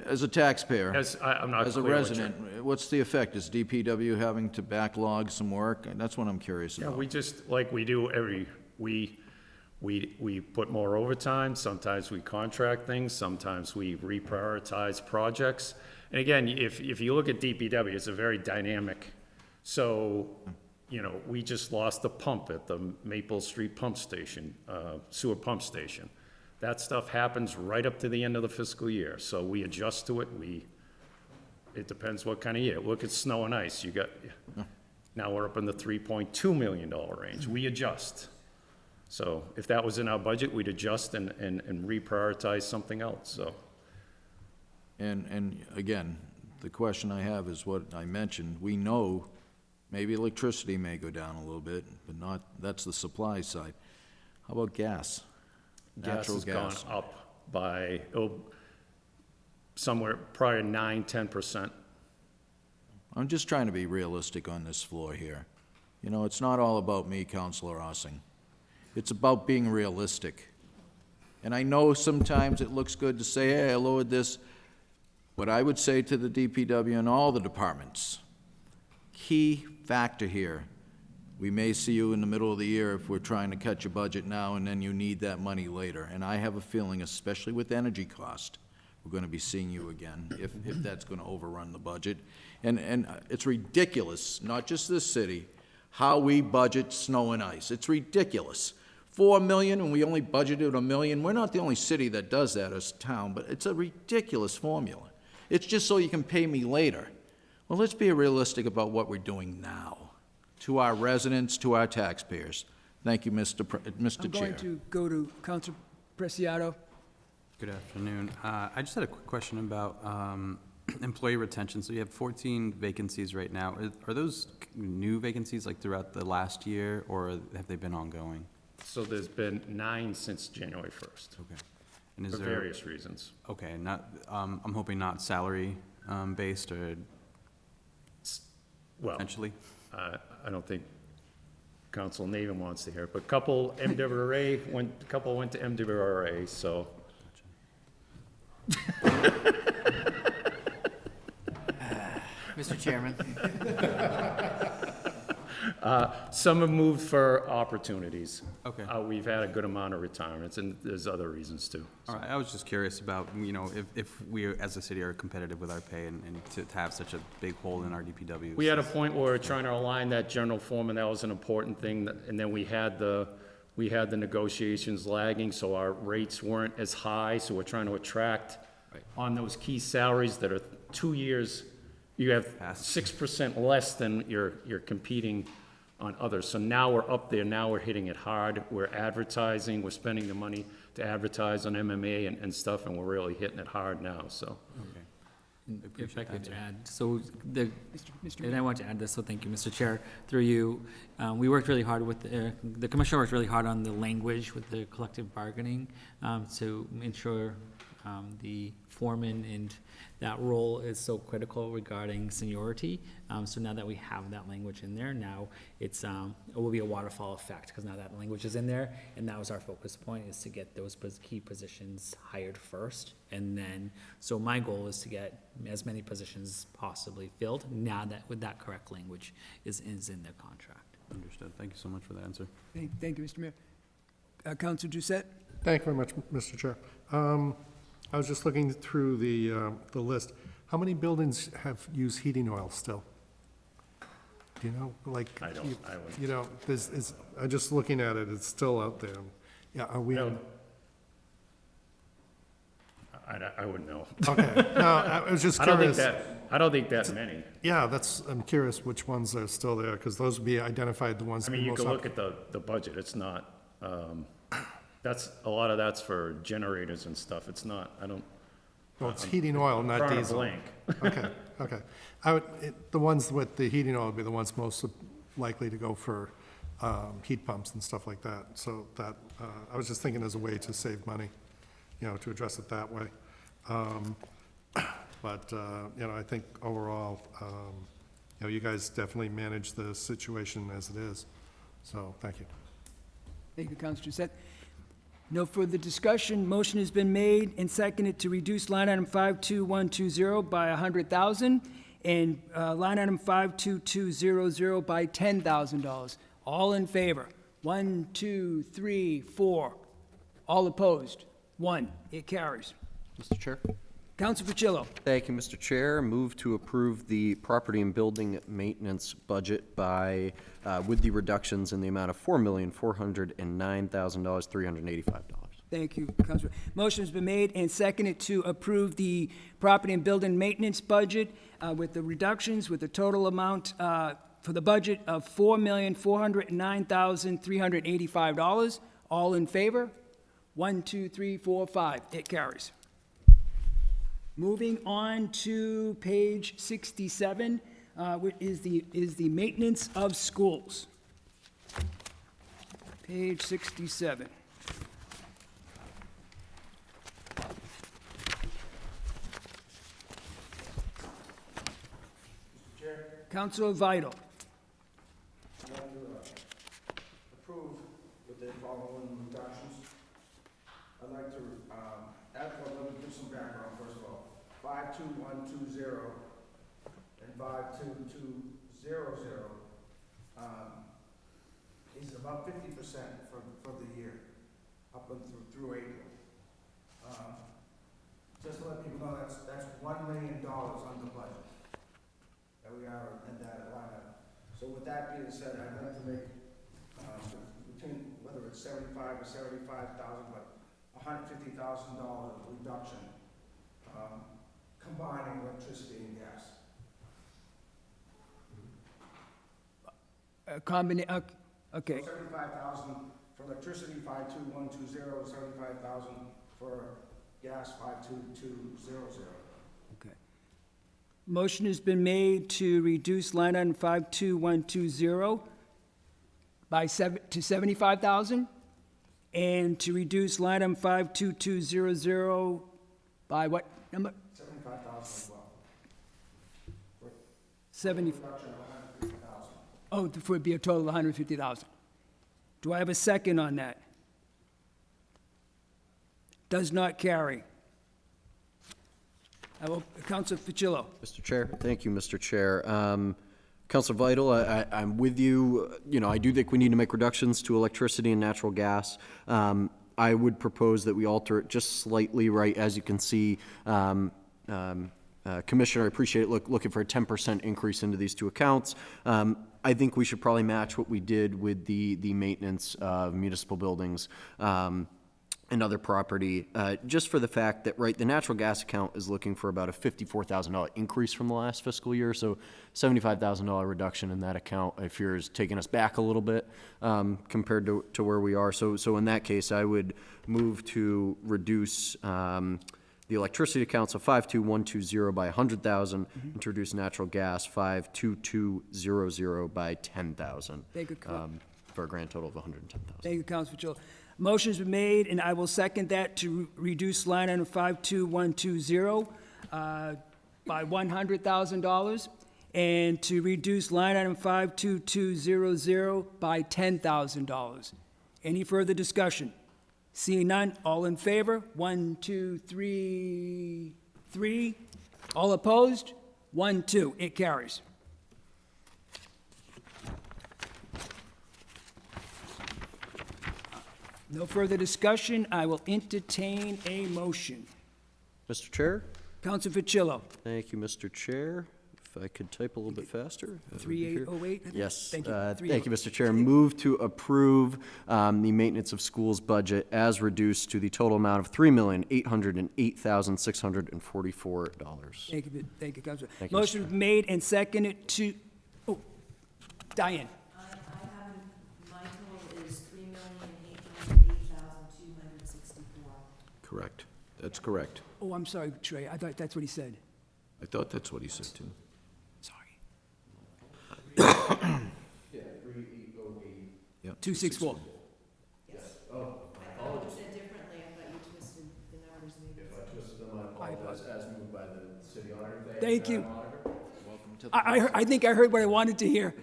As a taxpayer, I'm not as a clear what you're- resident, what's the effect? Is DPW having to backlog some work? That's what I'm curious Yeah, about. we just, like we do we put more overtime, sometimes we contract things, sometimes we reprioritize projects. And again, if you look at DPW, it's a very dynamic, so, we just lost the pump at the Maple Street pump station, sewer pump station. That stuff happens right up to the end of the fiscal year, so we adjust to it, it depends what kind of year. Look at snow and ice, Now we're up in the $3.2 million range. We adjust. So if that was in our budget, we'd adjust and reprioritize something else, so. And again, the question I have is what I mentioned. We know maybe electricity may go down a little bit, but not, that's the supply side. How about gas? Gas Natural has gone gas. up by, somewhere probably 9–10%. I'm just trying to be realistic on this floor here. You know, it's not all about me, Counselor Ossing. It's about being realistic. And I know sometimes it looks good to say, hey, I lowered this, but I would say to the DPW and all the departments, key factor here, we may see you in the middle of the year if we're trying to cut your budget now and then you need that money later. And I have a feeling, especially with energy cost, we're gonna be seeing you again if that's gonna overrun the budget. And it's ridiculous, not just this city, how we budget snow and ice. It's ridiculous. 4 million and we only budgeted $1 million. We're not the only city that does that as a town, but it's a ridiculous formula. It's just so you can pay me later. Well, let's be realistic about what we're doing now to our residents, to our taxpayers. Thank you, Mr. I'm going Chair. to go to Council Preciado. Good afternoon. I just had a quick question about employee retention. So you have 14 vacancies right now. Are those new vacancies like throughout the last year, or have they been ongoing? So there's been 9 since January 1st. Okay. And is For there various reasons. Okay, not I'm hoping not salary based or Well, potentially. I don't think Council Navin wants to hear it, but couple MWRA went to MWRA, so. Mr. Chairman. Some have moved for opportunities. Okay. We've had a good amount of retirements, and there's other reasons too. All right, I was just curious about, you know, if we as a city are competitive with our pay and to have such a big hole in our DPW. We had a point where we were trying to align that general foreman, that was an important thing, and then we had the negotiations lagging, so our rates weren't as high, so we're trying to attract on those key salaries that are 2 years, you have 6% less than you're competing on others. So now we're up there, now we're hitting it hard, we're advertising, we're spending the money to advertise on MMA and stuff, and we're really hitting it hard now, so. If I could add, so Mr. and I want to add this, so thank you, Mr. Chair, through you. We worked really hard with, the commissioner worked really hard on the language with the collective bargaining to ensure the foreman and that role is so critical regarding seniority. So now that we have that language in there, now it will be a waterfall effect, because now that language is in there, and that was our focus point, is to get those key positions hired first. And then, so my goal is to get as many positions possibly filled, now that with that correct language is in their contract. Understood. Thank you so much for the answer. Thank you, Mr. Mayor. Council Doucette? Thank you very much, Mr. Chair. I was just looking through the list. How many buildings have used heating oil still? Do you know, like? I don't. You know, I'm just looking at it, it's still out there. Yeah, are we? I wouldn't know. Okay, no, I was just curious. I don't think that many. Yeah, I'm curious which ones are still there, because those would be identified, the ones. I mean, you could look at the budget, it's not, a lot of that's for generators and stuff, it's not, Well, it's heating oil, not drawing a diesel. blank. Okay. The ones with the heating oil would be the ones most likely to go for heat pumps and stuff like that. So that, I was just thinking as a way to save money, you know, to address it that way. But, you know, I think overall, you know, you guys definitely manage the situation as it is. So, thank you. Thank you, Council Doucette. No further discussion. Motion has been made and seconded to reduce line item 52120 by $100,000 and line item 52200 by $10,000. All in favor? 1, 2, 3, 4. All opposed? 1. It carries. Mr. Chair? Council Pacillo. Thank you, Mr. Chair. Move to approve the property and building maintenance budget by, with the reductions in the amount of $4,409,385. Thank you, Councilor. Motion has been made and seconded to approve the property and building maintenance budget with the reductions, with the total amount for the budget of $4,409,385. All in favor? 1, 2, 3, 4, 5. It carries. Moving on to page 67, which is the maintenance of schools. Page 67. Councilor Vital. I'd like to approve with the following reductions. I'd like to add, well, let me give some background first of all. 52120 and 52200 is about 50% for the year, up and through April. Just to let people know, that's $1 million under budget that we are in that line item. So with that being said, I'd like to make, between, whether it's 75 or 75,000, but $150,000 reduction, combining electricity and gas. Okay. So 75,000 for electricity, 52120, 75,000 for gas, 52200. Okay. Motion has been made to reduce line item 52120 to 75,000, and to reduce line item 52200 by what number? 75,000 as well. 70. Reduction of 150,000. Oh, it would be a total of 150,000. Do I have a second on that? Does not carry. Councilor Ficillo. Mr. Chair, thank you, Mr. Chair. Councilor Vital, I'm with you. You know, I do think we need to make reductions to electricity and natural gas. I would propose that we alter it just slightly, right, as you can see. Commissioner, I appreciate it, looking for a 10% increase into these two accounts. I think we should probably match what we did with the maintenance of municipal buildings and other property, just for the fact that, right, the natural gas account is looking for about a $54,000 increase from the last fiscal year, so $75,000 reduction in that account, I fear, is taking us back a little bit compared to where we are. So in that case, I would move to reduce the electricity accounts of 52120 by 100,000, introduce natural gas 52200 by 10,000. Thank you, for a grand total of 110,000. Thank you, Councilor Ficillo. Motion's been made, and I will second that to reduce line item 52120 by $100,000, and to reduce line item 52200 by $10,000. Any further discussion? Seeing none, all in favor? 1, 2, 3, 3. All opposed? 1, 2. It carries. No further discussion. I will entertain a motion. Mr. Chair? Councilor Ficillo. Thank you, Mr. Chair. If I could type a little bit faster. that would be here. 3808? I think? Yes. Thank you. Thank you, Mr. Chair. Move to approve the maintenance of schools budget as reduced to the total amount of $3,808,644. Thank you, Councilor. Thank you, Mr. Motion Chair. made and seconded to, Diane. I haven't, my total is $3,808,264. Correct. That's correct. Oh, I'm sorry, Trey. I thought that's what he said. I thought that's what he said, too. Sorry. Yeah, 3808. Yep. 264. Yes. Oh, I thought you said differently, I thought you twisted the numbers maybe. If I twisted them, I apologize, as moved by the city auditor. Thank you. Welcome to the I think I heard what I wanted to hear.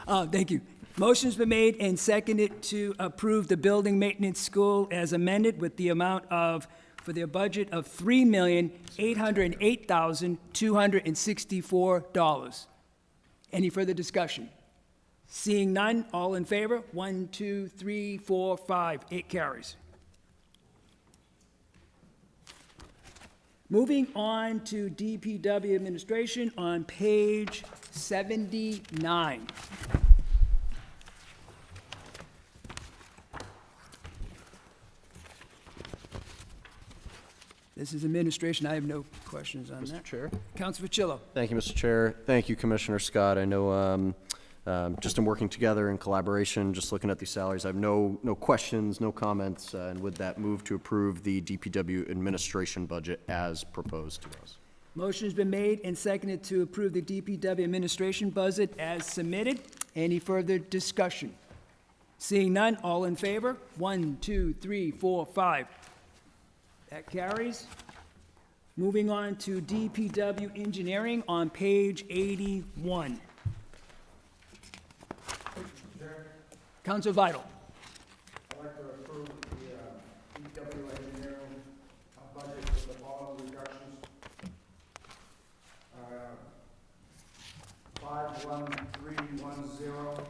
Thank you. Motion's been made and seconded to approve the building maintenance school as amended with the amount of, for their budget of $3,808,264. Any further discussion? Seeing none, all in favor? 1, 2, 3, 4, 5. It carries. Moving on to DPW administration on page 79. This is administration. I have no questions on that. Mr. Chair? Councilor Ficillo. Thank you, Mr. Chair. Thank you, Commissioner Scott. I know just in working together in collaboration, just looking at these salaries, I have no questions, no comments, and with that, move to approve the DPW administration budget as proposed to us. Motion has been made and seconded to approve the DPW administration budget as submitted. Any further discussion? Seeing none, all in favor? 1, 2, 3, 4, 5. That carries. Moving on to DPW engineering on page 81. Council Vital. I'd like to approve the DPW engineering budget with the following reductions. 51310.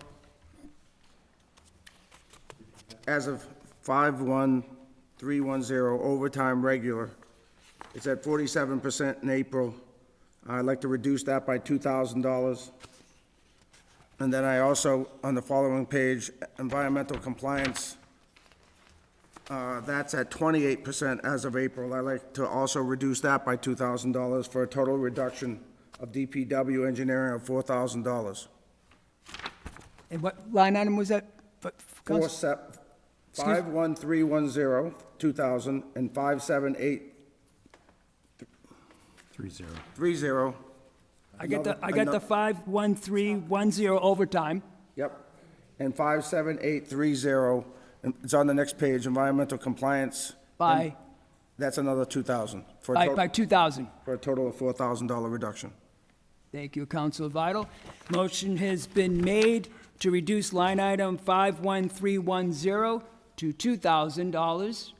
As of 51310, overtime regular, it's at 47% in April. I'd like to reduce that by $2,000. And then I also, on the following page, environmental compliance, that's at 28% as of April. I'd like to also reduce that by $2,000 for a total reduction of DPW engineering of $4,000. And what line item was that? 51310, 2,000, and 57830. I got the 51310 overtime. Yep. And 57830, and it's on the next page, environmental compliance. By? That's another 2,000. By 2,000. For a total of $4,000 reduction. Thank you, Councilor Vital. Motion has been made to reduce line item 51310 to $2,000,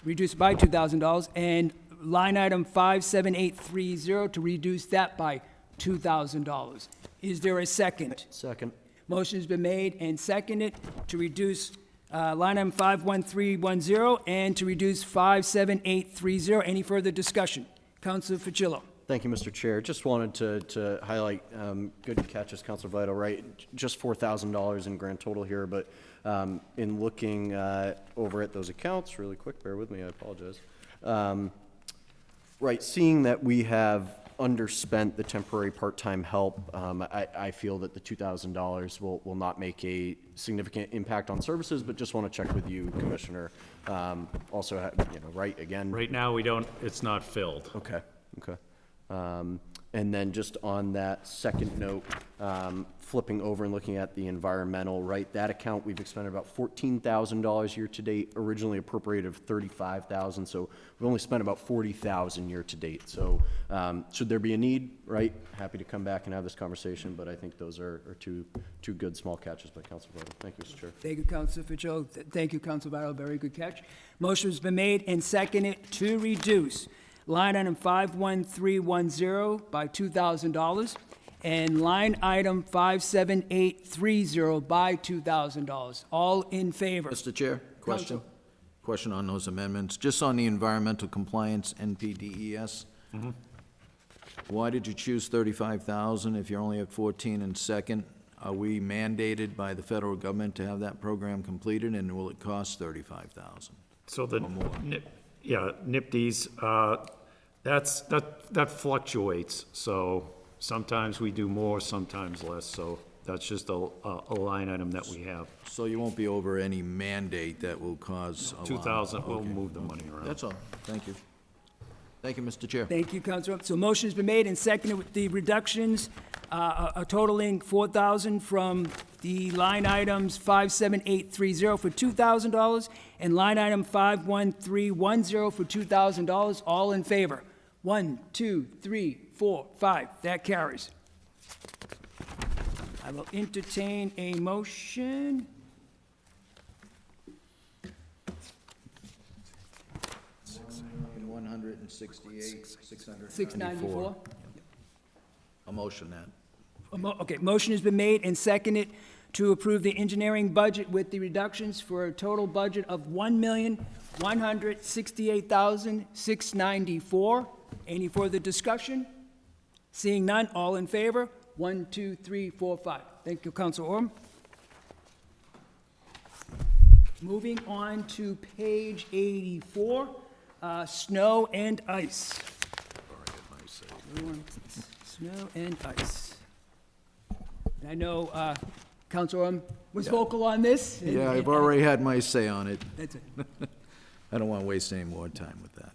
reduce by $2,000, and line item 57830 to reduce that by $2,000. Is there a second? Second. Motion has been made and seconded to reduce line item 51310 and to reduce 57830. Any further discussion? Councilor Fucillo. Thank you, Mr. Chair. Just wanted to highlight, good catches, Councilor Vital, right? Just $4,000 in grand total here, but in looking over at those accounts, really quick, bear with me, I apologize. Right, seeing that we have underspent the temporary part-time help, I feel that the $2,000 will not make a significant impact on services, but just want to check with you, Commissioner. Also, right, again. Right now, it's not filled. Okay. And then just on that second note, flipping over and looking at the environmental, right, that account, we've expended about $14,000 year-to-date, originally appropriated of $35,000, so we've only spent about $40,000 year-to-date. So should there be a need, right, happy to come back and have this conversation, but I think those are two good small catches by Councilor Vital. Thank you, Mr. Chair. Thank you, Councilor Fitzgerald. Thank you, Councilor Vital. Very good catch. Motion has been made and seconded to reduce line item 51310 by $2,000 and line item 57830 by $2,000. All in favor? Mr. Chair, question? Question on those amendments. Just on the environmental compliance, NPDES. Why did you choose 35,000 if you're only at 14 in second? Are we mandated by the federal government to have that program completed, and will it cost 35,000? So NIPDs, that fluctuates, so sometimes we do more, sometimes less, so that's just a line item that we have. So you won't be over any mandate that will cause a lot? 2,000, we'll move the money around. That's all. Thank you. Thank you, Mr. Chair. Thank you, Councilor. So motion has been made and seconded with the reductions totaling $4,000 from the line items 57830 for $2,000 and line item 51310 for $2,000. All in favor? 1, 2, 3, 4, 5. That carries. I will entertain a motion. $694. A motion that. Okay, motion has been made and seconded to approve the engineering budget with the reductions for a total budget of $1,168,694. Any further discussion? Seeing none, all in favor? 1, 2, 3, 4, 5. Thank you, Councilor Orm. Moving on to page 84, snow and ice. Snow and ice. I know Council Orm was vocal on this. and- Yeah, I've already had my say on it. That's it. I don't want to waste any more time with that.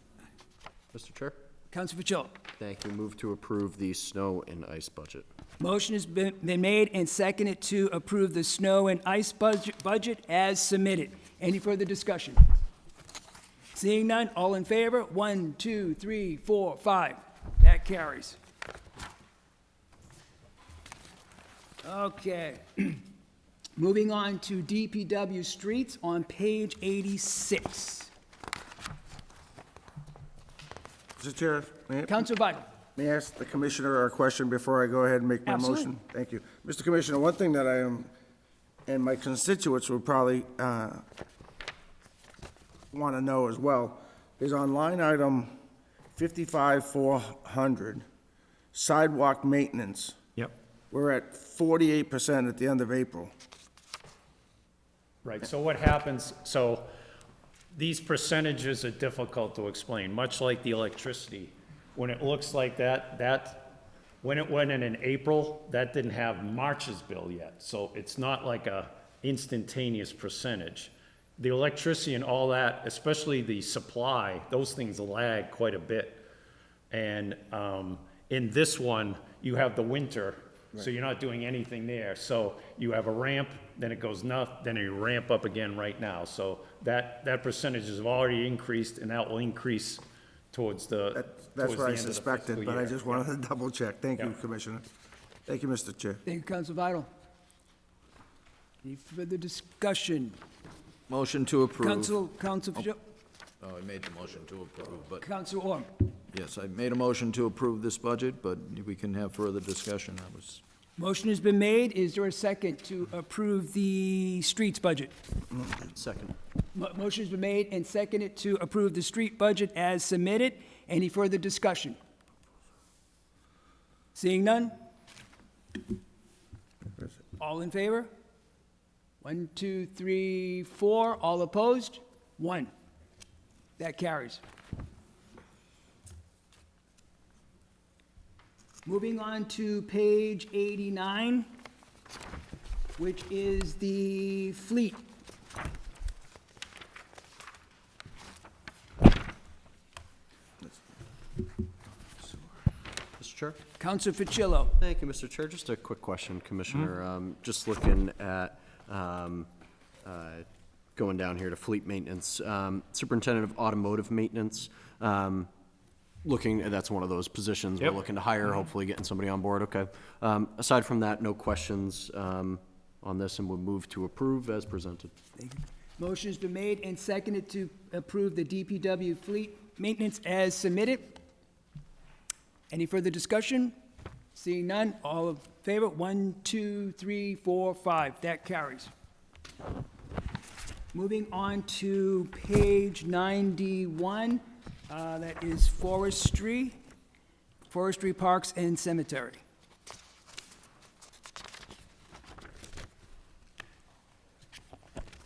Mr. Chair? Council Pacello. Thank you. Move to approve the snow and ice budget. Motion has been made and seconded to approve the snow and ice budget as submitted. Any further discussion? Seeing none, all in favor? 1, 2, 3, 4, 5. That carries. Okay. Moving on to DPW streets on page 86. Mr. Chair, Council Vital. may I ask the commissioner a question before I go ahead and make my Absolutely. motion? Thank you. Mr. Commissioner, one thing that I am, and my constituents would probably want to know as well, is on line item 55,400, sidewalk maintenance. Yep. We're at 48% at the end of April. Right, so what happens, so these percentages are difficult to explain, much like the electricity. When it looks like that, when it went in April, that didn't have March's bill yet. So it's not like a instantaneous percentage. The electricity and all that, especially the supply, those things lag quite a bit. And in this one, you have the winter, so you're not doing anything there. So you have a ramp, then it goes then you ramp up again right now. So that percentage has already increased, and that will increase towards the That's towards what I the end of the suspected, fiscal but I year. just wanted to double check. Thank you, Yeah. Commissioner. Thank you, Mr. Chair. Thank you, Council Vital. Any further discussion? Motion to approve. Council Pacello. Oh, I made the motion to approve, but, Council Orm. yes, I made a motion to approve this budget, but we can have further discussion. I was, Motion has been made. Is there a second to approve the streets budget? Second. Motion has been made and seconded to approve the street budget as submitted. Any further discussion? Seeing none? All in favor? 1, 2, 3, 4. All opposed? 1. That carries. Moving on to page 89, which is the fleet. Mr. Chair? Council Ficillo. Thank you, Mr. Chair. Just a quick question, Commissioner. Just looking at, going down here to fleet maintenance, Superintendent of Automotive Maintenance, that's one of those positions we're Yep. looking to hire, hopefully getting somebody on board, okay. Aside from that, no questions on this, and we'll move to approve as presented. Motion's been made and seconded to approve the DPW fleet maintenance as submitted. Any further discussion? Seeing none, all in favor? 1, 2, 3, 4, 5. That carries. Moving on to page 91, that is forestry, parks, and cemetery.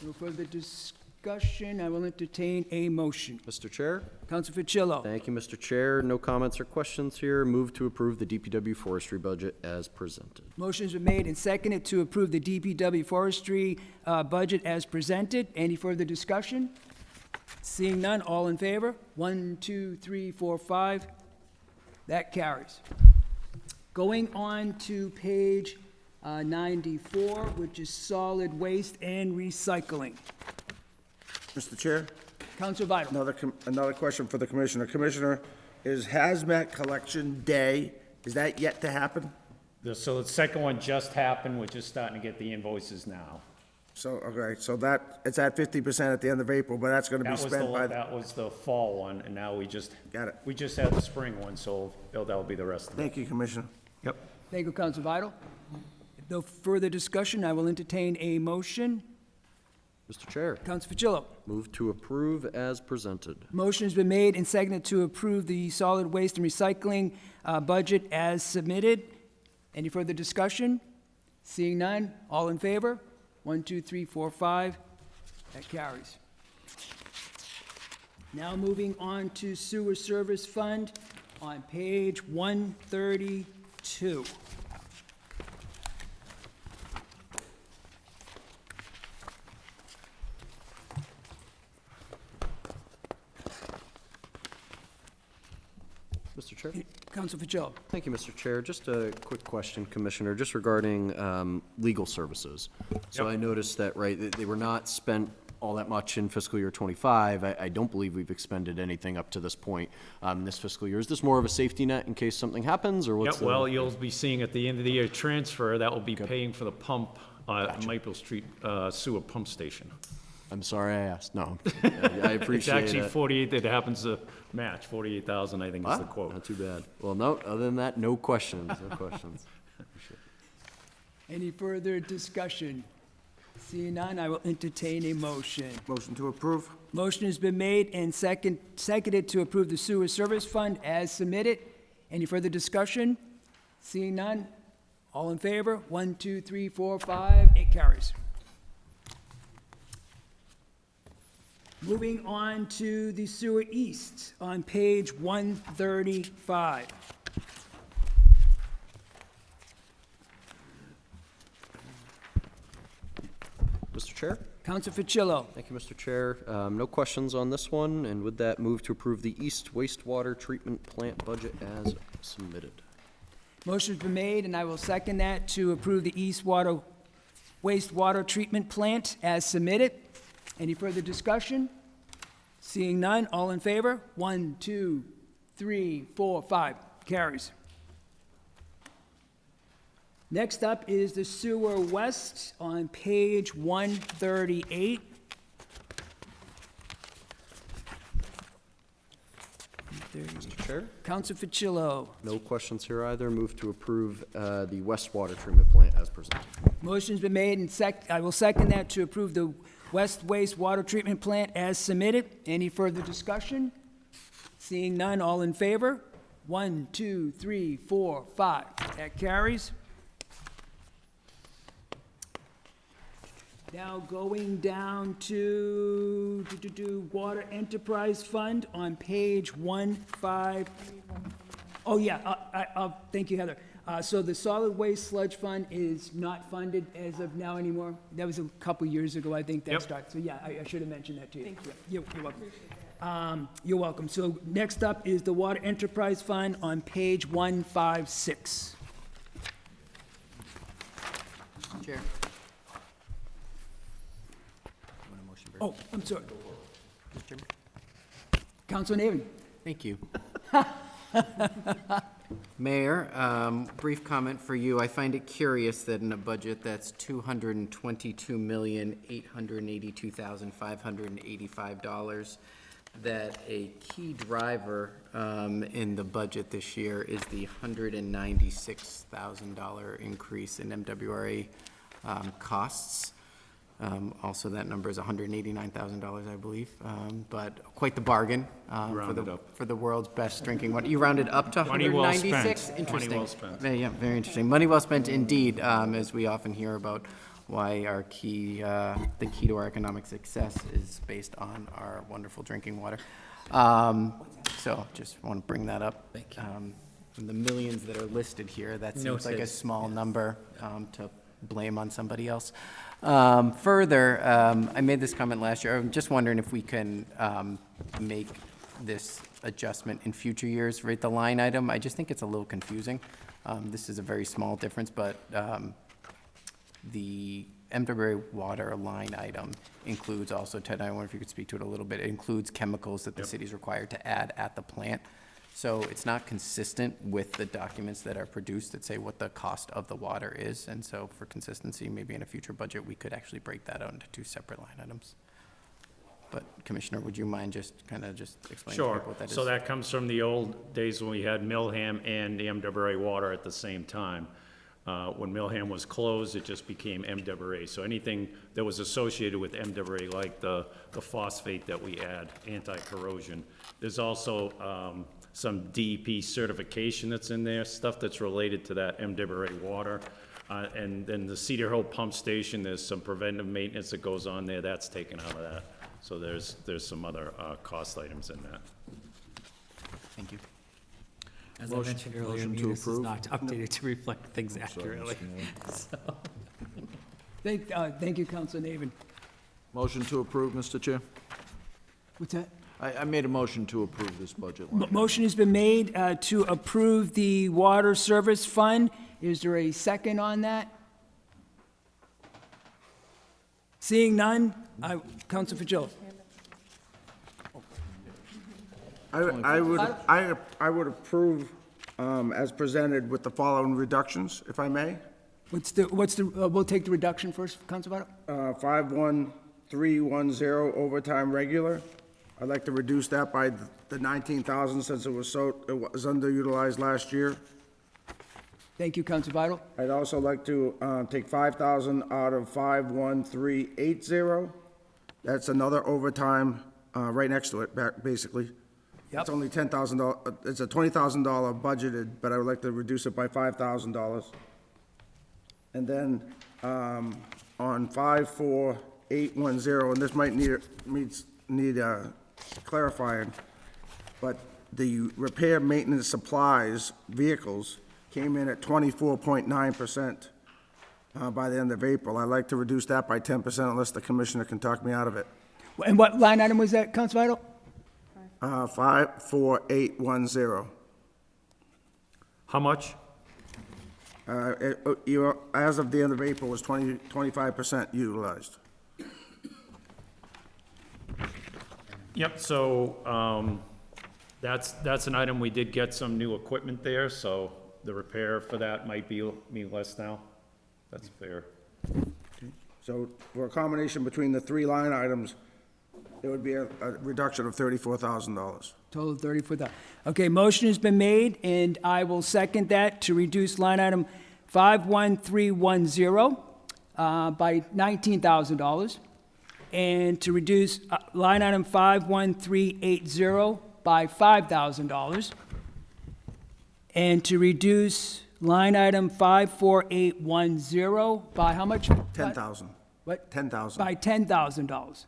No further discussion. I will entertain a motion. Mr. Chair? Council Ficillo. Thank you, Mr. Chair. No comments or questions here. Move to approve the DPW forestry budget as presented. Motion's been made and seconded to approve the DPW forestry budget as presented. Any further discussion? Seeing none, all in favor? 1, 2, 3, 4, 5. That carries. Going on to page 94, which is solid waste and recycling. Mr. Chair? Council Vital. Another question for the Commissioner. Commissioner, is hazmat collection day, is that yet to happen? So the second one just happened, we're just starting to get the invoices now. So, okay, so it's at 50% at the end of April, but that's gonna be spent by, That was the fall one, and now we just. Got it. We just had the spring one, so that'll be the rest of it. thank you, Commissioner. Yep. Thank you, Council Vital. If no further discussion, I will entertain a motion. Mr. Chair? Council Ficillo. Move to approve as presented. Motion's been made and seconded to approve the solid waste and recycling budget as submitted. Any further discussion? Seeing none, all in favor? 1, 2, 3, 4, 5. That carries. Now moving on to sewer service fund on page 132. Mr. Chair. Counsel Fitzgerald. Thank you, Mr. Chair. Just a quick question, Commissioner, just regarding legal services. So Yep. I noticed that, right, they were not spent all that much in fiscal year '25. I don't believe we've expended anything up to this point this fiscal year. Is this more of a safety net in case something happens, or what's Yep, the? well, you'll be seeing at the end of the year transfer, that will be paying for the pump at Maple Street sewer pump station. I'm sorry I asked. No, I appreciate it. It's actually 48, it happens to match, 48,000, I think is the Wow, quote. not too bad. Well, no, other than that, no questions, no questions. Any further discussion? Seeing none, I will entertain a motion. Motion to approve? Motion has been made and seconded to approve the sewer service fund as submitted. Any further discussion? Seeing none, all in favor? 1, 2, 3, 4, 5, it carries. Moving on to the sewer east on page 135. Mr. Chair? Counsel Fitzgerald. Thank you, Mr. Chair. No questions on this one, and with that, move to approve the East Wastewater Treatment Plant budget as submitted. Motion's been made, and I will second that to approve the East Wastewater Treatment Plant as submitted. Any further discussion? Seeing none, all in favor? 1, 2, 3, 4, 5, carries. Next up is the sewer west on page 138. Mr. Chair? Counsel Fitzgerald. No questions here either. Move to approve the wastewater treatment plant as presented. Motion's been made, and I will second that to approve the West Waste Water Treatment Plant as submitted. Any further discussion? Seeing none, all in favor? 1, 2, 3, 4, 5. That carries. Now going down to Water Enterprise Fund on page 15. Oh, yeah, thank you, Heather. So the Solid Waste Sludge Fund is not funded as of now anymore. That was a couple years ago, I think that Yep. started. So yeah, I should have mentioned that to you. Thank you. You're welcome. You're welcome. So next up is the Water Enterprise Fund on page 156. Chair. Oh, I'm sorry. Mr. Chairman? Council Navin. Thank you. Mayor, brief comment for you. I find it curious that in a budget that's $222,882,585, that a key driver in the budget this year is the $196,000 increase in MWRA costs. Also, that number is $189,000, I believe, but quite the bargain Rounded up. for the world's best drinking water. You rounded up to Money well spent. 196? Money Interesting. well spent. Yeah, very interesting. Money well spent indeed, as we often hear about why our key, the key to our economic success is based on our wonderful drinking water. So just want to bring that up. Thank you. From the millions that are listed here, that seems like a Noted. small number to blame on somebody else. Further, I made this comment last year. I'm just wondering if we can make this adjustment in future years, rate the line item. I just think it's a little confusing. This is a very small difference, but the MWRA water line item includes also, Ted, I wonder if you could speak to it a little bit. It includes chemicals that the Yep. city's required to add at the plant. So it's not consistent with the documents that are produced that say what the cost of the water is. And so for consistency, maybe in a future budget, we could actually break that out into two separate line items. But Commissioner, would you mind just explaining to Sure. people what that is? So that comes from the old days when we had Millham and the MWRA water at the same time. When Millham was closed, it just became MWRA. So anything that was associated with MWRA, like the phosphate that we add, anti-corrosion. There's also some DEP certification that's in there, stuff that's related to that MWRA water. And then the Cedar Hill Pump Station, there's some preventive maintenance that goes on there, that's taken out of that. So there's some other cost items in that. Thank you. As I mentioned earlier, motion to Munis is approve. not updated to reflect things accurately. So, Thank you, Council Navin. Motion to approve, Mr. Chair. What's that? I made a motion to approve this budget line. Motion has been made to approve the water service fund. Is there a second on that? Seeing none, Counsel Fitzgerald. I would approve as presented with the following reductions, if I may. We'll take the reduction first, Counsel Vital. 51310 overtime regular. I'd like to reduce that by the 19,000 since it was underutilized last year. Thank you, Counsel Vital. I'd also like to take 5,000 out of 51380. That's another overtime right next to it, basically. Yep. It's only $10,000. It's a $20,000 budgeted, but I would like to reduce it by $5,000. And then on 54810, and this might need clarifying, but the repair, maintenance, supplies, vehicles came in at 24.9% by the end of April. I'd like to reduce that by 10% unless the commissioner can talk me out of it. And what line item was that, Counsel Vital? 54810. How much? As of the end of April, was 25% utilized. Yep, so, that's an item, we did get some new equipment there, so the repair for that might be less now. That's fair. So for a combination between the three line items, it would be a reduction of $34,000. Total of 34,000. Okay, motion has been made, and I will second that to reduce line item 51310 by $19,000, and to reduce line item 51380 by $5,000, and to reduce line item 54810 by how much? 10,000. What? 10,000. By $10,000.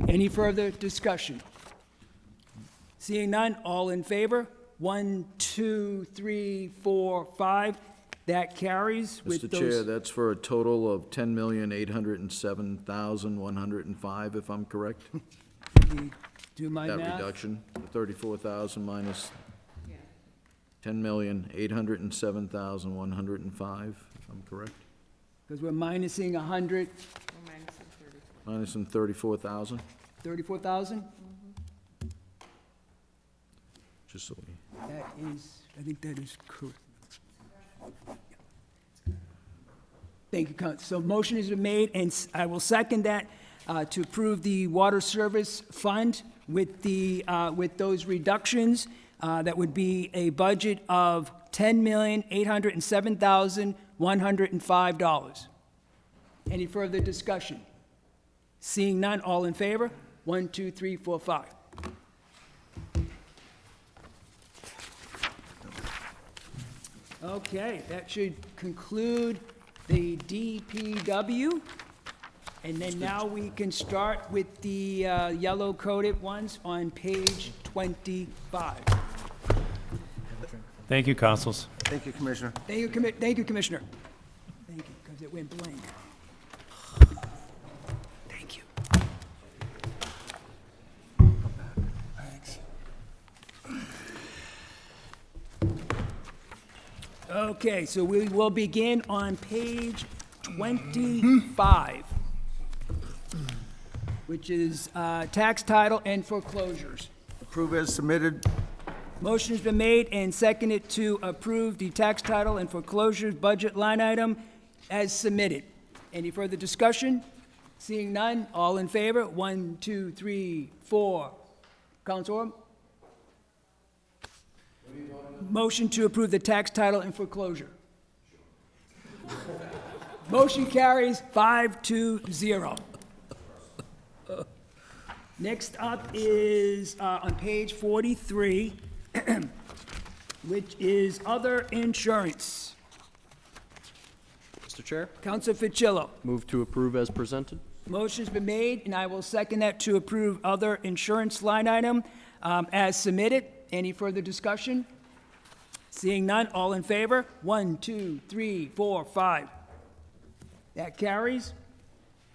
Any further discussion? Seeing none, all in favor? 1, 2, 3, 4, 5. That carries with Mr. those. Chair, that's for a total of $10,807,105, if I'm correct? Do my That math. reduction, the 34,000 minus 10,807,105, if I'm correct? Because we're minusing 100, Minus some 34,000, 34,000? just so we... That is, I think that is correct. Thank you, Counsel. So motion has been made, and I will second that to approve the water service fund with with those reductions. That would be a budget of $10,807,105. Any further discussion? Seeing none, all in favor? 1, 2, 3, 4, 5. Okay, that should conclude the DPW. And then now we can start with the yellow-coded ones on page 25. Thank you, councils. Thank you, Commissioner. Thank you, Commissioner. Thank you, because it went blank. Thank you. Thanks. Okay, so we will begin on page 25, which is tax title and foreclosures. Approve as submitted. Motion has been made and seconded to approve the tax title and foreclosures budget line item as submitted. Any further discussion? Seeing none, all in favor? 1, 2, 3, 4. Counsel Orm? Motion to approve the tax title and foreclosure. Motion carries 5-0. Next up is on page 43, which is other insurance. Mr. Chair, Counsel Fitzgerald. move to approve as presented. Motion's been made, and I will second that to approve other insurance line item as submitted. Any further discussion? Seeing none, all in favor? 1, 2, 3, 4, 5. That carries.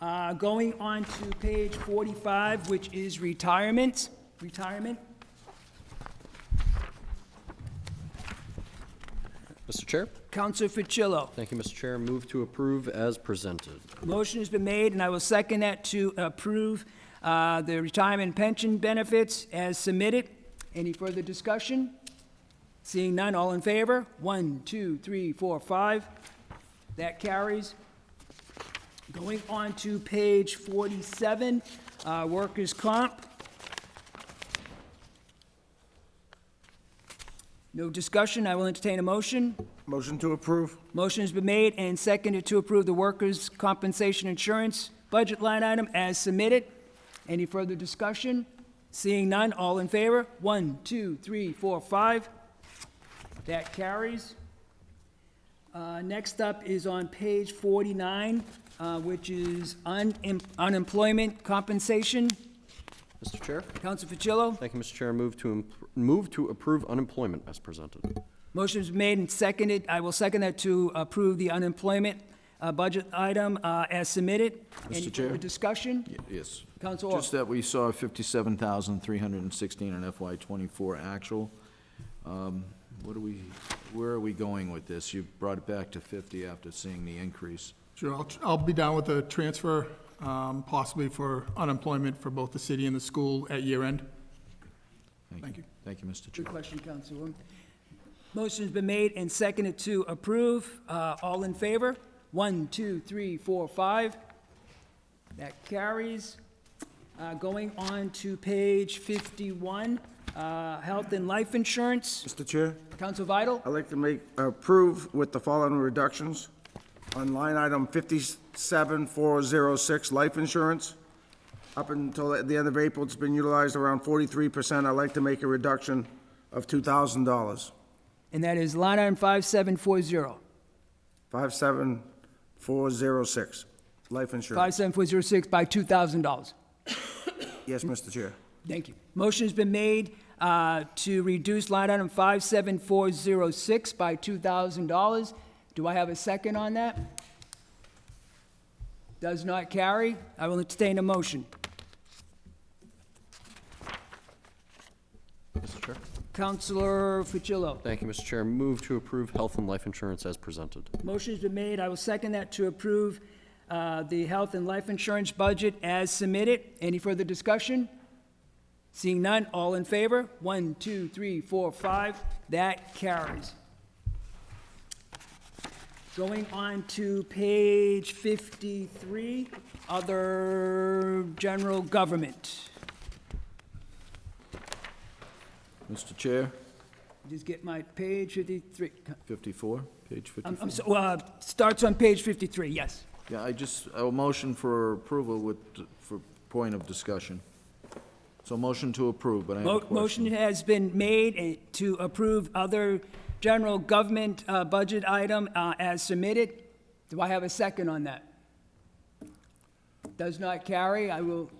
Going on to page 45, which is retirement. Mr. Chair? Counselor Fucillo. Thank you, Mr. Chair. Move to approve as presented. Motion has been made, and I will second that to approve the retirement pension benefits as submitted. Any further discussion? Seeing none, all in favor? 1, 2, 3, 4, 5. That carries. Going on to page 47, workers' comp. No discussion, I will entertain a motion. Motion to approve. Motion has been made and seconded to approve the workers' compensation insurance budget line item as submitted. Any further discussion? Seeing none, all in favor? 1, 2, 3, 4, 5. That carries. Next up is on page 49, which is unemployment compensation. Mr. Chair? Counsel Fucillo. Thank you, Mr. Chair. Move to approve unemployment as presented. Motion is made and seconded. I will second that to approve the unemployment budget item as submitted. Any Mr. Chair? further discussion? Yes. Counsel Orr. Just that we saw 57,316 in FY '24 actual. Where are we going with this? You brought it back to 50 after seeing the increase. Sure, I'll be down with the transfer, possibly for unemployment for both the city and the school at year end. Thank you. Thank you, Mr. Chair. Good question, Councilwoman. Motion's been made and seconded to approve. All in favor? 1, 2, 3, 4, 5. That carries. Going on to page 51, health and life insurance. Mr. Chair, Council Vital? I'd like to approve with the following reductions. On line item 57406, life insurance, up until the end of April, it's been utilized around 43%. I'd like to make a reduction of $2,000. And that is line item 5740. 57406, life insurance. 57406 by $2,000. Yes, Mr. Chair. Thank you. Motion has been made to reduce line item 57406 by $2,000. Do I have a second on that? Does not carry. I will entertain a motion. Mr. Chair? Councilor Fucillo. Thank you, Mr. Chair. Move to approve health and life insurance as presented. Motion has been made. I will second that to approve the health and life insurance budget as submitted. Any further discussion? Seeing none, all in favor? 1, 2, 3, 4, 5. That carries. Going on to page 53, other general government. Mr. Chair, Just get my page 53. 54, page 54. Starts on page 53, yes. Yeah, a motion for approval for point of discussion. So motion to approve, but I have a question. Motion has been made to approve other general government budget item as submitted. Do I have a second on that? Does not carry. I will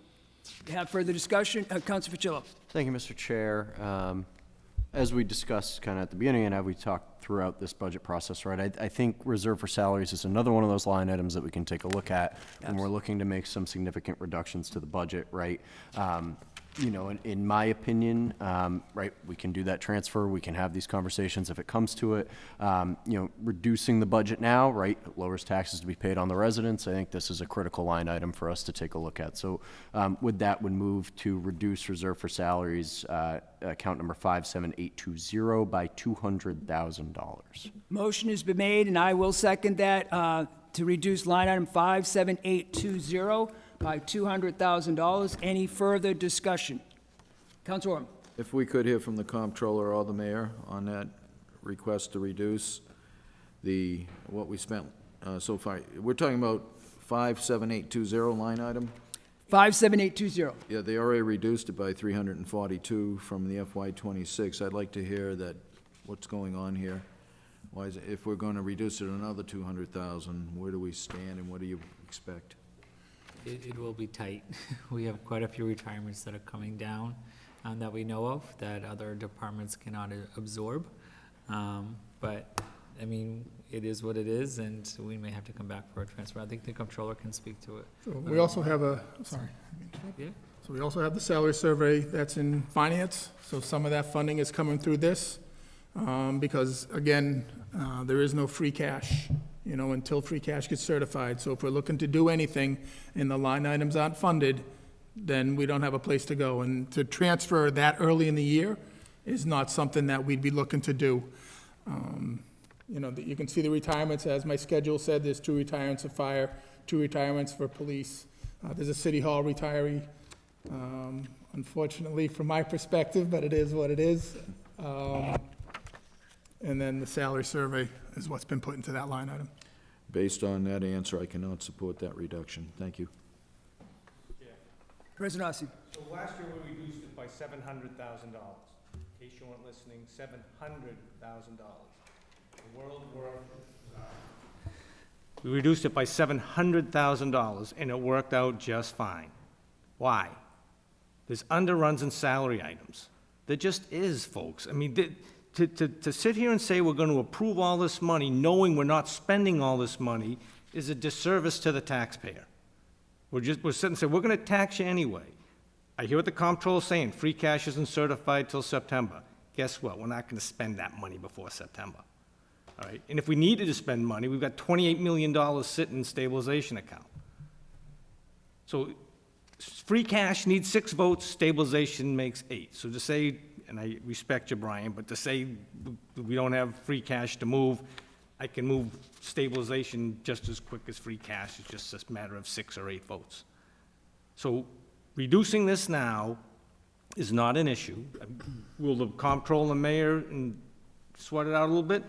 have further discussion. Councilor Fucillo. Thank you, Mr. Chair. As we discussed kind of at the beginning and as we talked throughout this budget process, right, I think reserve for salaries is another one of those line items that we can take a look at when we're looking to make some significant reductions to the budget, right? You know, in my opinion, right, we can do that transfer, we can have these conversations if it comes to it. You know, reducing the budget now, right, it lowers taxes to be paid on the residents. I think this is a critical line item for us to take a look at. So with that, would move to reduce reserve for salaries, account number 57820 by $200,000. Motion has been made, and I will second that to reduce line item 57820 by $200,000. Any further discussion? Councilor Orm. If we could hear from the comptroller or the mayor on that request to reduce what we spent so far. We're talking about 57820 line item? 57820. Yeah, they already reduced it by 342 from the FY '26. I'd like to hear what's going on here. Why is it, if we're going to reduce it another 200,000, where do we stand and what do you expect? It will be tight. We have quite a few retirements that are coming down that we know of that other departments cannot absorb. But I mean, it is what it is, and we may have to come back for a transfer. I think the comptroller can speak to it. So we also have Yeah? So we also have the salary survey that's in finance, so some of that funding is coming through this, because, again, there is no free cash, until free cash gets certified. So if we're looking to do anything and the line items aren't funded, then we don't have a place to go. And to transfer that early in the year is not something that we'd be looking to do. You can see the retirements, as my schedule said, there's 2 retirements for fire, 2 retirements for police. There's a city hall retiree, unfortunately, from my perspective, but it is what it is. And then the salary survey is what's been put into that line item. Based on that answer, I cannot support that reduction. Thank you. President Austin. So last year, we reduced it by $700,000. In case you weren't listening, $700,000. The world we reduced it by $700,000, and it worked out just fine. Why? There's underruns in salary items. There just is, folks. I mean, to sit here and say we're going to approve all this money, knowing we're not spending all this money, is a disservice to the taxpayer. We're sitting and saying, we're going to tax you anyway. I hear what the comptroller's saying, free cash isn't certified till September. Guess what? We're not going to spend that money before September. All right? And if we needed to spend money, we've got $28 million sitting in stabilization account. So free cash needs 6 votes, stabilization makes 8. So to say, and I respect you, Brian, but to say we don't have free cash to move, I can move stabilization just as quick as free cash. It's just a matter of 6 or 8 votes. So reducing this now is not an issue. Will the comptroller and mayor and sweat it out a little bit?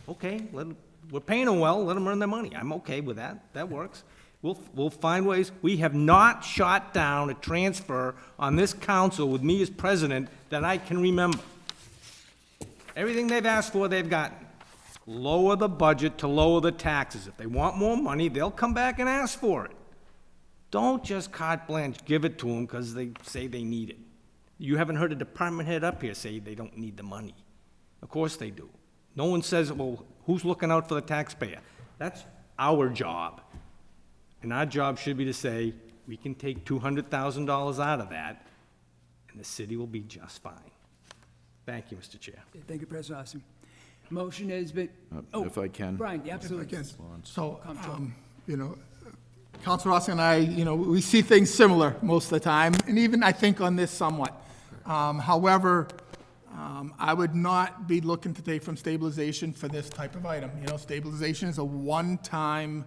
Okay, we're paying them well, let them earn their money. I'm okay with that. That works. We'll find ways. We have not shot down a transfer on this council with me as president that I can remember. Everything they've asked for, they've gotten. Lower the budget to lower the taxes. If they want more money, they'll come back and ask for it. Don't just carte blanche give it to them because they say they need it. You haven't heard a department head up here say they don't need the money. Of course they do. No one says, well, who's looking out for the taxpayer? That's our job. And our job should be to say, we can take $200,000 out of that, and the city will be just fine. Thank you, Mr. Chair. Thank you, President Austin. Motion has been, If I can. Brian, yeah, absolutely. So, Councilor Austin and I, we see things similar most of the time, and even I think on this somewhat. However, I would not be looking to take from stabilization for this type of item. Stabilization is a one-time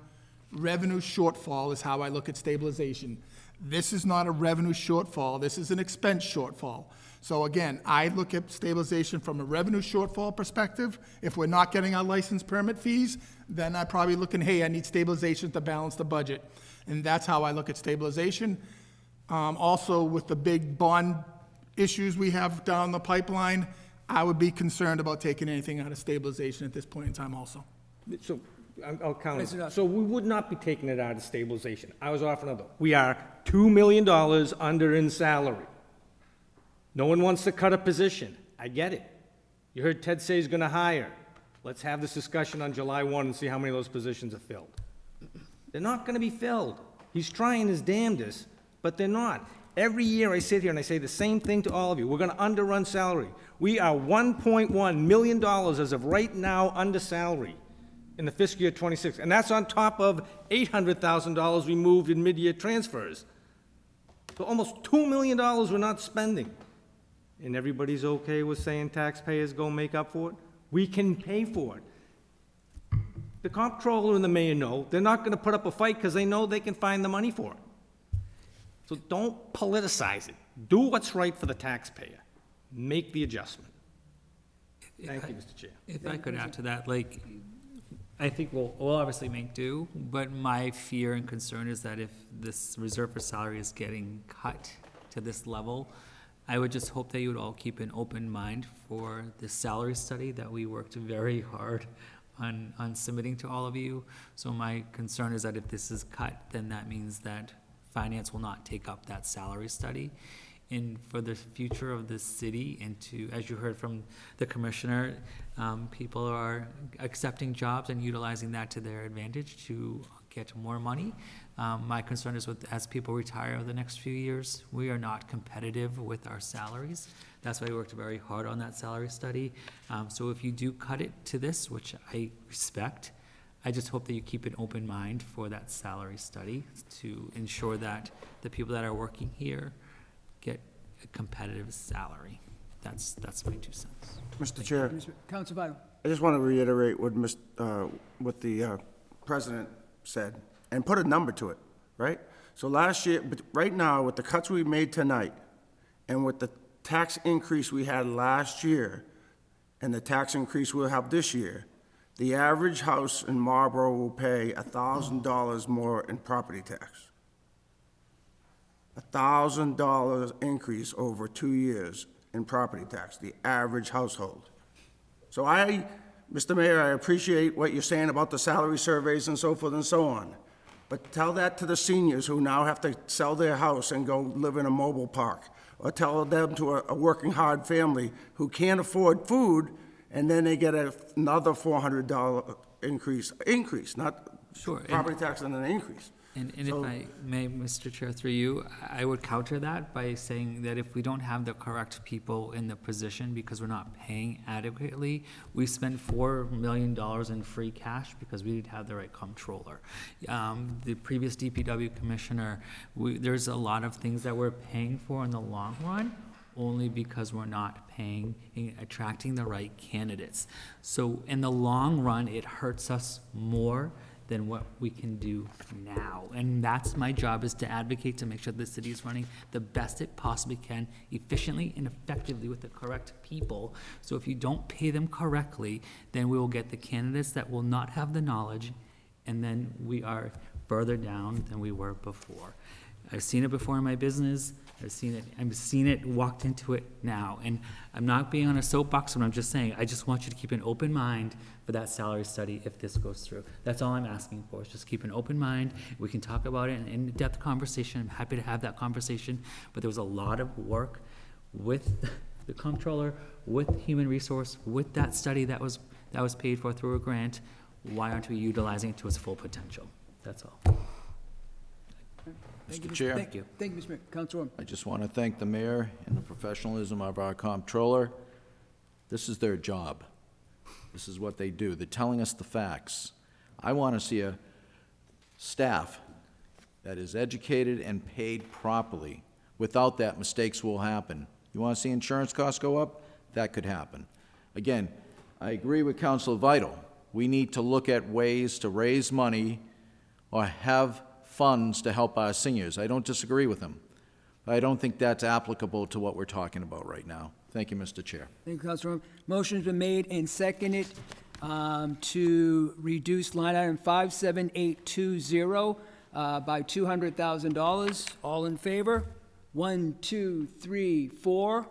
revenue shortfall is how I look at stabilization. This is not a revenue shortfall. This is an expense shortfall. So again, I look at stabilization from a revenue shortfall perspective. If we're not getting our license permit fees, then I'm probably looking, hey, I need stabilization to balance the budget. And that's how I look at stabilization. Also, with the big bond issues we have down the pipeline, I would be concerned about taking anything out of stabilization at this point in time also. So I'll count it. So we would not be taking it out of stabilization. I was offering another. We are $2 million under in salary. No one wants to cut a position. I get it. You heard Ted say he's going to hire. Let's have this discussion on July 1 and see how many of those positions are filled. They're not going to be filled. He's trying his damnedest, but they're not. Every year I sit here and I say the same thing to all of you. We're going to underrun salary. We are $1.1 million as of right now under salary in the fiscal year 26, and that's on top of $800,000 we moved in mid-year transfers. So almost $2 million we're not spending. And everybody's okay with saying taxpayers go make up for it? We can pay for it. The comptroller and the mayor know they're not going to put up a fight because they know they can find the money for it. So don't politicize it. Do what's right for the taxpayer. Make the adjustment. Thank you, Mr. Chair. If I could add to that, I think we'll obviously make do, but my fear and concern is that if this reserve for salary is getting cut to this level, I would just hope that you would all keep an open mind for the salary study that we worked very hard on submitting to all of you. So my concern is that if this is cut, then that means that finance will not take up that salary study. for the future of this city and to, as you heard from the commissioner, people are accepting jobs and utilizing that to their advantage to get more money. My concern is as people retire over the next few years, we are not competitive with our salaries. That's why we worked very hard on that salary study. So if you do cut it to this, which I respect, I just hope that you keep an open mind for that salary study to ensure that the people that are working here get a competitive salary. That's my 2 cents. Mr. Chair, Council Vital. I just want to reiterate what what the president said and put a number to it, right? So last year, but right now, with the cuts we made tonight and with the tax increase we had last year and the tax increase we'll have this year, the average house in Marlboro will pay $1,000 more in property tax. $1,000 increase over 2 years in property tax, the average household. So Mr. Mayor, I appreciate what you're saying about the salary surveys and so forth and so on. But tell that to the seniors who now have to sell their house and go live in a mobile park. Or tell them to a working hard family who can't afford food, and then they get another $400 increase, not Sure. property tax and an increase. And if So- I may, Mr. Chair, through you, I would counter that by saying that if we don't have the correct people in the position because we're not paying adequately, we spend $4 million in free cash because we didn't have the right comptroller. The previous DPW commissioner, there's a lot of things that we're paying for in the long run, only because we're not paying and attracting the right candidates. So in the long run, it hurts us more than what we can do now. And that's my job, is to advocate to make sure the city is running the best it possibly can, efficiently and effectively with the correct people. So if you don't pay them correctly, then we will get the candidates that will not have the knowledge, and then we are further down than we were before. I've seen it before in my business. I've seen it, walked into it now. And I'm not being on a soapbox, but I'm just saying, I just want you to keep an open mind for that salary study if this goes through. That's all I'm asking for, is just keep an open mind. We can talk about it in in-depth conversation. I'm happy to have that conversation. But there was a lot of work with the comptroller, with human resource, with that study that was paid for through a grant. Why aren't we utilizing it to its full potential? That's all. Mr. Chair. Thank you, Mr. Mayor. Councilor. I just want to thank the mayor and the professionalism of our comptroller. This is their job. This is what they do. They're telling us the facts. I want to see a staff that is educated and paid properly. Without that, mistakes will happen. You want to see insurance costs go up? That could happen. Again, I agree with Councilor Vital. We need to look at ways to raise money or have funds to help our seniors. I don't disagree with him. But I don't think that's applicable to what we're talking about right now. Thank you, Mr. Chair. Thank you, Councilor. Motion's been made and seconded to reduce line item 57820 by $200,000. All in favor? 1, 2, 3, 4.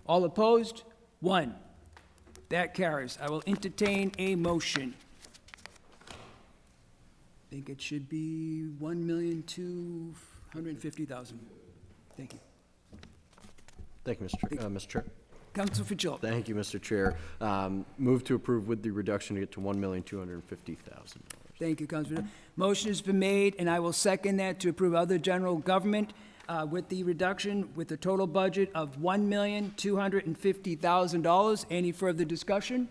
All opposed? 1. That carries. I will entertain a motion. I think it should be $1,250,000. Thank you. Thank you, Mr. Chair. Council Fitzgerald. Thank you, Mr. Chair. Move to approve with the reduction to get to $1,250,000. Thank you, Councilor. Motion has been made, and I will second that to approve other general government with the reduction, with a total budget of $1,250,000. Any further discussion?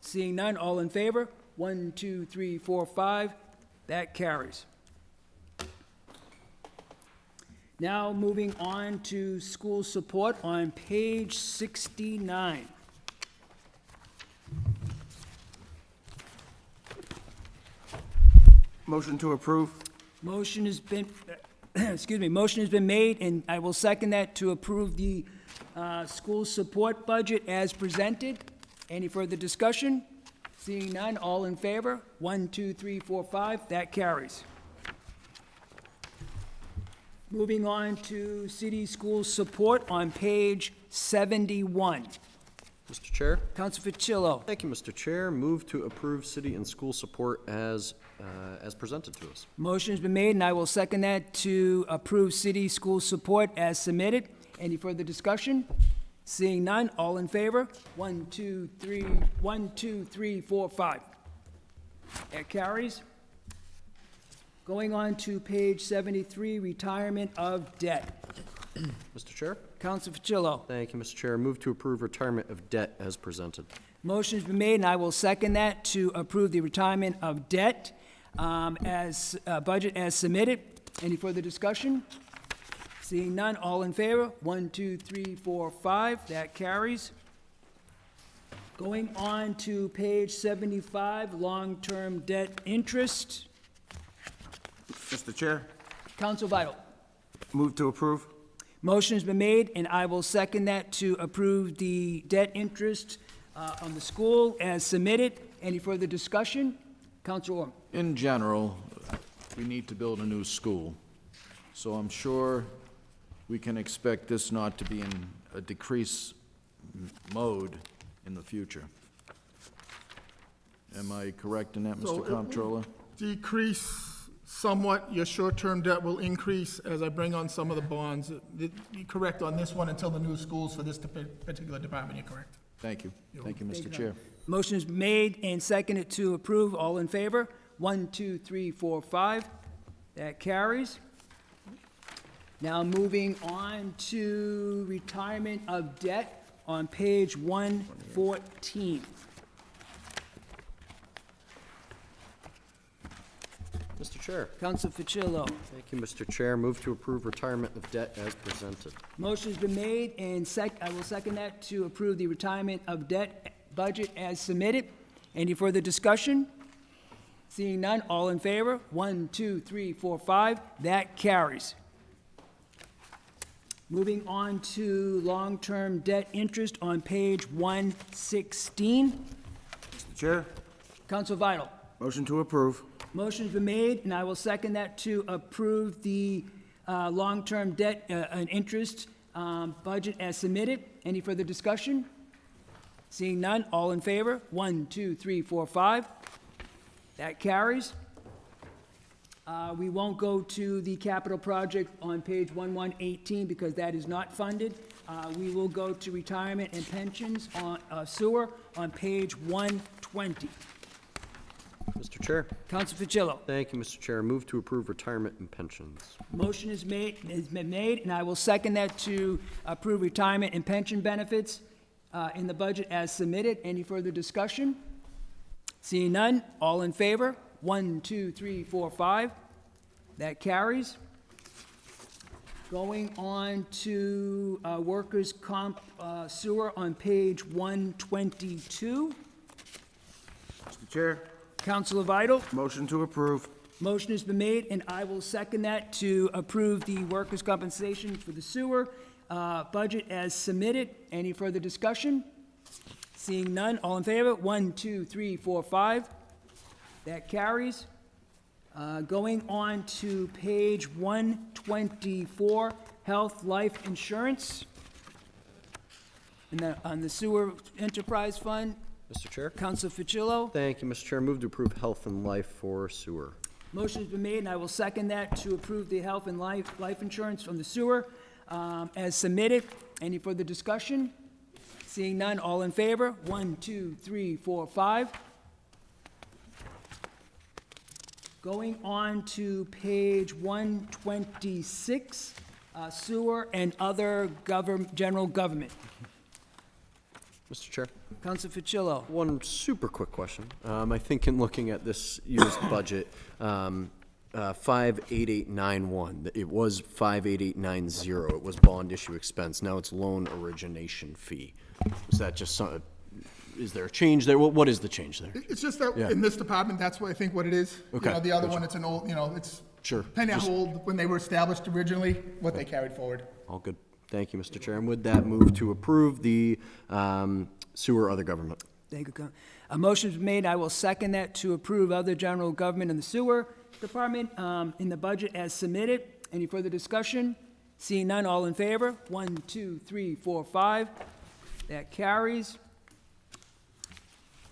Seeing none, all in favor? 1, 2, 3, 4, 5. That carries. Now, moving on to school support on page 69. Motion to approve? Motion has been, motion has been made, and I will second that to approve the school support budget as presented. Any further discussion? Seeing none, all in favor? 1, 2, 3, 4, 5. That carries. Moving on to city school support on page 71. Mr. Chair. Counsel Fitzgerald. Thank you, Mr. Chair. Move to approve city and school support as presented to us. Motion's been made, and I will second that to approve city school support as submitted. Any further discussion? Seeing none, all in favor? 1, 2, 3, 1, 2, 3, 4, 5. That carries. Going on to page 73, retirement of debt. Mr. Chair. Counsel Fitzgerald. Thank you, Mr. Chair. Move to approve retirement of debt as presented. Motion's been made, and I will second that to approve the retirement of debt as budget as submitted. Any further discussion? Seeing none, all in favor? 1, 2, 3, 4, 5. That carries. Going on to page 75, long-term debt interest. Mr. Chair, Counsel Vital. move to approve. Motion's been made, and I will second that to approve the debt interest on the school as submitted. Any further discussion? Counsel Orr. In general, we need to build a new school, so I'm sure we can expect this not to be in a decrease mode in the future. Am I correct in that, So Mr. it will Comptroller? Decrease somewhat, your short-term debt will increase as I bring on some of the bonds. You're correct on this one until the new schools for this particular department, you're correct. Thank you. Thank you, Mr. Chair. Motion is made and seconded to approve. All in favor? 1, 2, 3, 4, 5. That carries. Now moving on to retirement of debt on page 114. Mr. Chair. Counsel Fitzgerald. Thank you, Mr. Chair. Move to approve retirement of debt as presented. Motion's been made and I will second that to approve the retirement of debt budget as submitted. Any further discussion? Seeing none, all in favor? 1, 2, 3, 4, 5. That carries. Moving on to long-term debt interest on page 116. Mr. Chair, Counsel Vital. motion to approve. Motion's been made, and I will second that to approve the long-term debt and interest budget as submitted. Any further discussion? Seeing none, all in favor? 1, 2, 3, 4, 5. That carries. We won't go to the capital project on page 1118 because that is not funded. We will go to retirement and pensions on sewer on page 120. Mr. Chair. Counsel Fitzgerald. Thank you, Mr. Chair. Move to approve retirement and pensions. Motion has been made, and I will second that to approve retirement and pension benefits in the budget as submitted. Any further discussion? Seeing none, all in favor? 1, 2, 3, 4, 5. That carries. Going on to workers' comp sewer on page 122. Mr. Chair, Councilor Vital. motion to approve. Motion has been made, and I will second that to approve the workers' compensation for the sewer budget as submitted. Any further discussion? Seeing none, all in favor? 1, 2, 3, 4, 5. That carries. Going on to page 124, health life insurance. And on the sewer enterprise fund, Mr. Chair. Counsel Fitzgerald. Thank you, Mr. Chair. Move to approve health and life for sewer. Motion's been made, and I will second that to approve the health and life insurance from the sewer as submitted. Any further discussion? Seeing none, all in favor? 1, 2, 3, 4, 5. Going on to page 126, sewer and other general government. Mr. Chair. Counsel Fitzgerald. One super quick question. I think in looking at this year's budget, 58891, it was 58890. It was bond issue expense. Now it's loan origination fee. Is that just some, is there a change there? What is the change there? It's just that Yeah. in this department, that's what I think what it is. Okay, You know, the other gotcha. one, it's an old, it's Sure. depending on how old, when they were established originally, what they carried forward. All good. Thank you, Mr. Chair. And with that, move to approve the sewer other government. Thank you. A motion's been made. I will second that to approve other general government in the sewer department in the budget as submitted. Any further discussion? Seeing none, all in favor? 1, 2, 3, 4, 5. That carries.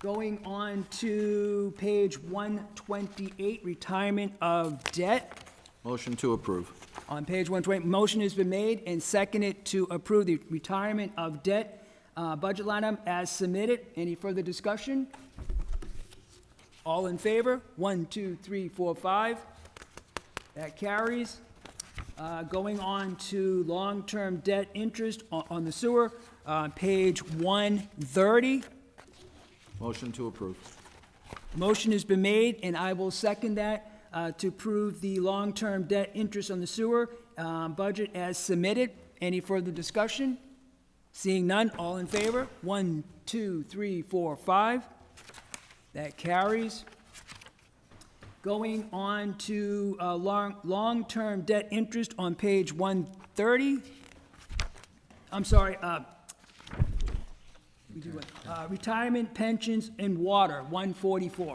Going on to page 128, retirement of debt. Motion to approve. On page 128, motion has been made and seconded to approve the retirement of debt budget line item as submitted. Any further discussion? All in favor? 1, 2, 3, 4, 5. That carries. Going on to long-term debt interest on the sewer, page 130. Motion to approve. Motion has been made, and I will second that to approve the long-term debt interest on the sewer budget as submitted. Any further discussion? Seeing none, all in favor? 1, 2, 3, 4, 5. That carries. Going on to long-term debt interest on page 130. I'm sorry, we do what? Retirement pensions and water, 144.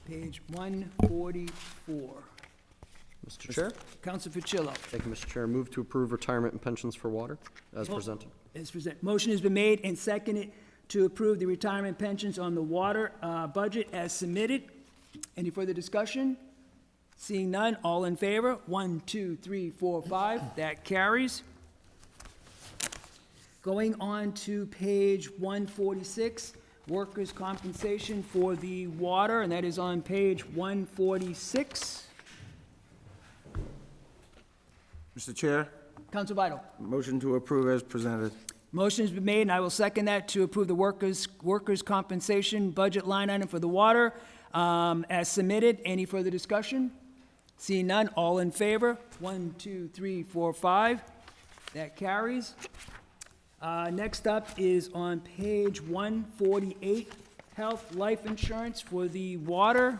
Page 144. Mr. Chair? Counsel Fucillo. Thank you, Mr. Chair. Move to approve retirement and pensions for water as presented. As presented. Motion has been made and seconded to approve the retirement pensions on the water budget as submitted. Any further discussion? Seeing none, all in favor? 1, 2, 3, 4, 5. That carries. Going on to page 146, workers' compensation for the water, and that is on page 146. Mr. Chair, Counsel Vital. motion to approve as presented. Motion has been made, and I will second that to approve the workers' compensation budget line item for the water as submitted. Any further discussion? Seeing none, all in favor? 1, 2, 3, 4, 5. That carries. Next up is on page 148, health life insurance for the water.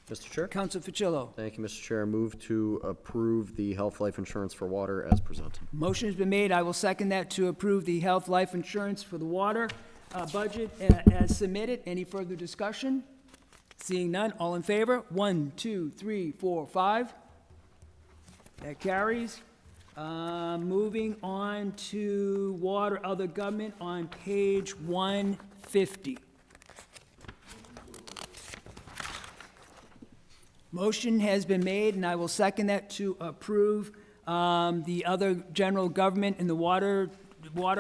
Mr. Chair? Counsel Fucillo. Thank you, Mr. Chair. Move to approve the health life insurance for water as presented. Motion has been made. I will second that to approve the health life insurance for the water budget as submitted. Any further discussion? Seeing none, all in favor? 1, 2, 3, 4, 5. That carries. Moving on to water, other government on page 150. Motion has been made, and I will second that to approve the other general government in the water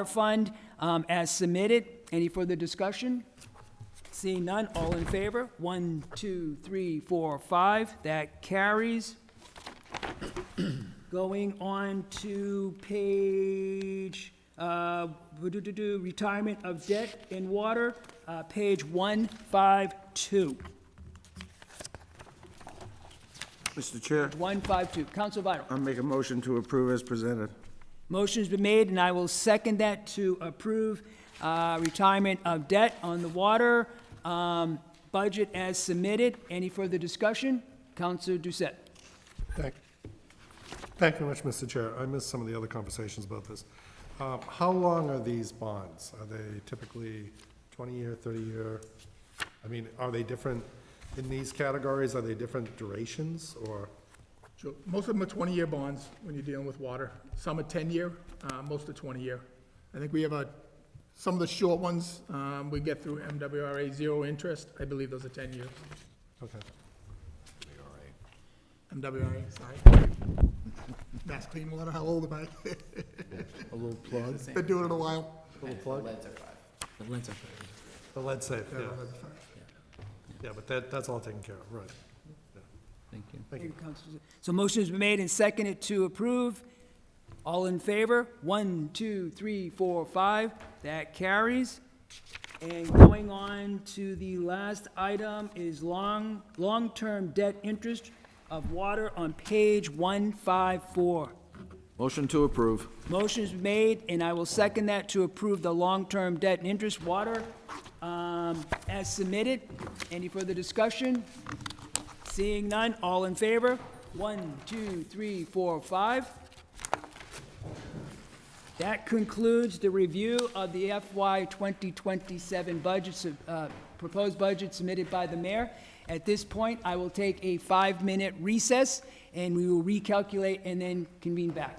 fund as submitted. Any further discussion? Seeing none, all in favor? 1, 2, 3, 4, 5. That carries. Going on to page, retirement of debt in water, page 152. Mr. Chair, 152. Counsel Vital. I'll make a motion to approve as presented. Motion's been made, and I will second that to approve retirement of debt on the water budget as submitted. Any further discussion? Counsel Doucette. Thank you very much, Mr. Chair. I missed some of the other conversations about this. How long are these bonds? Are they typically 20-year, 30-year? I mean, are they different in these categories? Are they different durations, or? So most of them are 20-year bonds when you're dealing with water. Some are 10-year, most are 20-year. I think we have some of the short ones, we get through MWRA, zero interest. I believe those are 10 years. Okay. MWRA, sorry. Mass Clean Water, how old am I? A little plug? Been doing it a while. A little plug? The leads are 5. The leads are fair. The lead safe, yeah. Yeah, but that's all taken care of, right. Thank you. Thank you. So motion has been made and seconded to approve. All in favor? 1, 2, 3, 4, 5. That carries. And going on to the last item is long-term debt interest of water on page 154. Motion to approve. Motion is made, and I will second that to approve the long-term debt and interest water as submitted. Any further discussion? Seeing none, all in favor? 1, 2, 3, 4, 5. That concludes the review of the FY 2027 budgets, proposed budget submitted by the mayor. At this point, I will take a 5-minute recess, and we will recalculate and then convene back.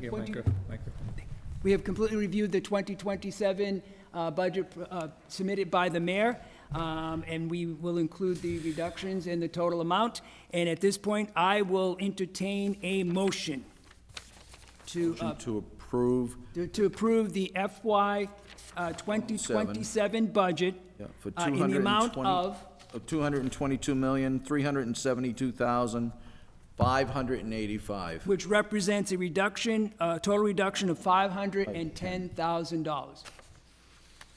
Your 20 microphone. We have completely reviewed the 2027 budget submitted by the mayor, and we will include the reductions in the total amount. And at this point, I will entertain a motion to approve. to approve the FY 2027 budget Yeah, for in the amount of, $222,372,585. which represents a reduction, total reduction of $510,000.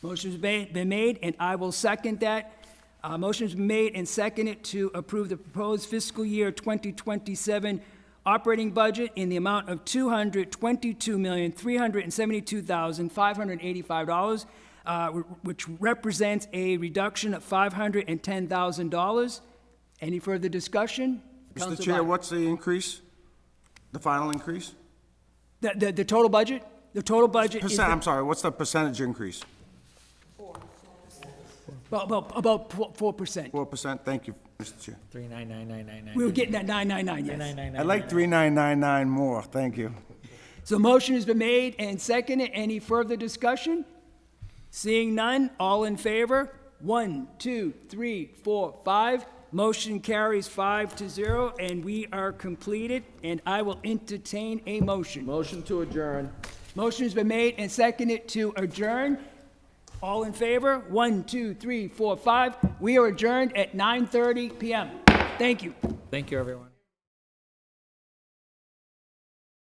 Motion's been made, and I will second that. Motion's been made and seconded to approve the proposed fiscal year 2027 operating budget in the amount of $222,372,585, which represents a reduction of $510,000. Any further discussion? Mr. Councilor Chair, Biden. what's the increase? The final increase? The total budget? The total budget is... Percent, I'm sorry, what's the percentage increase? About 4%. 4%, thank you, Mr. Chair. 39999. We were getting that 999, yes. 999. I'd like 3999 more, thank you. So motion has been made and seconded. Any further discussion? Seeing none, all in favor? 1, 2, 3, 4, 5. Motion carries 5-0, and we are completed, and I will entertain a motion. Motion to adjourn. Motion has been made and seconded to adjourn. All in favor? 1, 2, 3, 4, 5. We are adjourned at 9:30 PM. Thank you. Thank you, everyone.